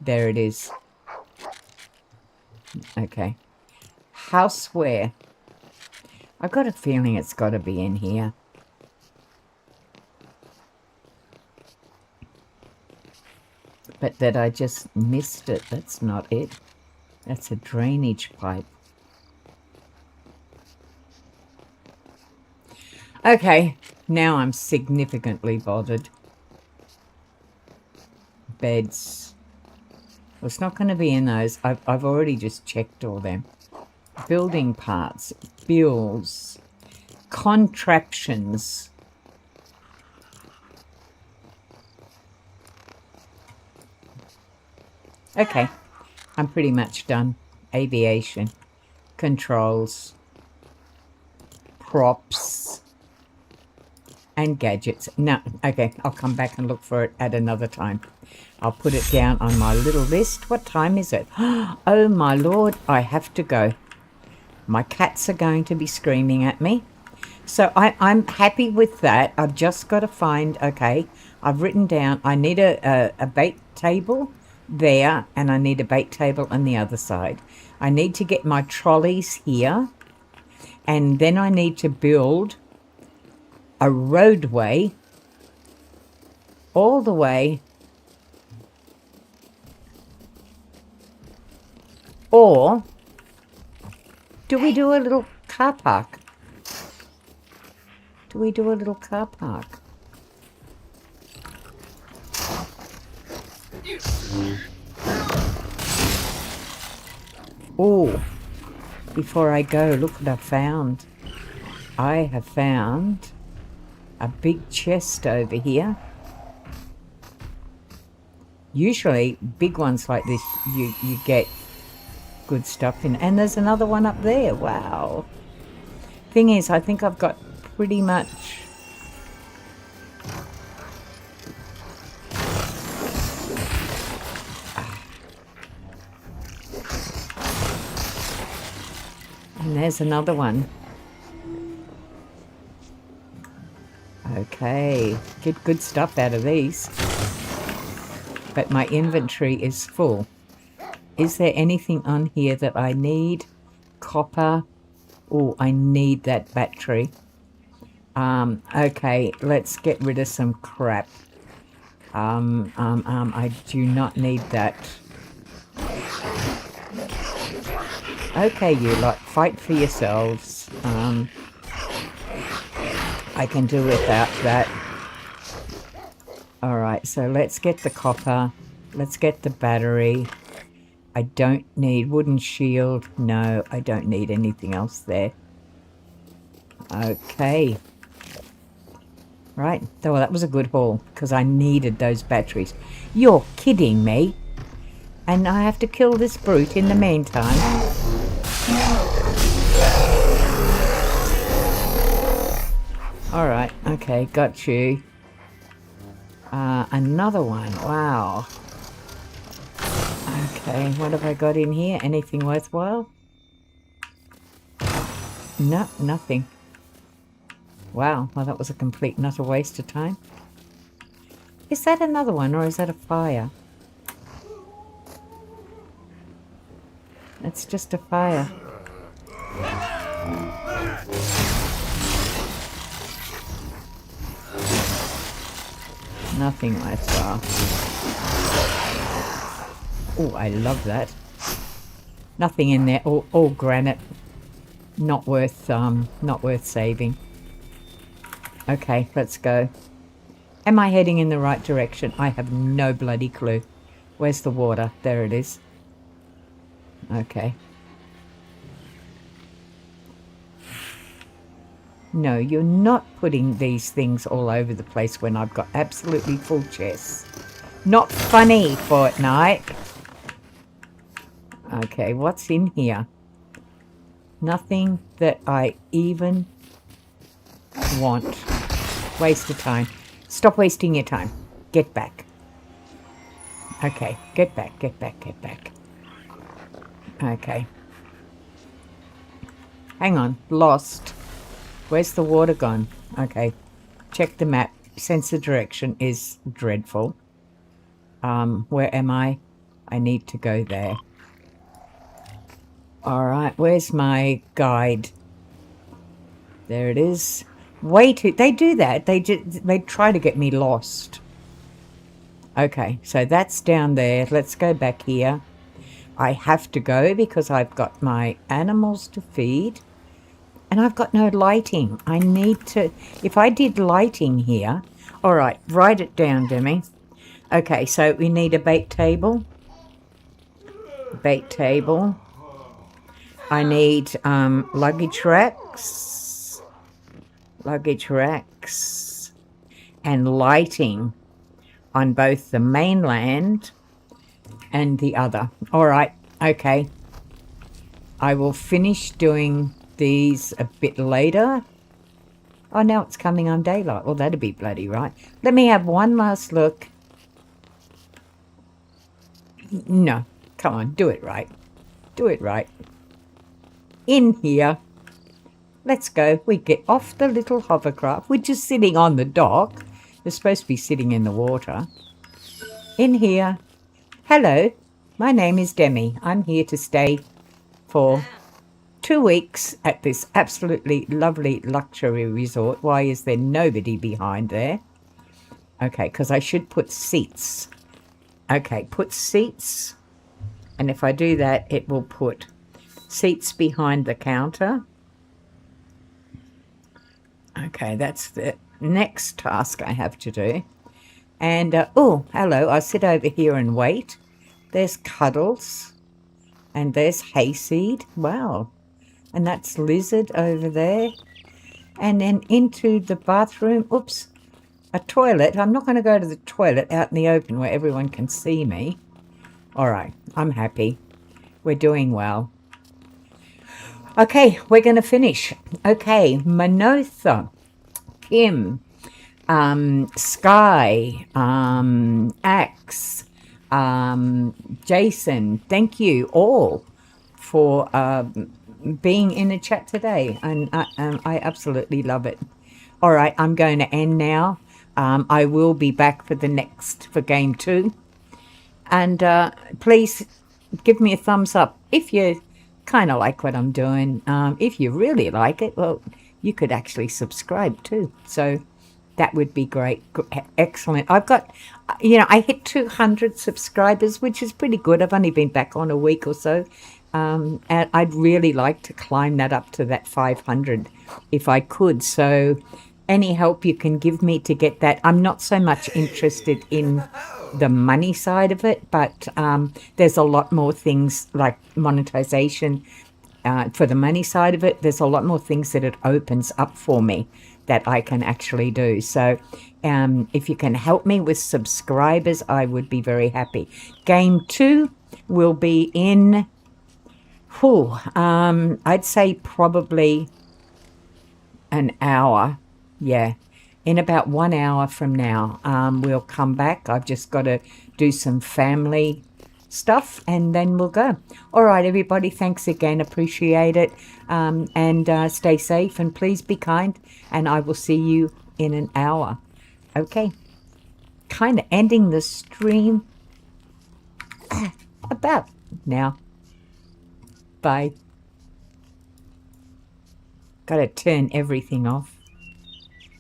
there it is. Okay. Houseware. I've got a feeling it's got to be in here. But that I just missed it. That's not it. That's a drainage pipe. Okay. Now I'm significantly bothered. Beds. Well, it's not going to be in those. I've already just checked all them. Building parts, bills, contraptions. Okay, I'm pretty much done. Aviation, controls, props, and gadgets. No, okay, I'll come back and look for it at another time. I'll put it down on my little list. What time is it? Oh my Lord, I have to go. My cats are going to be screaming at me. So I'm happy with that. I've just got to find, okay, I've written down, I need a bait table there, and I need a bait table on the other side. I need to get my trolleys here, and then I need to build a roadway all the way, or do we do a little car park? Do we do a little car park? Oh, before I go, look what I found. I have found a big chest over here. Usually, big ones like this, you get good stuff in. And there's another one up there. Wow. Thing is, I think I've got pretty much... And there's another one. Okay, get good stuff out of these. But my inventory is full. Is there anything on here that I need? Copper. Oh, I need that battery. Okay, let's get rid of some crap. I do not need that. Okay, you lot, fight for yourselves. I can do without that. Alright, so let's get the copper. Let's get the battery. I don't need wooden shield. No, I don't need anything else there. Okay. Right, well, that was a good haul, because I needed those batteries. You're kidding me. And I have to kill this brute in the meantime. Alright, okay, got you. Another one, wow. Okay, what have I got in here? Anything worthwhile? No, nothing. Wow, well that was a complete and utter waste of time. Is that another one, or is that a fire? It's just a fire. Nothing worthwhile. Oh, I love that. Nothing in there. All granite. Not worth saving. Okay, let's go. Am I heading in the right direction? I have no bloody clue. Where's the water? There it is. Okay. No, you're not putting these things all over the place when I've got absolutely full chests. Not funny, Fortnite. Okay, what's in here? Nothing that I even want. Waste of time. Stop wasting your time. Get back. Okay, get back, get back, get back. Okay. Hang on, lost. Where's the water gone? Okay, check the map. Sense of direction is dreadful. Where am I? I need to go there. Alright, where's my guide? There it is. Wait, they do that. They try to get me lost. Okay, so that's down there. Let's go back here. I have to go because I've got my animals to feed. And I've got no lighting. I need to... If I did lighting here... Alright, write it down, Demi. Okay, so we need a bait table. Bait table. I need luggage racks. Luggage racks. And lighting on both the mainland and the other. Alright, okay. I will finish doing these a bit later. Oh, now it's coming on daylight. Well, that'd be bloody right. Let me have one last look. No, come on, do it right. Do it right. In here. Let's go. We get off the little hovercraft, which is sitting on the dock. They're supposed to be sitting in the water. In here. Hello, my name is Demi. I'm here to stay for 2 weeks at this absolutely lovely luxury resort. Why is there nobody behind there? Okay, because I should put seats. Okay, put seats. And if I do that, it will put seats behind the counter. Okay, that's the next task I have to do. And, oh, hello, I'll sit over here and wait. There's Cuddles. And there's Hayseed. Wow. And that's Lizard over there. And then into the bathroom. Oops. A toilet. I'm not going to go to the toilet out in the open where everyone can see me. All right. I'm happy. We're doing well. Okay. We're going to finish. Okay. Manotha. Kim. Sky. Axe. Jason. Thank you all for being in the chat today, and I absolutely love it. All right, I'm going to end now. I will be back for game 2, and please give me a thumbs up if you kind of like what I'm doing. If you really like it, well, you could actually subscribe too, so that would be great. Excellent. I've got, I hit 200 subscribers, which is pretty good. I've only been back on a week or so. And I'd really like to climb that up to that 500 if I could. So any help you can give me to get that. I'm not so much interested in the money side of it, but there's a lot more things like monetization for the money side of it. There's a lot more things that it opens up for me that I can actually do. So if you can help me with subscribers, I would be very happy. Game 2 will be in... I'd say probably an hour. Yeah, in about 1 hour from now, we'll come back. I've just got to do some family stuff and then we'll go. All right, everybody, thanks again. Appreciate it. And stay safe and please be kind. And I will see you in an hour. Okay, kind of ending the stream about now. Bye. Got to turn everything off.